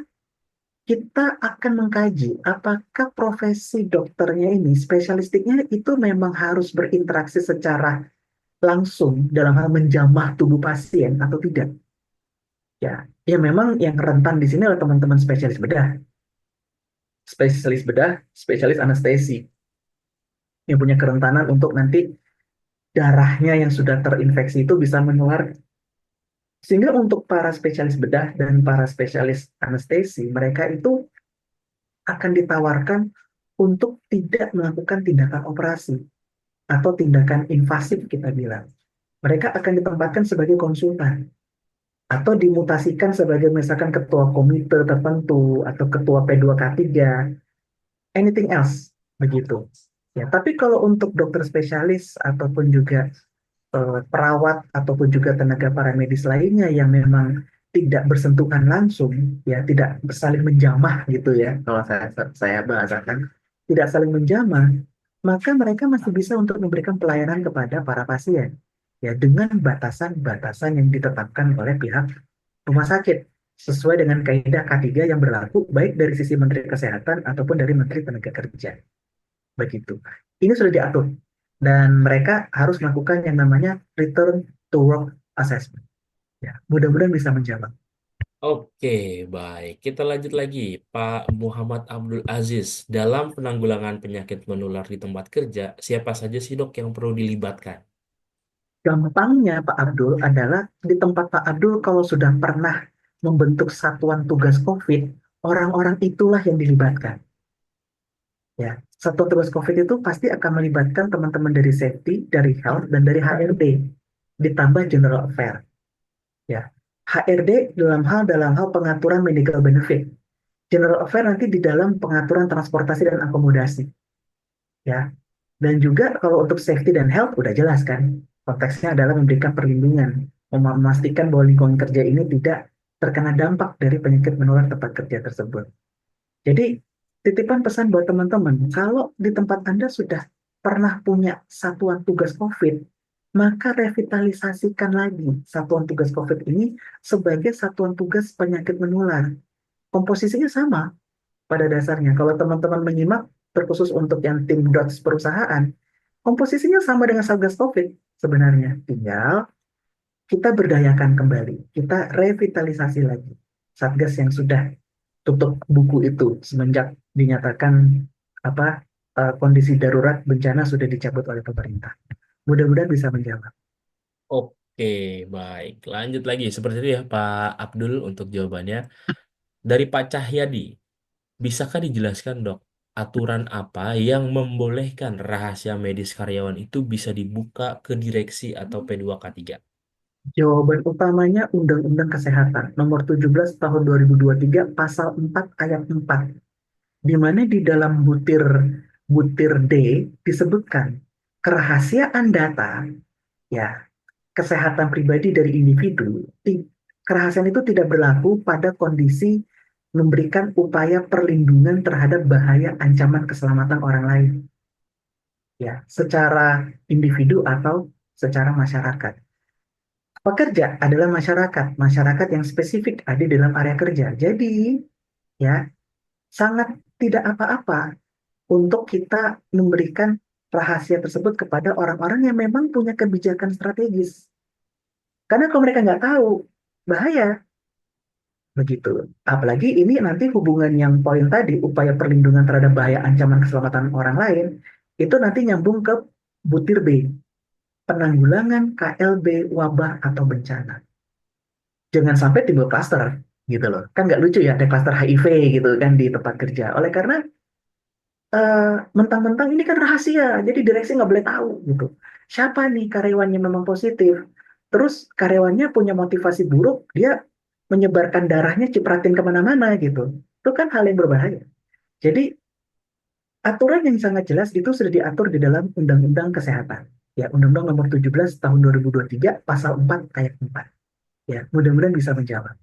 kita akan mengkaji apakah profesi dokternya ini, spesialistiknya itu memang harus berinteraksi secara langsung dalam hal menjamah tubuh pasien atau tidak. Ya, ya memang yang rentan di sini adalah teman-teman spesialis bedah, spesialis anestesi yang punya kerentanan untuk nanti darahnya yang sudah terinfeksi itu bisa menular. Sehingga untuk para spesialis bedah dan para spesialis anestesi, mereka itu akan ditawarkan untuk tidak melakukan tindakan operasi atau tindakan invasif kita bilang. Mereka akan ditempatkan sebagai konsultan atau dimutasikan sebagai misalkan ketua komite tertentu atau ketua P2K3, anything else begitu. Ya, tapi kalau untuk dokter spesialis ataupun juga perawat ataupun juga tenaga paramedis lainnya yang memang tidak bersentuhan langsung, ya tidak saling menjamah gitu ya, kalau saya bahasakan, tidak saling menjamah, maka mereka masih bisa untuk memberikan pelayanan kepada para pasien, ya dengan batasan-batasan yang ditetapkan oleh pihak rumah sakit sesuai dengan kaidah K3 yang berlaku baik dari sisi Menteri Kesehatan ataupun dari Menteri Tenaga Kerja. Begitu. Ini sudah diatur dan mereka harus melakukan yang namanya return to work assessment. Ya, mudah-mudahan bisa menjawab. Oke, baik. Kita lanjut lagi, Pak Muhammad Abdul Aziz. Dalam penanggulangan penyakit menular di tempat kerja, siapa saja sih dok yang perlu dilibatkan? Gampangnya Pak Abdul adalah di tempat Pak Abdul kalau sudah pernah membentuk satuan tugas COVID, orang-orang itulah yang dilibatkan. Ya, satuan tugas COVID itu pasti akan melibatkan teman-teman dari safety, dari health, dan dari HRD, ditambah general affair. Ya, HRD dalam hal pengaturan medical benefit. General affair nanti di dalam pengaturan transportasi dan akomodasi. Ya, dan juga kalau untuk safety dan health udah jelas kan. Konteksnya adalah memberikan perlindungan, memastikan bahwa lingkungan kerja ini tidak terkena dampak dari penyakit menular tempat kerja tersebut. Jadi, titipan pesan buat teman-teman, kalau di tempat Anda sudah pernah punya satuan tugas COVID, maka revitalisasikan lagi satuan tugas COVID ini sebagai satuan tugas penyakit menular. komposisinya sama pada dasarnya. Kalau teman-teman menyimak, terkhusus untuk yang tim DOTS perusahaan, komposisinya sama dengan Satgas COVID sebenarnya. Tinggal kita berdayakan kembali, kita revitalisasi lagi Satgas yang sudah tutup buku itu semenjak dinyatakan apa kondisi darurat bencana sudah dicabut oleh pemerintah. Mudah-mudahan bisa menjawab. Oke, baik. Lanjut lagi. Seperti itu ya, Pak Abdul, untuk jawabannya. Dari Pak Cahyadi, bisakah dijelaskan, Dok, aturan apa yang membolehkan rahasia medis karyawan itu bisa dibuka ke direksi atau P2K3? Jawaban utamanya Undang-Undang Kesehatan Nomor 17 Tahun 2023 Pasal 4 Ayat 4, di mana di dalam butir butir D disebutkan kerahasiaan data, ya, kesehatan pribadi dari individu, kerahasiaan itu tidak berlaku pada kondisi memberikan upaya perlindungan terhadap bahaya ancaman keselamatan orang lain, ya, secara individu atau secara masyarakat. Pekerja adalah masyarakat, masyarakat yang spesifik ada di dalam area kerja. Jadi, ya, sangat tidak apa-apa untuk kita memberikan rahasia tersebut kepada orang-orang yang memang punya kebijakan strategis. Karena kalau mereka nggak tahu, bahaya. Begitu. Apalagi ini nanti hubungan yang poin tadi, upaya perlindungan terhadap bahaya ancaman keselamatan orang lain, itu nanti nyambung ke butir B, penanggulangan KLB wabah atau bencana. Jangan sampai timbul klaster, gitu loh. Kan nggak lucu ya, ada klaster HIV gitu kan di tempat kerja. Oleh karena eh, mentang-mentang ini kan rahasia, jadi direksi nggak boleh tahu gitu. Siapa nih karyawannya memang positif, terus karyawannya punya motivasi buruk, dia menyebarkan darahnya cipratin kemana-mana gitu. Itu kan hal yang berbahaya. Jadi aturan yang sangat jelas itu sudah diatur di dalam Undang-Undang Kesehatan. Ya, Undang-Undang Nomor 17 Tahun 2023 Pasal 4 Ayat 4. Ya, mudah-mudahan bisa menjawab.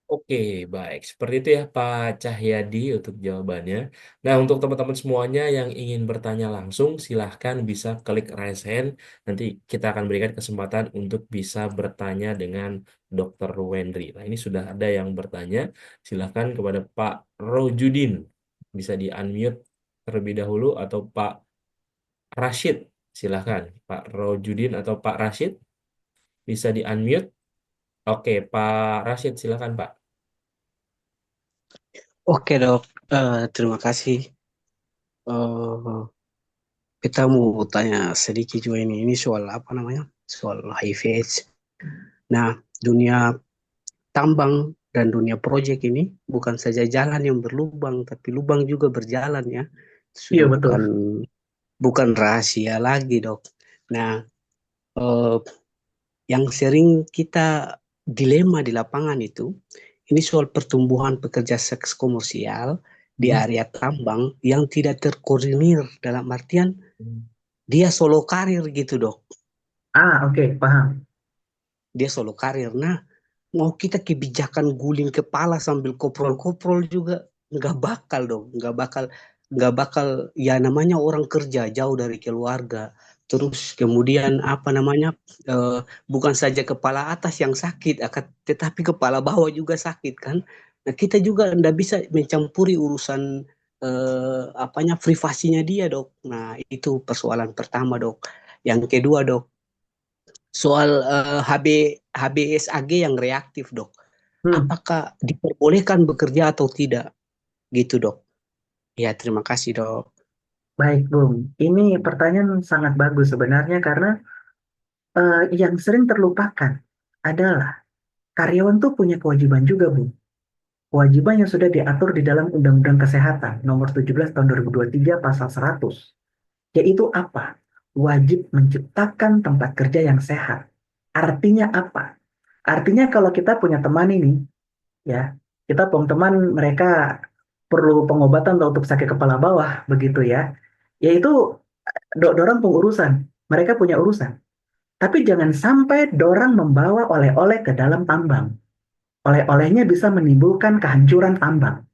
Oke, baik. Seperti itu ya, Pak Cahyadi, untuk jawabannya. Nah, untuk teman-teman semuanya yang ingin bertanya langsung, silahkan bisa klik raise hand. Nanti kita akan berikan kesempatan untuk bisa bertanya dengan Dr. Wendri. Nah, ini sudah ada yang bertanya. Silahkan kepada Pak Rojudin. Bisa di-unmute terlebih dahulu, atau Pak Rashid. Silahkan, Pak Rojudin atau Pak Rashid. Bisa di-unmute. Oke, Pak Rashid, silahkan, Pak. Oke dok, terima kasih. Eh, kita mau tanya sedikit juga ini soal apa namanya? Soal HIV/AIDS. Nah, dunia tambang dan dunia proyek ini bukan saja jalan yang berlubang, tapi lubang juga berjalan ya. Iya, Sudah betul. bukan rahasia lagi dok. Nah, eh, yang sering kita dilema di lapangan itu, ini soal pertumbuhan pekerja seks komersial di Hmm. area tambang yang tidak terkoordinir dalam artian dia solo karir gitu dok. Oke, paham. Dia solo karir. Nah, mau kita kebijakan guling kepala sambil koprol-koprol juga nggak bakal dong, nggak bakal ya namanya orang kerja jauh dari keluarga. Terus kemudian apa namanya bukan saja kepala atas yang sakit, tetapi kepala bawah juga sakit kan. Nah kita juga nggak bisa mencampuri urusan apanya privasinya dia dok. Nah itu persoalan pertama dok. Yang kedua dok, soal HBsAg yang reaktif dok, Hmm. apakah diperbolehkan bekerja atau tidak gitu dok? Ya terima kasih dok. Baik, Bung. Ini pertanyaan sangat bagus sebenarnya karena yang sering terlupakan adalah karyawan tuh punya kewajiban juga, Bung. Kewajiban yang sudah diatur di dalam Undang-Undang Kesehatan Nomor 17 Tahun 2023 Pasal 100, yaitu apa? Wajib menciptakan tempat kerja yang sehat. Artinya apa? Artinya kalau kita punya teman ini, ya, kita punya teman mereka perlu pengobatan untuk sakit kepala bawah, begitu ya. Yaitu dorang pengurusan, mereka punya urusan. Tapi jangan sampai dorang membawa oleh-oleh ke dalam tambang. Oleh-olehnya bisa menimbulkan kehancuran tambang.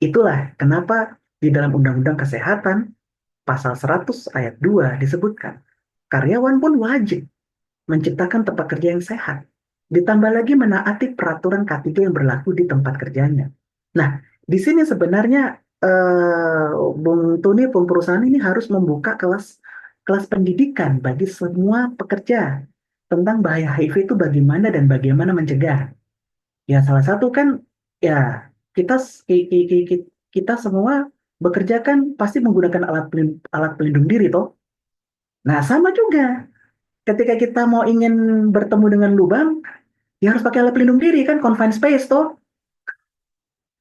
Itulah kenapa di dalam Undang-Undang Kesehatan Pasal 100 ayat 2 disebutkan, karyawan pun wajib menciptakan tempat kerja yang sehat. ditambah lagi menaati peraturan K3 yang berlaku di tempat kerjanya. Nah, di sini sebenarnya Bung Tuni, Bung perusahaan ini harus membuka kelas pendidikan bagi semua pekerja tentang bahaya HIV itu bagaimana dan bagaimana mencegah. Ya, salah satu kan ya kita kita semua bekerja kan pasti menggunakan alat pelindung diri toh. Nah, sama juga ketika kita mau ingin bertemu dengan lubang, ya harus pakai alat pelindung diri kan, confined space toh.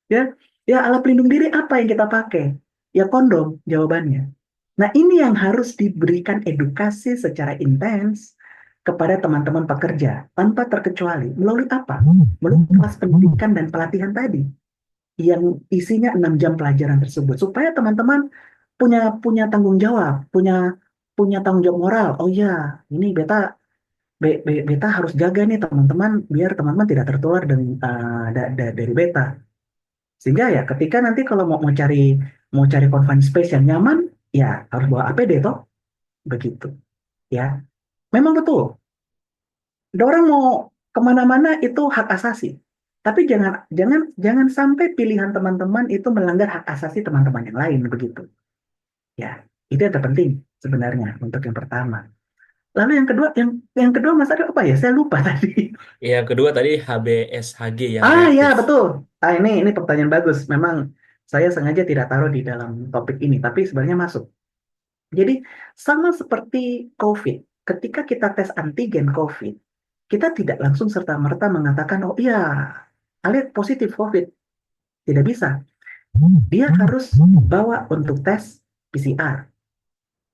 Ya, ya alat pelindung diri apa yang kita pakai? Ya kondom jawabannya. Nah, ini yang harus diberikan edukasi secara intens kepada teman-teman pekerja tanpa terkecuali melalui apa? Melalui kelas pendidikan dan pelatihan tadi yang isinya 6 jam pelajaran tersebut supaya teman-teman punya punya tanggung jawab, punya punya tanggung jawab moral. Oh ya, ini beta harus jaga nih teman-teman biar teman-teman tidak tertular dari beta. Sehingga ya ketika nanti kalau mau cari confined space yang nyaman, ya harus bawa APD toh, begitu. Ya, memang betul. Orang mau kemana-mana itu hak asasi. Tapi jangan jangan jangan sampai pilihan teman-teman itu melanggar hak asasi teman-teman yang lain begitu. Ya, itu yang terpenting sebenarnya untuk yang pertama. Lalu yang kedua Mas Aryo apa ya? Saya lupa tadi. Yang kedua tadi HBSHG yang Ah ya reaktif. betul. Ini pertanyaan bagus. Memang saya sengaja tidak taruh di dalam topik ini, tapi sebenarnya masuk. Jadi sama seperti COVID. Ketika kita tes antigen COVID, kita tidak langsung serta-merta mengatakan, oh iya, Alit positif COVID. Tidak bisa. Dia harus bawa untuk tes PCR.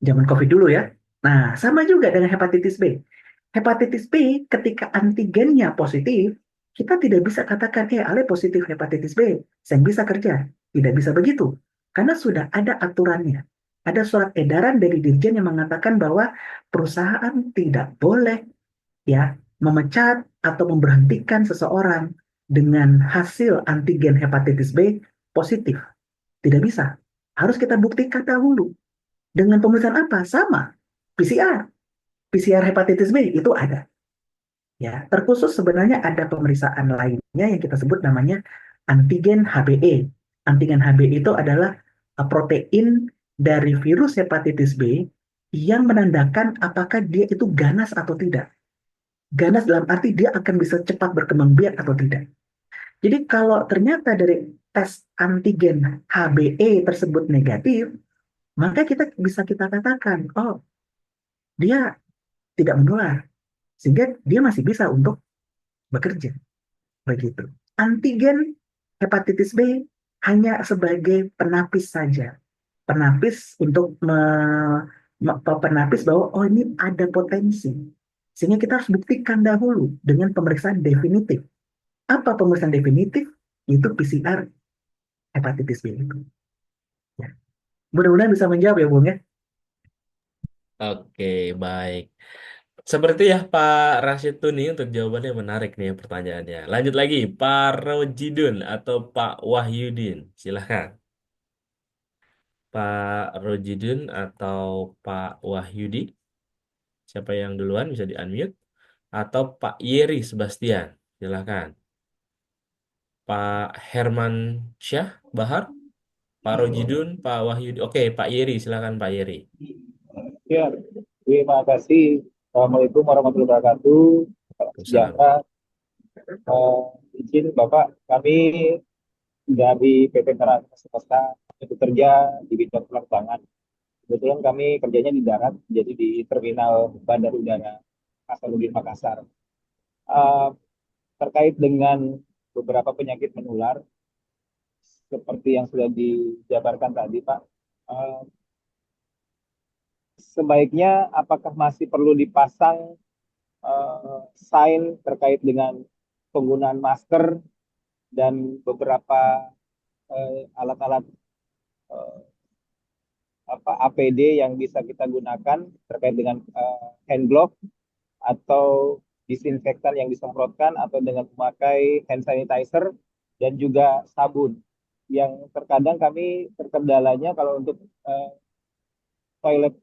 Zaman COVID dulu ya. Nah, sama juga dengan hepatitis B. Hepatitis B, ketika antigennya positif, kita tidak bisa katakan, Ale positif hepatitis B, saya bisa kerja. Tidak bisa begitu. Karena sudah ada aturannya. Ada surat edaran dari Dirjen yang mengatakan bahwa perusahaan tidak boleh ya memecat atau memberhentikan seseorang dengan hasil antigen hepatitis B positif. Tidak bisa. Harus kita buktikan dahulu. Dengan pemeriksaan apa? Sama. PCR. PCR hepatitis B itu ada. Ya, terkhusus sebenarnya ada pemeriksaan lainnya yang kita sebut namanya antigen HBE. Antigen HBE itu adalah protein dari virus hepatitis B yang menandakan apakah dia itu ganas atau tidak. Ganas dalam arti dia akan bisa cepat berkembang biak atau tidak. Jadi kalau ternyata dari tes antigen HBE tersebut negatif, maka kita katakan, oh dia tidak menular, sehingga dia masih bisa untuk bekerja. Begitu. Antigen hepatitis B hanya sebagai penapis saja. Penapis untuk penapis bahwa oh ini ada potensi. Sehingga kita harus buktikan dahulu dengan pemeriksaan definitif. Apa pemeriksaan definitif? Itu PCR hepatitis B itu. Ya. Mudah-mudahan bisa menjawab ya, Bung ya. Oke, baik. Seperti ya Pak Rashid tuh nih untuk jawabannya menarik nih pertanyaannya. Lanjut lagi, Pak Rojidun atau Pak Wahyudin. Silahkan. Pak Rojidun atau Pak Wahyudi. Siapa yang duluan bisa di-unmute. Atau Pak Yeri Sebastian. Silahkan. Pak Herman Syah Bahar, Pak Rojidun, Pak Wahyudi. Oke, Pak Yeri. Silahkan Pak Yeri. Ya, terima kasih. Assalamualaikum warahmatullahi wabarakatuh. Salam Waalaikumsalam. sejahtera. Eh, izin Bapak, kami dari PT Terang Semesta bekerja di bidang penerbangan. Kebetulan kami kerjanya di darat, jadi di terminal Bandar Udara Hasanuddin Makassar. Eh, terkait dengan beberapa penyakit menular, seperti yang sudah dijabarkan tadi, Pak, eh, sebaiknya apakah masih perlu dipasang sign terkait dengan penggunaan masker dan beberapa alat-alat eh, APD yang bisa kita gunakan terkait dengan hand glove atau disinfektan yang disemprotkan atau dengan memakai hand sanitizer dan juga sabun yang terkadang kami terkendalanya kalau untuk eh, toilet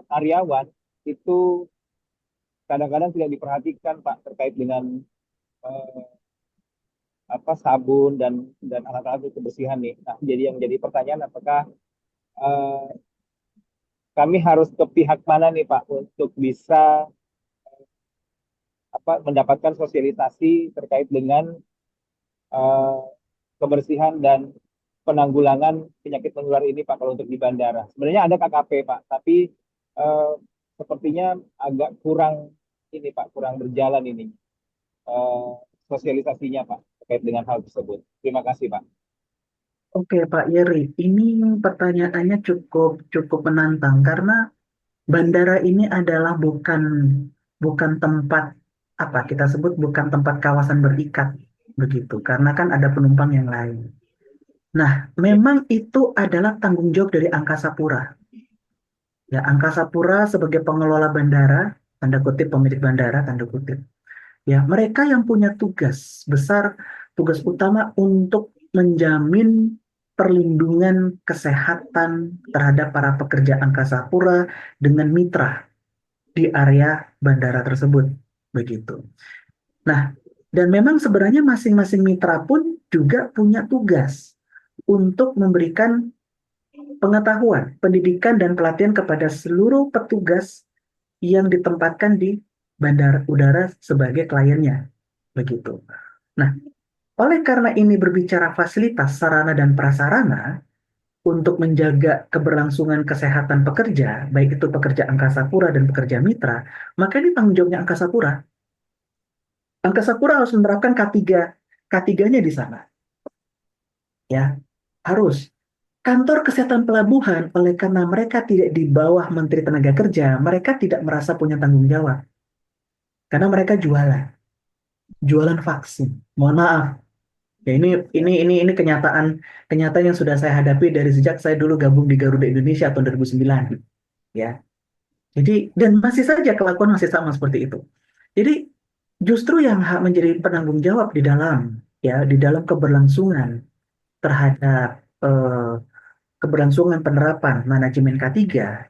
karyawan itu kadang-kadang tidak diperhatikan Pak terkait dengan eh, sabun dan alat-alat kebersihan nih. Nah, jadi yang jadi pertanyaan apakah eh, kami harus ke pihak mana nih Pak untuk bisa mendapatkan sosialisasi terkait dengan eh, kebersihan dan penanggulangan penyakit menular ini Pak kalau untuk di bandara. Sebenarnya ada KKP Pak, tapi eh, sepertinya agak kurang ini Pak, kurang berjalan ini eh, sosialisasinya Pak terkait dengan hal tersebut. Terima kasih Pak. Oke, Pak Yeri, ini pertanyaannya cukup cukup menantang karena bandara ini adalah bukan bukan tempat apa kita sebut bukan tempat kawasan berikat begitu, karena kan ada penumpang yang lain. Nah, Ya, memang itu adalah tanggung jawab dari Angkasa Pura. Ya, Angkasa Pura sebagai pengelola bandara, tanda kutip pemilik bandara, tanda kutip. Ya, mereka yang punya tugas besar, tugas utama untuk menjamin perlindungan kesehatan terhadap para pekerja angkasa pura dengan mitra di area bandara tersebut. Begitu. Nah, dan memang sebenarnya masing-masing mitra pun juga punya tugas untuk memberikan pengetahuan, pendidikan, dan pelatihan kepada seluruh petugas yang ditempatkan di bandara udara sebagai kliennya. Begitu. Nah, oleh karena ini berbicara fasilitas, sarana, dan prasarana untuk menjaga keberlangsungan kesehatan pekerja, baik itu pekerja angkasa pura dan pekerja mitra, maka ini tanggung jawabnya angkasa pura. Angkasa pura harus menerapkan K3, K3-nya di sana. Ya, harus. Kantor kesehatan pelabuhan, oleh karena mereka tidak di bawah Menteri Tenaga Kerja, mereka tidak merasa punya tanggung jawab. Karena mereka jualan vaksin. Mohon maaf, ya, ini kenyataan kenyataan yang sudah saya hadapi dari sejak saya dulu gabung di Garuda Indonesia tahun 2009, ya. Jadi dan masih saja kelakuan masih sama seperti itu. Jadi justru yang menjadi penanggung jawab di dalam di dalam keberlangsungan terhadap eh, keberlangsungan penerapan manajemen K3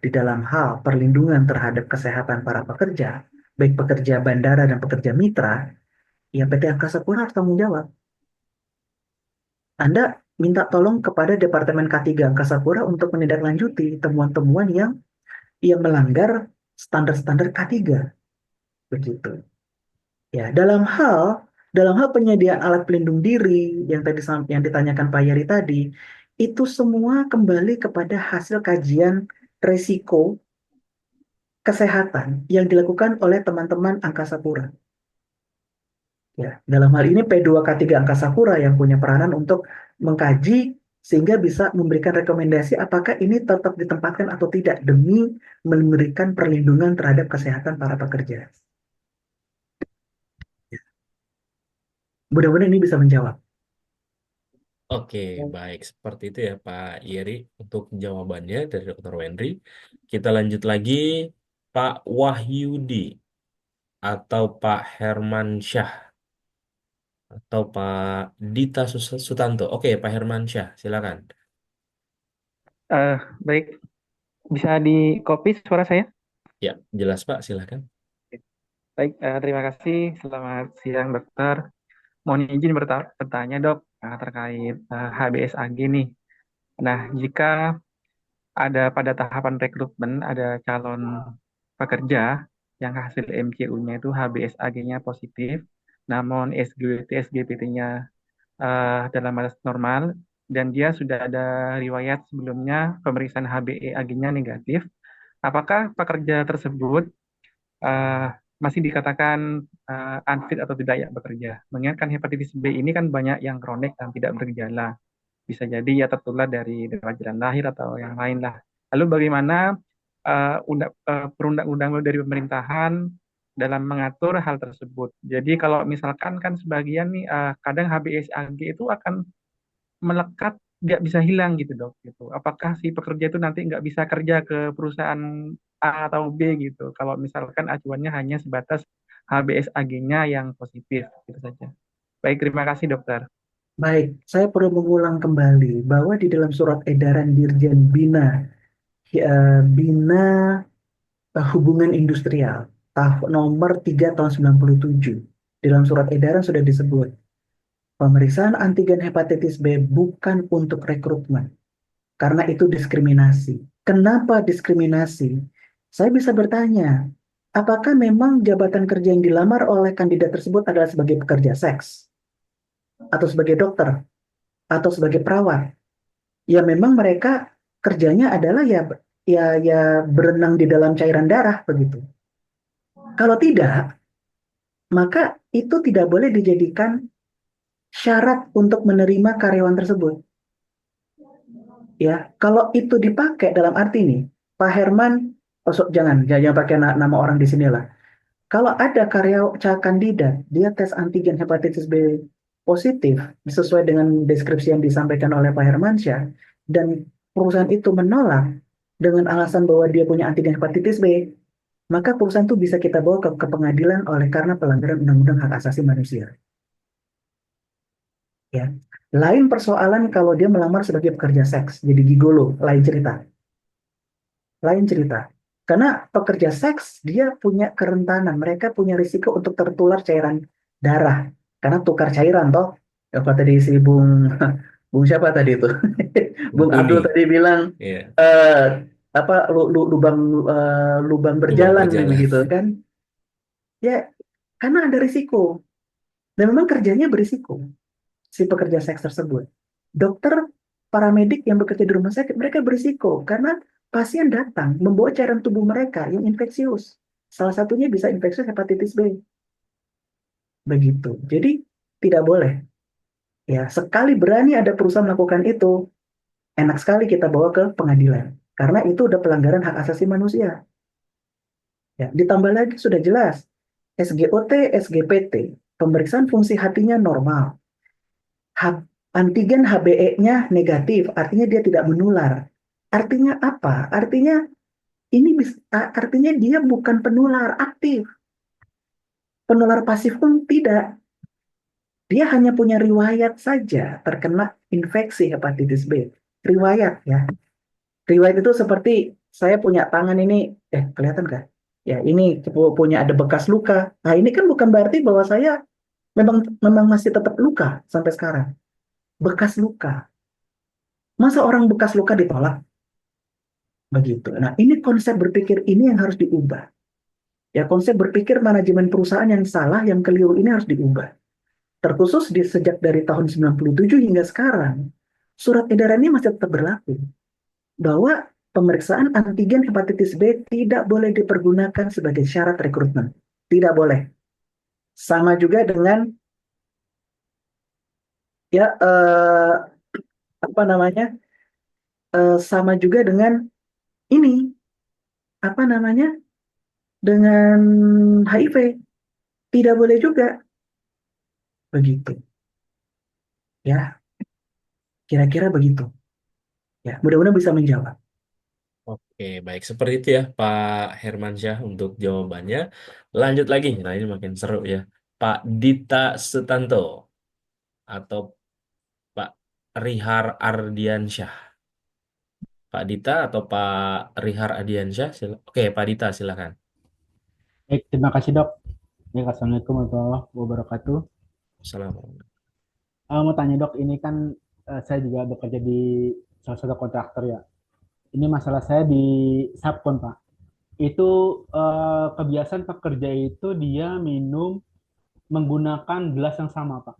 di dalam hal perlindungan terhadap kesehatan para pekerja, baik pekerja bandara dan pekerja mitra, ya PT Angkasa Pura harus tanggung jawab. Anda minta tolong kepada Departemen K3 Angkasa Pura untuk menindaklanjuti temuan-temuan yang melanggar standar-standar K3 begitu. Ya, dalam hal penyediaan alat pelindung diri yang ditanyakan Pak Yari tadi, itu semua kembali kepada hasil kajian resiko kesehatan yang dilakukan oleh teman-teman Angkasa Pura. Ya, dalam hal ini P2K3 Angkasa Pura yang punya peranan untuk mengkaji sehingga bisa memberikan rekomendasi apakah ini tetap ditempatkan atau tidak demi memberikan perlindungan terhadap kesehatan para pekerja. Mudah-mudahan ini bisa menjawab. Oke, baik. Seperti itu ya Pak Yeri untuk jawabannya dari Dr. Wendri. Kita lanjut lagi, Pak Wahyudi atau Pak Hermansyah atau Pak Dita Sutanto. Oke, Pak Hermansyah, silakan. Eh, Baik, bisa di copy suara saya? Ya, jelas Pak, silakan. Baik, terima kasih. Selamat siang, dokter. Mohon izin bertanya, dok, terkait HBSAG nih. Nah, jika ada pada tahapan rekrutmen, ada calon pekerja yang hasil MCU-nya itu HBSAG-nya positif, namun SGWT, SGPT-nya dalam batas normal, dan dia sudah ada riwayat sebelumnya pemeriksaan HbA1c-nya negatif, apakah pekerja tersebut eh, masih dikatakan unfit atau tidak ya bekerja? Mengingat kan hepatitis B ini kan banyak yang kronik dan tidak bergejala. Bisa jadi ya tertular dari jalan lahir atau yang lain lah. Lalu bagaimana perundang-undang dari pemerintahan dalam mengatur hal tersebut? Jadi kalau misalkan kan sebagian nih kadang HbS1c itu akan melekat, nggak bisa hilang gitu dok gitu. Apakah si pekerja itu nanti nggak bisa kerja ke perusahaan A atau B gitu kalau misalkan acuannya hanya sebatas HbS1c-nya yang positif gitu saja. Baik, terima kasih dokter. Baik, saya perlu mengulang kembali bahwa di dalam surat edaran Dirjen Bina Hubungan Industrial tahun nomor 3 tahun 97. Dalam surat edaran sudah disebut, pemeriksaan antigen hepatitis B bukan untuk rekrutmen, karena itu diskriminasi. Kenapa diskriminasi? Saya bisa bertanya, apakah memang jabatan kerja yang dilamar oleh kandidat tersebut adalah sebagai pekerja seks, atau sebagai dokter, atau sebagai perawat? Ya memang mereka kerjanya adalah ya berenang di dalam cairan darah begitu. Kalau tidak, maka itu tidak boleh dijadikan syarat untuk menerima karyawan tersebut. Ya, kalau itu dipakai dalam arti ini, Pak Herman, oh, jangan pakai nama orang di sini lah. Kalau ada kandidat, dia tes antigen hepatitis B positif sesuai dengan deskripsi yang disampaikan oleh Pak Hermansyah, dan perusahaan itu menolak dengan alasan bahwa dia punya antigen hepatitis B, maka perusahaan itu bisa kita bawa ke pengadilan oleh karena pelanggaran Undang-Undang Hak Asasi Manusia. Ya, lain persoalan kalau dia melamar sebagai pekerja seks, jadi gigolo, lain cerita. Lain cerita. Karena pekerja seks, dia punya kerentanan. Mereka punya risiko untuk tertular cairan darah. Karena tukar cairan, toh. Ya, kalau tadi si Bung siapa tadi itu? Bung Abdul Tony. tadi bilang, Iya, eh apa, lubang lubang lubang berjalan, berjalan. begitu kan? Ya, karena ada risiko. Dan memang kerjanya berisiko, si pekerja seks tersebut. Dokter, paramedik yang bekerja di rumah sakit, mereka berisiko karena pasien datang membawa cairan tubuh mereka yang infeksius. Salah satunya bisa infeksius hepatitis B. Begitu. Jadi tidak boleh. Ya, sekali berani ada perusahaan melakukan itu, enak sekali kita bawa ke pengadilan. Karena itu udah pelanggaran hak asasi manusia. Ya, ditambah lagi sudah jelas, SGOT, SGPT, pemeriksaan fungsi hatinya normal. Antigen HbE-nya negatif, artinya dia tidak menular. Artinya apa? Artinya dia bukan penular aktif. Penular pasif pun tidak. Dia hanya punya riwayat saja terkena infeksi hepatitis B. Riwayat ya. Riwayat itu seperti saya punya tangan ini, kelihatan nggak? Ya, ini punya ada bekas luka. Nah, ini kan bukan berarti bahwa saya memang memang masih tetap luka sampai sekarang. Bekas luka. Masa orang bekas luka ditolak? Begitu. Nah, ini konsep berpikir ini yang harus diubah. Ya, konsep berpikir manajemen perusahaan yang salah, yang keliru ini harus diubah. Terkhusus sejak dari tahun 97 hingga sekarang, surat edaran ini masih tetap berlaku. Bahwa pemeriksaan antigen hepatitis B tidak boleh dipergunakan sebagai syarat rekrutmen. Tidak boleh. Sama juga dengan, ya, apa namanya, sama juga dengan ini, apa namanya, dengan HIV. Tidak boleh juga. Begitu. Ya, kira-kira begitu. Ya, mudah-mudahan bisa menjawab. Oke, baik. Seperti itu ya, Pak Hermansyah untuk jawabannya. Lanjut lagi. Nah, ini makin seru ya. Pak Dita Sutanto atau Pak Rihar Ardiansyah. Pak Dita atau Pak Rihar Ardiansyah? Oke, Pak Dita, silakan. Baik, terima kasih dok. Ya, Assalamualaikum warahmatullahi wabarakatuh. Assalamualaikum. Mau tanya dok, ini kan saya juga bekerja di salah satu kontraktor ya. Ini masalah saya di subkon Pak. Itu kebiasaan pekerja itu dia minum menggunakan gelas yang sama Pak.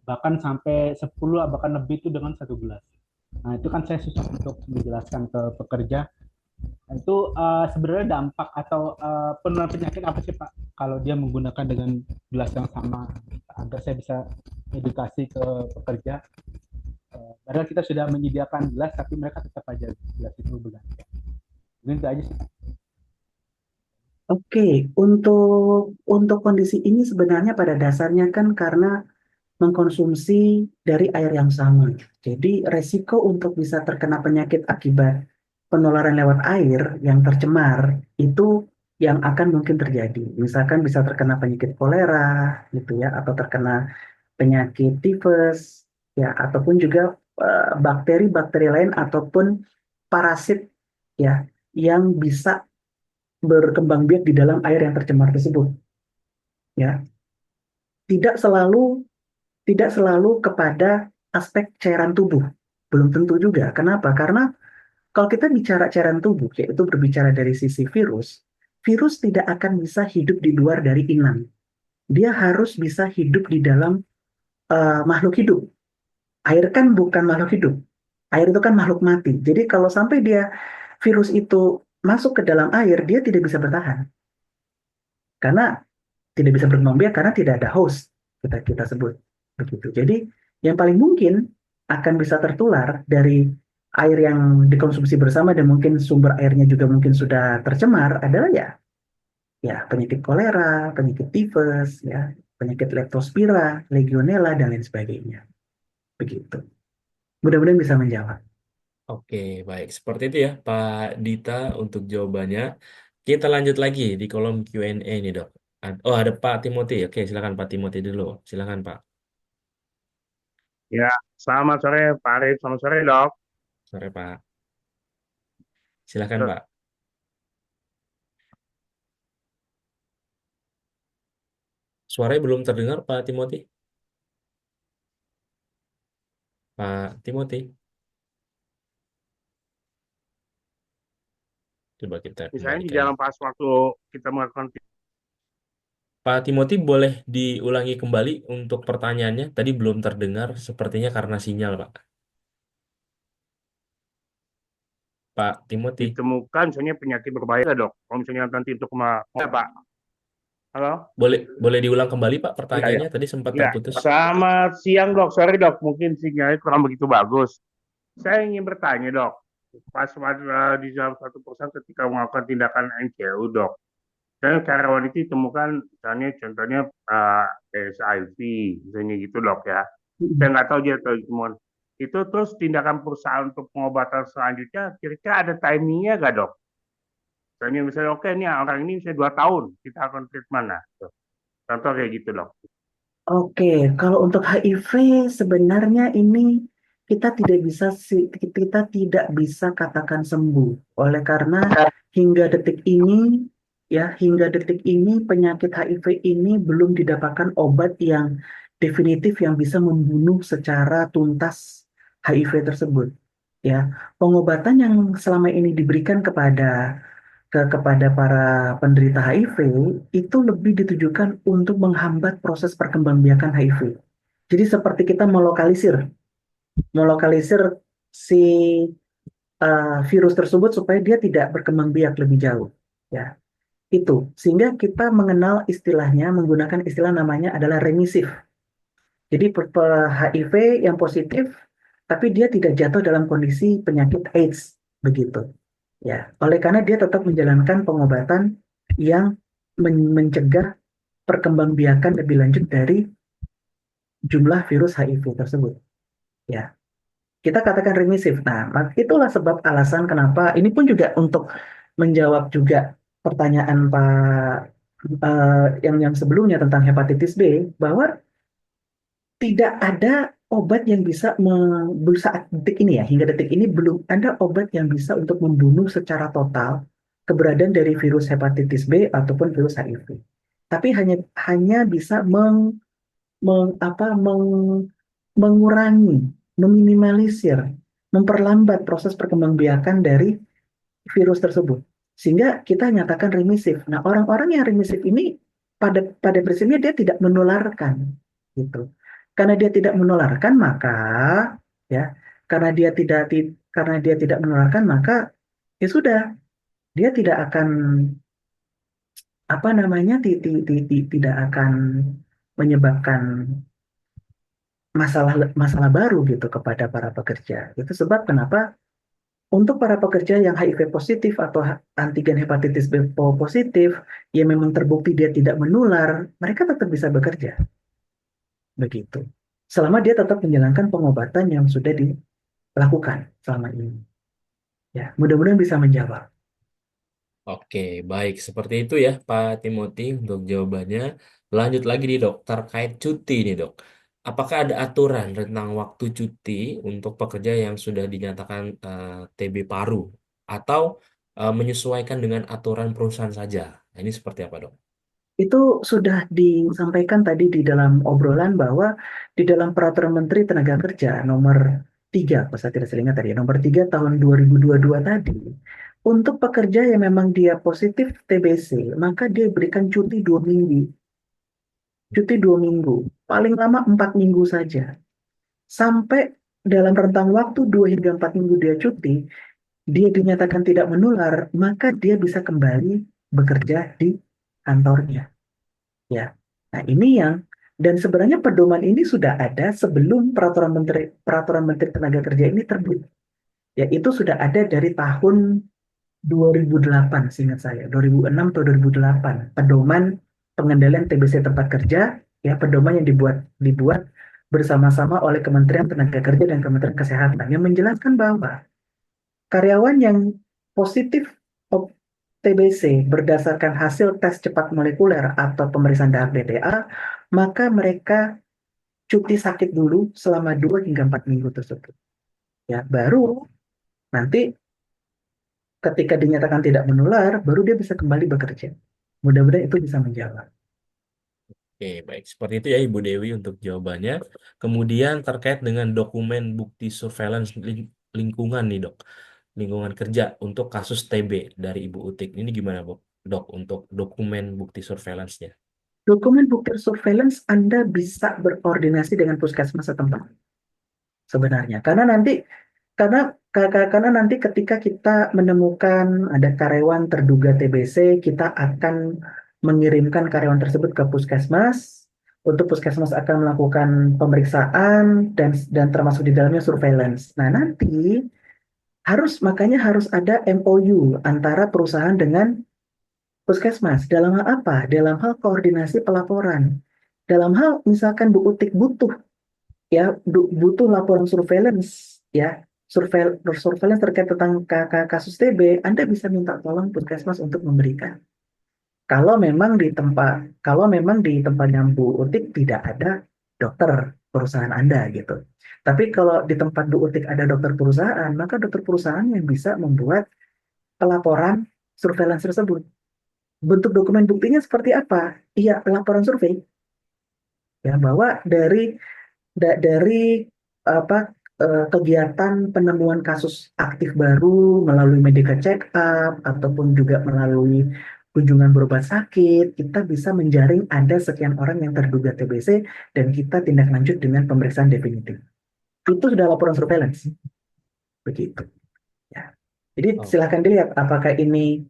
Bahkan sampai 10 bahkan lebih itu dengan satu gelas. Nah itu kan saya susah untuk menjelaskan ke pekerja. Nah, itu sebenarnya dampak atau penularan penyakit apa sih Pak kalau dia menggunakan dengan gelas yang sama agar saya bisa edukasi ke pekerja. Padahal kita sudah menyediakan gelas tapi mereka tetap aja gelas itu berganti. Mungkin itu aja sih Pak. Oke, untuk kondisi ini sebenarnya pada dasarnya kan karena mengkonsumsi dari air yang sama. Jadi resiko untuk bisa terkena penyakit akibat penularan lewat air yang tercemar itu yang akan mungkin terjadi. Misalkan bisa terkena penyakit kolera gitu ya, atau terkena penyakit tifus ya, ataupun juga bakteri-bakteri lain ataupun parasit ya yang bisa berkembang biak di dalam air yang tercemar tersebut ya. Tidak selalu tidak selalu kepada aspek cairan tubuh. Belum tentu juga. Kenapa? Karena kalau kita bicara cairan tubuh, yaitu berbicara dari sisi virus, virus tidak akan bisa hidup di luar dari inang. Dia harus bisa hidup di dalam makhluk hidup. Air kan bukan makhluk hidup. Air itu kan makhluk mati. Jadi kalau sampai virus itu masuk ke dalam air, dia tidak bisa bertahan. Karena tidak bisa berkembang biak karena tidak ada host, kita kita sebut begitu. Jadi yang paling mungkin akan bisa tertular dari air yang dikonsumsi bersama dan mungkin sumber airnya juga mungkin sudah tercemar adalah ya penyakit kolera, penyakit tifus, ya penyakit leptospira, legionella dan lain sebagainya. Begitu. Mudah-mudahan bisa menjawab. Oke, baik. Seperti itu ya, Pak Dita untuk jawabannya. Kita lanjut lagi di kolom Q&A nih, Dok. Oh, ada Pak Timothy. Oke, silakan Pak Timothy dulu. Silakan, Pak. Ya, selamat sore Pak Arif, selamat sore dok. Sore, Pak. Silakan, Pak. Suaranya belum terdengar, Pak Timothy. Pak Timothy. Coba kita Misalnya di kembalikan. dalam pas waktu kita melakukan Pak Timothy boleh diulangi kembali untuk pertanyaannya. Tadi belum terdengar, sepertinya karena sinyal, Pak. Pak Timothy, ditemukan misalnya penyakit berbahaya nggak, dok. Kalau misalnya nanti untuk ya, Pak. Halo? boleh boleh diulang kembali, Pak, Iya, ya. pertanyaannya. Tadi sempat Ya, terputus. selamat siang dok. Sorry dok, mungkin sinyalnya kurang begitu bagus. Saya ingin bertanya dok, pas di dalam satu perusahaan ketika melakukan tindakan NCU dok, dan karyawan itu ditemukan misalnya contohnya HIV, misalnya gitu dok ya. Saya nggak tahu dia tahu semua. Itu terus tindakan perusahaan untuk pengobatan selanjutnya, kira-kira ada timingnya nggak dok? Misalnya oke nih orang ini bisa 2 tahun, kita akan treatment nah. Contoh kayak gitu dok. Oke, kalau untuk HIV sebenarnya ini kita tidak bisa katakan sembuh. Oleh karena hingga detik ini hingga detik ini penyakit HIV ini belum didapatkan obat yang definitif yang bisa membunuh secara tuntas HIV tersebut. Ya, pengobatan yang selama ini diberikan kepada para penderita HIV itu lebih ditujukan untuk menghambat proses perkembangbiakan HIV. Jadi seperti kita melokalisir si virus tersebut supaya dia tidak berkembang biak lebih jauh. Ya, itu. Sehingga kita mengenal istilahnya, menggunakan istilah namanya adalah remisif. Jadi HIV yang positif, tapi dia tidak jatuh dalam kondisi penyakit AIDS, begitu. Ya, oleh karena dia tetap menjalankan pengobatan yang mencegah perkembangbiakan lebih lanjut dari jumlah virus HIV tersebut. Ya, kita katakan remisif. Nah, itulah sebab alasan kenapa ini pun juga untuk menjawab juga pertanyaan yang sebelumnya tentang hepatitis B bahwa tidak ada obat yang bisa saat detik ini ya, hingga detik ini belum ada obat yang bisa untuk membunuh secara total keberadaan dari virus hepatitis B ataupun virus HIV. Tapi hanya bisa mengurangi, meminimalisir, memperlambat proses perkembangbiakan dari virus tersebut. Sehingga kita nyatakan remisif. Nah, orang-orang yang remisif ini pada prinsipnya dia tidak menularkan gitu. Karena dia tidak menularkan maka ya, karena dia tidak menularkan maka ya sudah, dia tidak akan apa namanya tidak akan menyebabkan masalah masalah baru gitu kepada para pekerja. Itu sebab kenapa untuk para pekerja yang HIV positif atau antigen hepatitis B positif, yang memang terbukti dia tidak menular, mereka tetap bisa bekerja. Begitu. Selama dia tetap menjalankan pengobatan yang sudah dilakukan selama ini. Ya, mudah-mudahan bisa menjawab. Oke, baik. Seperti itu ya, Pak Timothy untuk jawabannya. Lanjut lagi nih, Dok. Terkait cuti nih, Dok. Apakah ada aturan tentang waktu cuti untuk pekerja yang sudah dinyatakan TB paru atau menyesuaikan dengan aturan perusahaan saja? Nah, ini seperti apa, Dok? Itu sudah disampaikan tadi di dalam obrolan bahwa di dalam Peraturan Menteri Tenaga Kerja nomor 3, kalau saya tidak salah ingat tadi, nomor 3 tahun 2022 tadi, untuk pekerja yang memang dia positif TBC, maka dia berikan cuti 2 minggu. Cuti 2 minggu, paling lama 4 minggu saja. Sampai dalam rentang waktu 2 hingga 4 minggu dia cuti, dia dinyatakan tidak menular, maka dia bisa kembali bekerja di kantornya. Ya, nah ini dan sebenarnya pedoman ini sudah ada sebelum Peraturan Menteri Tenaga Kerja ini terbit. Ya, itu sudah ada dari tahun 2008, seingat saya, 2006 atau 2008, pedoman pengendalian TBC tempat kerja, ya pedoman yang dibuat bersama-sama oleh Kementerian Tenaga Kerja dan Kementerian Kesehatan yang menjelaskan bahwa karyawan yang positif TBC berdasarkan hasil tes cepat molekuler atau pemeriksaan darah DTA, maka mereka cuti sakit dulu selama 2 hingga 4 minggu tersebut. Ya, baru nanti ketika dinyatakan tidak menular, baru dia bisa kembali bekerja. Mudah-mudahan itu bisa menjawab. Oke, baik. Seperti itu ya Ibu Dewi untuk jawabannya. Kemudian terkait dengan dokumen bukti surveillance lingkungan nih dok. Lingkungan kerja untuk kasus TB dari Ibu Utik. Ini gimana dok untuk dokumen bukti surveillance-nya? Dokumen bukti surveillance Anda bisa berkoordinasi dengan puskesmas setempat sebenarnya. Karena nanti ketika kita menemukan ada karyawan terduga TBC, kita akan mengirimkan karyawan tersebut ke puskesmas. Untuk puskesmas akan melakukan pemeriksaan dan termasuk di dalamnya surveillance. Nah, nanti makanya harus ada MOU antara perusahaan dengan puskesmas. Dalam hal apa? Dalam hal koordinasi pelaporan. Dalam hal misalkan Bu Utik butuh butuh laporan surveillance, ya surveillance terkait tentang kasus TB, Anda bisa minta tolong puskesmas untuk memberikan. Kalau memang di tempatnya Bu Utik tidak ada dokter perusahaan Anda gitu. Tapi kalau di tempat Bu Utik ada dokter perusahaan, maka dokter perusahaan yang bisa membuat pelaporan surveillance tersebut. Bentuk dokumen buktinya seperti apa? Iya, laporan survei. Ya, bahwa dari apa kegiatan penemuan kasus aktif baru melalui medical check up ataupun juga melalui kunjungan berobat sakit, kita bisa menjaring ada sekian orang yang terduga TBC dan kita tindak lanjut dengan pemeriksaan definitif. Itu sudah laporan surveillance. Begitu. Ya. Jadi Oh, silakan dilihat apakah ini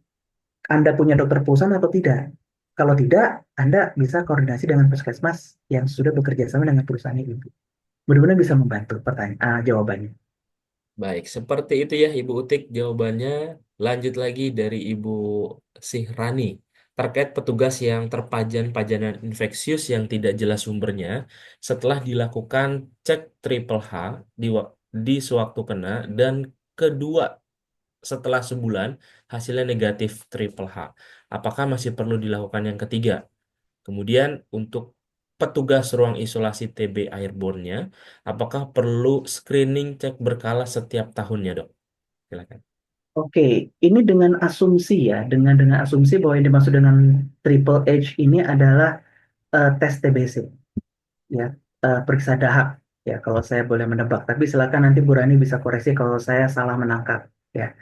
Anda punya dokter perusahaan atau tidak. Kalau tidak, Anda bisa koordinasi dengan puskesmas yang sudah bekerja sama dengan perusahaan itu. Mudah-mudahan bisa membantu jawabannya. baik. Seperti itu ya Ibu Utik jawabannya. Lanjut lagi dari Ibu Sihrani. Terkait petugas yang terpajan pajanan infeksius yang tidak jelas sumbernya setelah dilakukan cek triple H di sewaktu kena dan kedua setelah sebulan hasilnya negatif triple H. Apakah masih perlu dilakukan yang ketiga? Kemudian untuk petugas ruang isolasi TB airborne-nya, apakah perlu screening cek berkala setiap tahunnya, Dok? Silakan. Oke, ini dengan asumsi ya, dengan asumsi bahwa yang dimaksud dengan triple H ini adalah tes TBC, ya, periksa dahak, ya, kalau saya boleh menebak. Tapi silakan nanti Bu Rani bisa koreksi kalau saya salah menangkap, ya.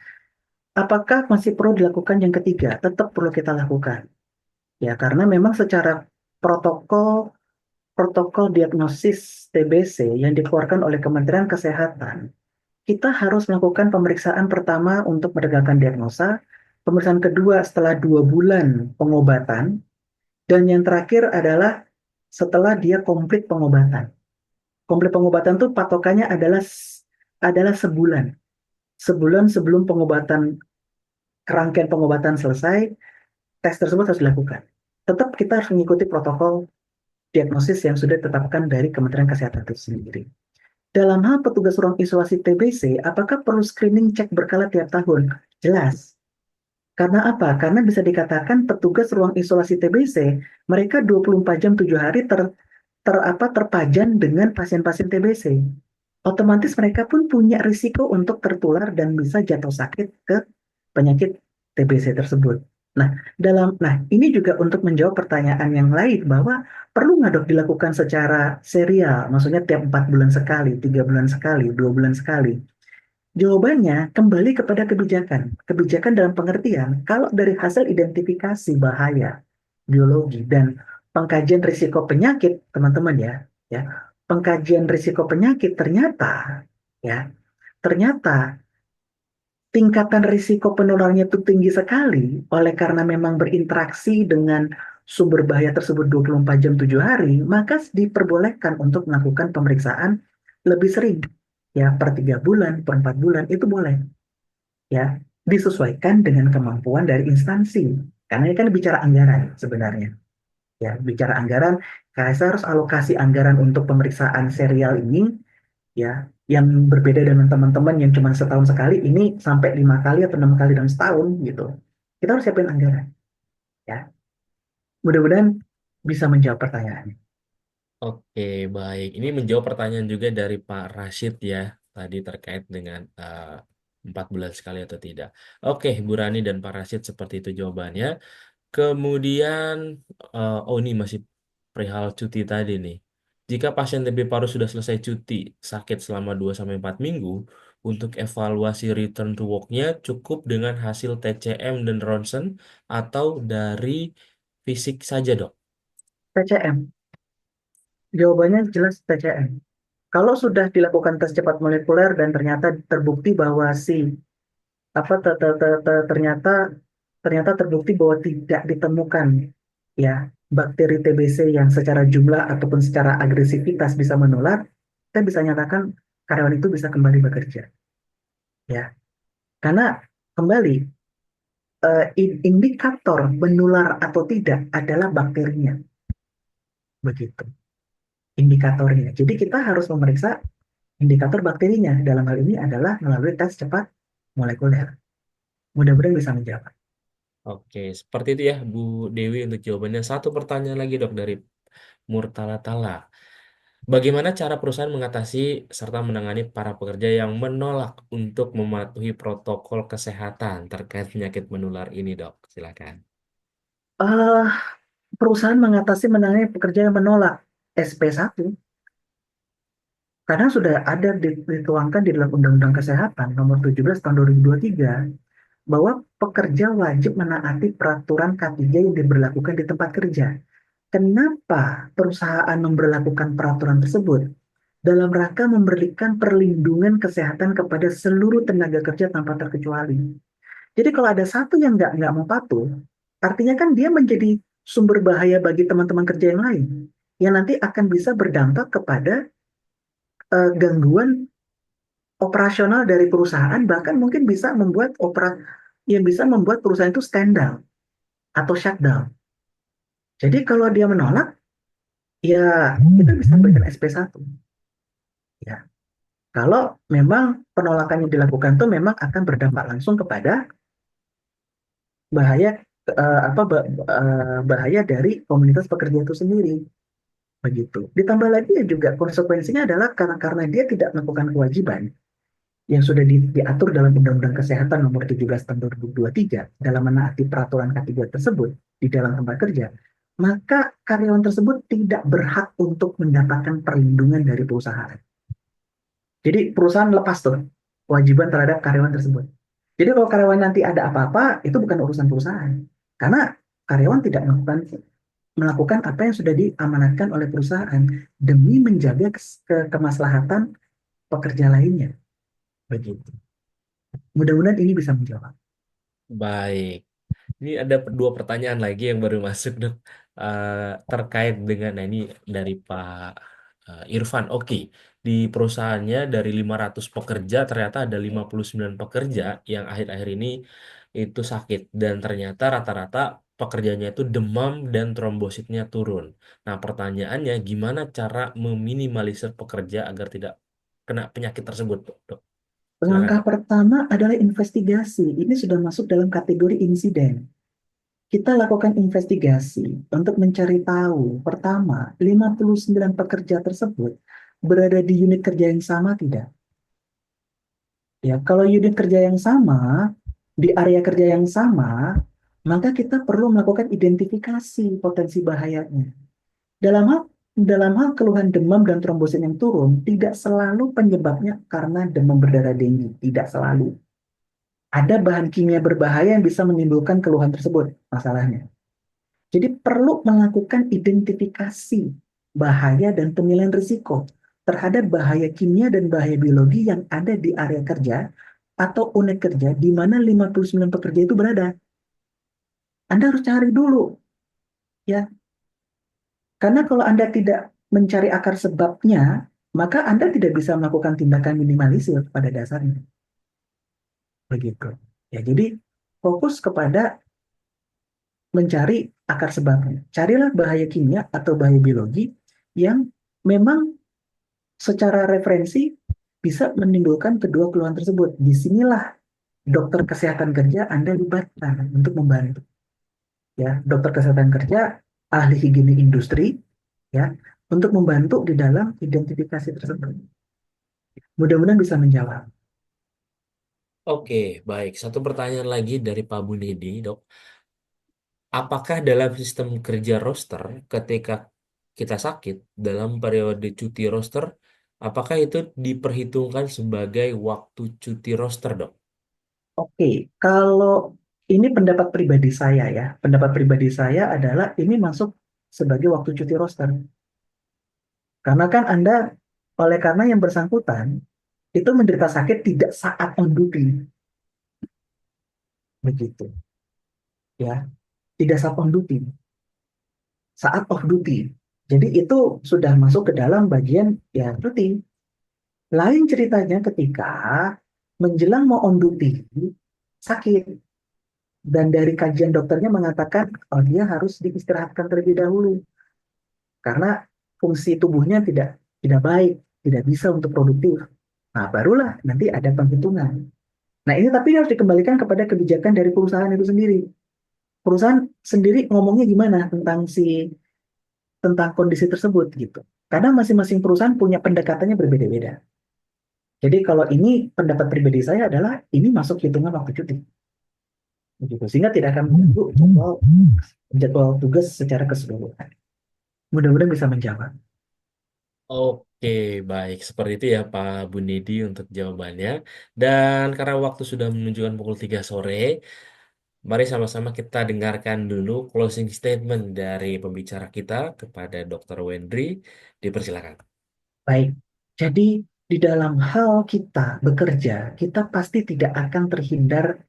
Apakah masih perlu dilakukan yang ketiga? Tetap perlu kita lakukan, ya, karena memang secara protokol protokol diagnosis TBC yang dikeluarkan oleh Kementerian Kesehatan, kita harus melakukan pemeriksaan pertama untuk menegakkan diagnosa, pemeriksaan kedua setelah 2 bulan pengobatan, dan yang terakhir adalah setelah dia komplit pengobatan. Komplit pengobatan itu patokannya adalah sebulan. Sebulan sebelum rangkaian pengobatan selesai, tes tersebut harus dilakukan. Tetap kita harus mengikuti protokol diagnosis yang sudah ditetapkan dari Kementerian Kesehatan itu sendiri. Dalam hal petugas ruang isolasi TBC, apakah perlu screening cek berkala tiap tahun? Jelas. Karena apa? Karena bisa dikatakan petugas ruang isolasi TBC, mereka 24 jam 7 hari terpajan dengan pasien-pasien TBC. Otomatis mereka pun punya risiko untuk tertular dan bisa jatuh sakit ke penyakit TBC tersebut. Nah, ini juga untuk menjawab pertanyaan yang lain bahwa perlu nggak dok dilakukan secara serial, maksudnya tiap 4 bulan sekali, 3 bulan sekali, 2 bulan sekali. Jawabannya kembali kepada kebijakan. Kebijakan dalam pengertian, kalau dari hasil identifikasi bahaya biologi dan pengkajian risiko penyakit, teman-teman ya, pengkajian risiko penyakit ternyata tingkatan risiko penularannya itu tinggi sekali oleh karena memang berinteraksi dengan sumber bahaya tersebut 24 jam 7 hari, maka diperbolehkan untuk melakukan pemeriksaan lebih sering. Ya, per 3 bulan, per 4 bulan, itu boleh. Ya, disesuaikan dengan kemampuan dari instansi. Karena ini kan bicara anggaran sebenarnya. Ya, bicara anggaran, saya harus alokasi anggaran untuk pemeriksaan serial ini ya yang berbeda dengan teman-teman yang cuma setahun sekali ini sampai 5 kali atau 6 kali dalam setahun gitu. Kita harus siapin anggaran ya. Mudah-mudahan bisa menjawab pertanyaannya. Oke, baik. Ini menjawab pertanyaan juga dari Pak Rashid ya, tadi terkait dengan 4 bulan sekali atau tidak. Oke, Bu Rani dan Pak Rashid seperti itu jawabannya. Kemudian, oh ini masih perihal cuti tadi nih. Jika pasien TB paru sudah selesai cuti, sakit selama 2 sampai 4 minggu, untuk evaluasi return to work-nya cukup dengan hasil TCM dan ronsen atau dari fisik saja, dok? TCM, jawabannya jelas TCM. Kalau sudah dilakukan tes cepat molekuler dan ternyata terbukti bahwa si apa ternyata ternyata terbukti bahwa tidak ditemukan ya bakteri TBC yang secara jumlah ataupun secara agresivitas bisa menular, kita bisa nyatakan karyawan itu bisa kembali bekerja ya. Karena kembali indikator menular atau tidak adalah bakterinya, begitu indikatornya. Jadi kita harus memeriksa indikator bakterinya. Dalam hal ini adalah melalui tes cepat molekuler. Mudah-mudahan bisa menjawab. Oke, seperti itu ya Bu Dewi untuk jawabannya. Satu pertanyaan lagi dok dari Murtala Tala. Bagaimana cara perusahaan mengatasi serta menangani para pekerja yang menolak untuk mematuhi protokol kesehatan terkait penyakit menular ini dok? Silakan. Eh, Perusahaan mengatasi menangani pekerja yang menolak SP1 karena sudah ada dituangkan di dalam Undang-Undang Kesehatan Nomor 17 Tahun 2023 bahwa pekerja wajib menaati peraturan K3 yang diberlakukan di tempat kerja. Kenapa perusahaan memberlakukan peraturan tersebut? Dalam rangka memberikan perlindungan kesehatan kepada seluruh tenaga kerja tanpa terkecuali. Jadi kalau ada satu yang nggak mau patuh, artinya kan dia menjadi sumber bahaya bagi teman-teman kerja yang lain, yang nanti akan bisa berdampak kepada gangguan operasional dari perusahaan, bahkan mungkin bisa membuat yang bisa membuat perusahaan itu stand down atau shutdown. Jadi kalau dia menolak, ya kita bisa berikan SP1. Ya. Kalau memang penolakan yang dilakukan itu memang akan berdampak langsung kepada bahaya bahaya dari komunitas pekerja itu sendiri. Begitu. Ditambah lagi ya juga konsekuensinya adalah karena dia tidak melakukan kewajiban yang sudah diatur dalam Undang-Undang Kesehatan Nomor 17 Tahun 2023 dalam menaati peraturan K3 tersebut di dalam tempat kerja, maka karyawan tersebut tidak berhak untuk mendapatkan perlindungan dari perusahaan. Jadi perusahaan lepas tuh kewajiban terhadap karyawan tersebut. Jadi kalau karyawan nanti ada apa-apa, itu bukan urusan perusahaan. Karena karyawan tidak melakukan apa yang sudah diamanatkan oleh perusahaan demi menjaga kemaslahatan pekerja lainnya. Begitu. Mudah-mudahan ini bisa menjawab. Baik. Ini ada dua pertanyaan lagi yang baru masuk dok. Terkait dengan nah ini dari Pak Irfan. Oke, di perusahaannya dari 500 pekerja ternyata ada 59 pekerja yang akhir-akhir ini itu sakit dan ternyata rata-rata pekerjanya itu demam dan trombositnya turun. Nah, pertanyaannya gimana cara meminimalisir pekerja agar tidak kena penyakit tersebut, dok? Silakan, Langkah dok. pertama adalah investigasi. Ini sudah masuk dalam kategori insiden. Kita lakukan investigasi untuk mencari tahu, pertama, 59 pekerja tersebut berada di unit kerja yang sama tidak? Ya, kalau unit kerja yang sama, di area kerja yang sama, maka kita perlu melakukan identifikasi potensi bahayanya. Dalam hal dalam hal keluhan demam dan trombosit yang turun, tidak selalu penyebabnya karena demam berdarah tinggi, tidak selalu. Ada bahan kimia berbahaya yang bisa menimbulkan keluhan tersebut, masalahnya. Jadi perlu melakukan identifikasi bahaya dan penilaian risiko terhadap bahaya kimia dan bahaya biologi yang ada di area kerja atau unit kerja di mana 59 pekerja itu berada. Anda harus cari dulu, ya. Karena kalau Anda tidak mencari akar sebabnya, maka Anda tidak bisa melakukan tindakan minimalisir pada dasarnya. Begitu. Ya, jadi fokus kepada mencari akar sebabnya. Carilah bahaya kimia atau bahaya biologi yang memang secara referensi bisa menimbulkan kedua keluhan tersebut. Disinilah dokter kesehatan kerja Anda libatkan untuk membantu. Ya, dokter kesehatan kerja, ahli higiene industri, ya, untuk membantu di dalam identifikasi tersebut. Mudah-mudahan bisa menjawab. Oke, baik. Satu pertanyaan lagi dari Pak Bunidi, Dok. Apakah dalam sistem kerja roster, ketika kita sakit dalam periode cuti roster, apakah itu diperhitungkan sebagai waktu cuti roster, Dok? Oke, kalau ini pendapat pribadi saya ya, pendapat pribadi saya adalah ini masuk sebagai waktu cuti roster. Karena kan Anda, oleh karena yang bersangkutan, itu menderita sakit tidak saat on duty, begitu. Ya, tidak saat on duty, saat off duty. Jadi itu sudah masuk ke dalam bagian ya cuti. Lain ceritanya ketika menjelang mau on duty, sakit. Dan dari kajian dokternya mengatakan, oh dia harus diistirahatkan terlebih dahulu. Karena fungsi tubuhnya tidak baik, tidak bisa untuk produktif. Nah, barulah nanti ada penghitungan. Nah, ini tapi harus dikembalikan kepada kebijakan dari perusahaan itu sendiri. Perusahaan sendiri ngomongnya gimana tentang kondisi tersebut gitu. Karena masing-masing perusahaan punya pendekatannya berbeda-beda. Jadi kalau ini pendapat pribadi saya adalah ini masuk hitungan waktu cuti. Begitu. Sehingga tidak akan mengganggu jadwal tugas secara keseluruhan. Mudah-mudahan bisa menjawab. Oke, baik. Seperti itu ya Pak Bunidi untuk jawabannya. Dan karena waktu sudah menunjukkan pukul 3 sore, mari sama-sama kita dengarkan dulu closing statement dari pembicara kita kepada Dr. Wendri. Dipersilakan. Baik, jadi di dalam hal kita bekerja, kita pasti tidak akan terhindar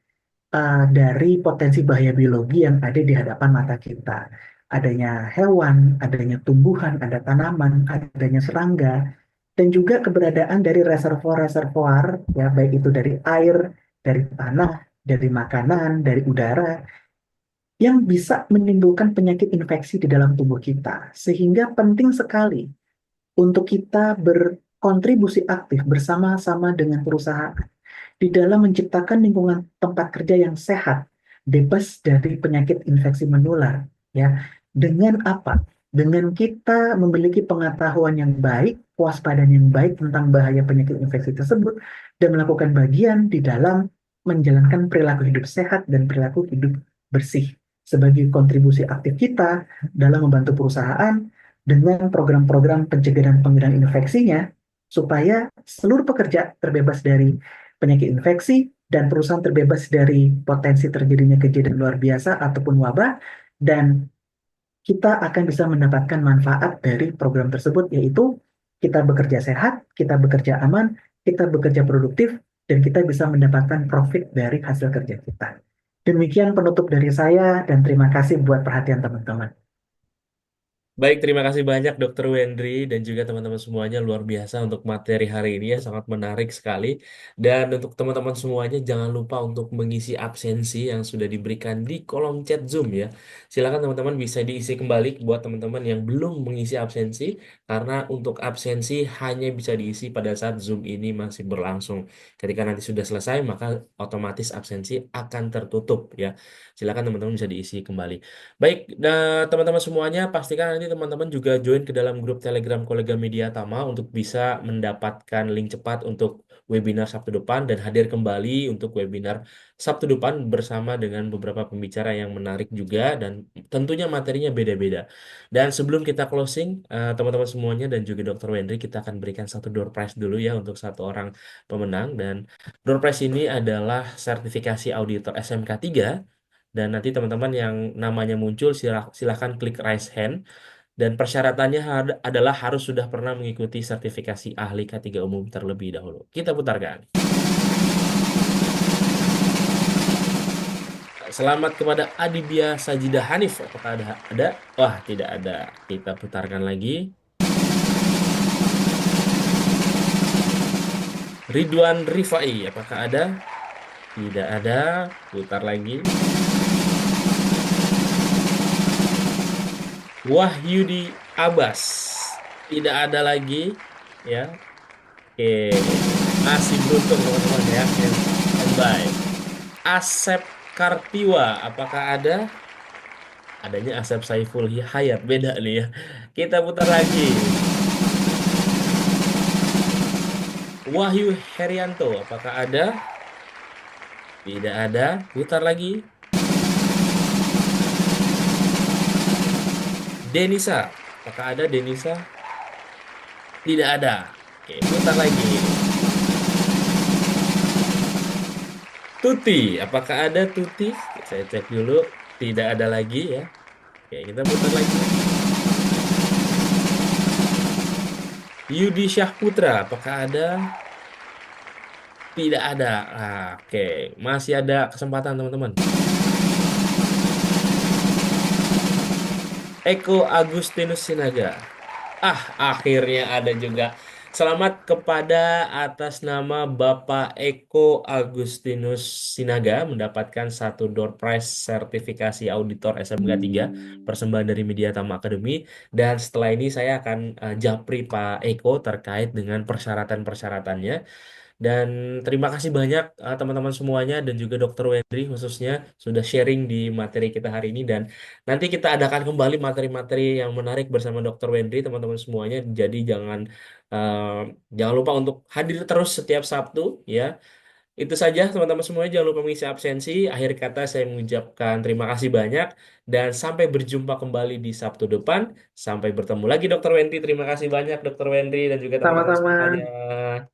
dari potensi bahaya biologi yang ada di hadapan mata kita. Adanya hewan, adanya tumbuhan, ada tanaman, adanya serangga, dan juga keberadaan dari reservoir-reservoir, ya baik itu dari air, dari tanah, dari makanan, dari udara, yang bisa menimbulkan penyakit infeksi di dalam tubuh kita. Sehingga penting sekali untuk kita berkontribusi aktif bersama-sama dengan perusahaan di dalam menciptakan lingkungan tempat kerja yang sehat, bebas dari penyakit infeksi menular, ya. Dengan apa? Dengan kita memiliki pengetahuan yang baik, kewaspadaan yang baik tentang bahaya penyakit infeksi tersebut, dan melakukan bagian di dalam menjalankan perilaku hidup sehat dan perilaku hidup bersih sebagai kontribusi aktif kita dalam membantu perusahaan dengan program-program pencegahan dan pengendalian infeksinya supaya seluruh pekerja terbebas dari penyakit infeksi dan perusahaan terbebas dari potensi terjadinya kejadian luar biasa ataupun wabah dan kita akan bisa mendapatkan manfaat dari program tersebut yaitu kita bekerja sehat, kita bekerja aman, kita bekerja produktif dan kita bisa mendapatkan profit dari hasil kerja kita. Demikian penutup dari saya dan terima kasih buat perhatian teman-teman. Baik, terima kasih banyak Dr. Wendri dan juga teman-teman semuanya luar biasa untuk materi hari ini ya, sangat menarik sekali. Dan untuk teman-teman semuanya jangan lupa untuk mengisi absensi yang sudah diberikan di kolom chat Zoom ya. Silakan teman-teman bisa diisi kembali buat teman-teman yang belum mengisi absensi karena untuk absensi hanya bisa diisi pada saat Zoom ini masih berlangsung. Ketika nanti sudah selesai maka otomatis absensi akan tertutup ya. Silakan teman-teman bisa diisi kembali. Baik, nah teman-teman semuanya pastikan nanti teman-teman juga join ke dalam grup Telegram Kolega Media Tama untuk bisa mendapatkan link cepat untuk webinar Sabtu depan dan hadir kembali untuk webinar Sabtu depan bersama dengan beberapa pembicara yang menarik juga dan tentunya materinya beda-beda. Dan sebelum kita closing, teman-teman semuanya dan juga Dr. Wendri, kita akan berikan satu door prize dulu ya untuk satu orang pemenang. Dan door prize ini adalah sertifikasi auditor SMK 3. Dan nanti teman-teman yang namanya muncul silahkan klik raise hand. Dan persyaratannya adalah harus sudah pernah mengikuti sertifikasi ahli K3 umum terlebih dahulu. Kita putarkan. Selamat kepada Adibia Sajidah Hanif. Apakah ada? Ada? Wah, tidak ada. Kita putarkan lagi. Ridwan Rifai. Apakah ada? Tidak ada. Putar lagi. Wahyudi Abbas. Tidak ada lagi. Ya. Oke. Masih beruntung teman-teman ya. Standby. Asep Kartiwa. Apakah ada? Adanya Asep Saiful Hayat. Beda nih ya. Kita putar lagi. Wahyu Herianto. Apakah ada? Tidak ada. Putar lagi. Denisa. Apakah ada Denisa? Tidak ada. Oke, putar lagi. Tuti. Apakah ada Tuti? Saya cek dulu. Tidak ada lagi ya. Oke, kita putar lagi. Yudi Syahputra. Apakah ada? Tidak ada. Oke, masih ada kesempatan teman-teman. Eko Agustinus Sinaga. Akhirnya ada juga. Selamat kepada atas nama Bapak Eko Agustinus Sinaga mendapatkan satu door prize sertifikasi auditor SMK 3 persembahan dari Media Tama Academy. Dan setelah ini saya akan japri Pak Eko terkait dengan persyaratan-persyaratannya. Dan terima kasih banyak teman-teman semuanya dan juga Dr. Wendri khususnya sudah sharing di materi kita hari ini. Dan nanti kita adakan kembali materi-materi yang menarik bersama Dr. Wendri teman-teman semuanya. Jadi jangan lupa untuk hadir terus setiap Sabtu ya. Itu saja teman-teman semuanya, jangan lupa mengisi absensi. Akhir kata saya mengucapkan terima kasih banyak dan sampai berjumpa kembali di Sabtu depan. Sampai bertemu lagi Dr. Wendri. Terima kasih banyak Dr. Wendri dan juga teman-teman Sama-sama. semuanya.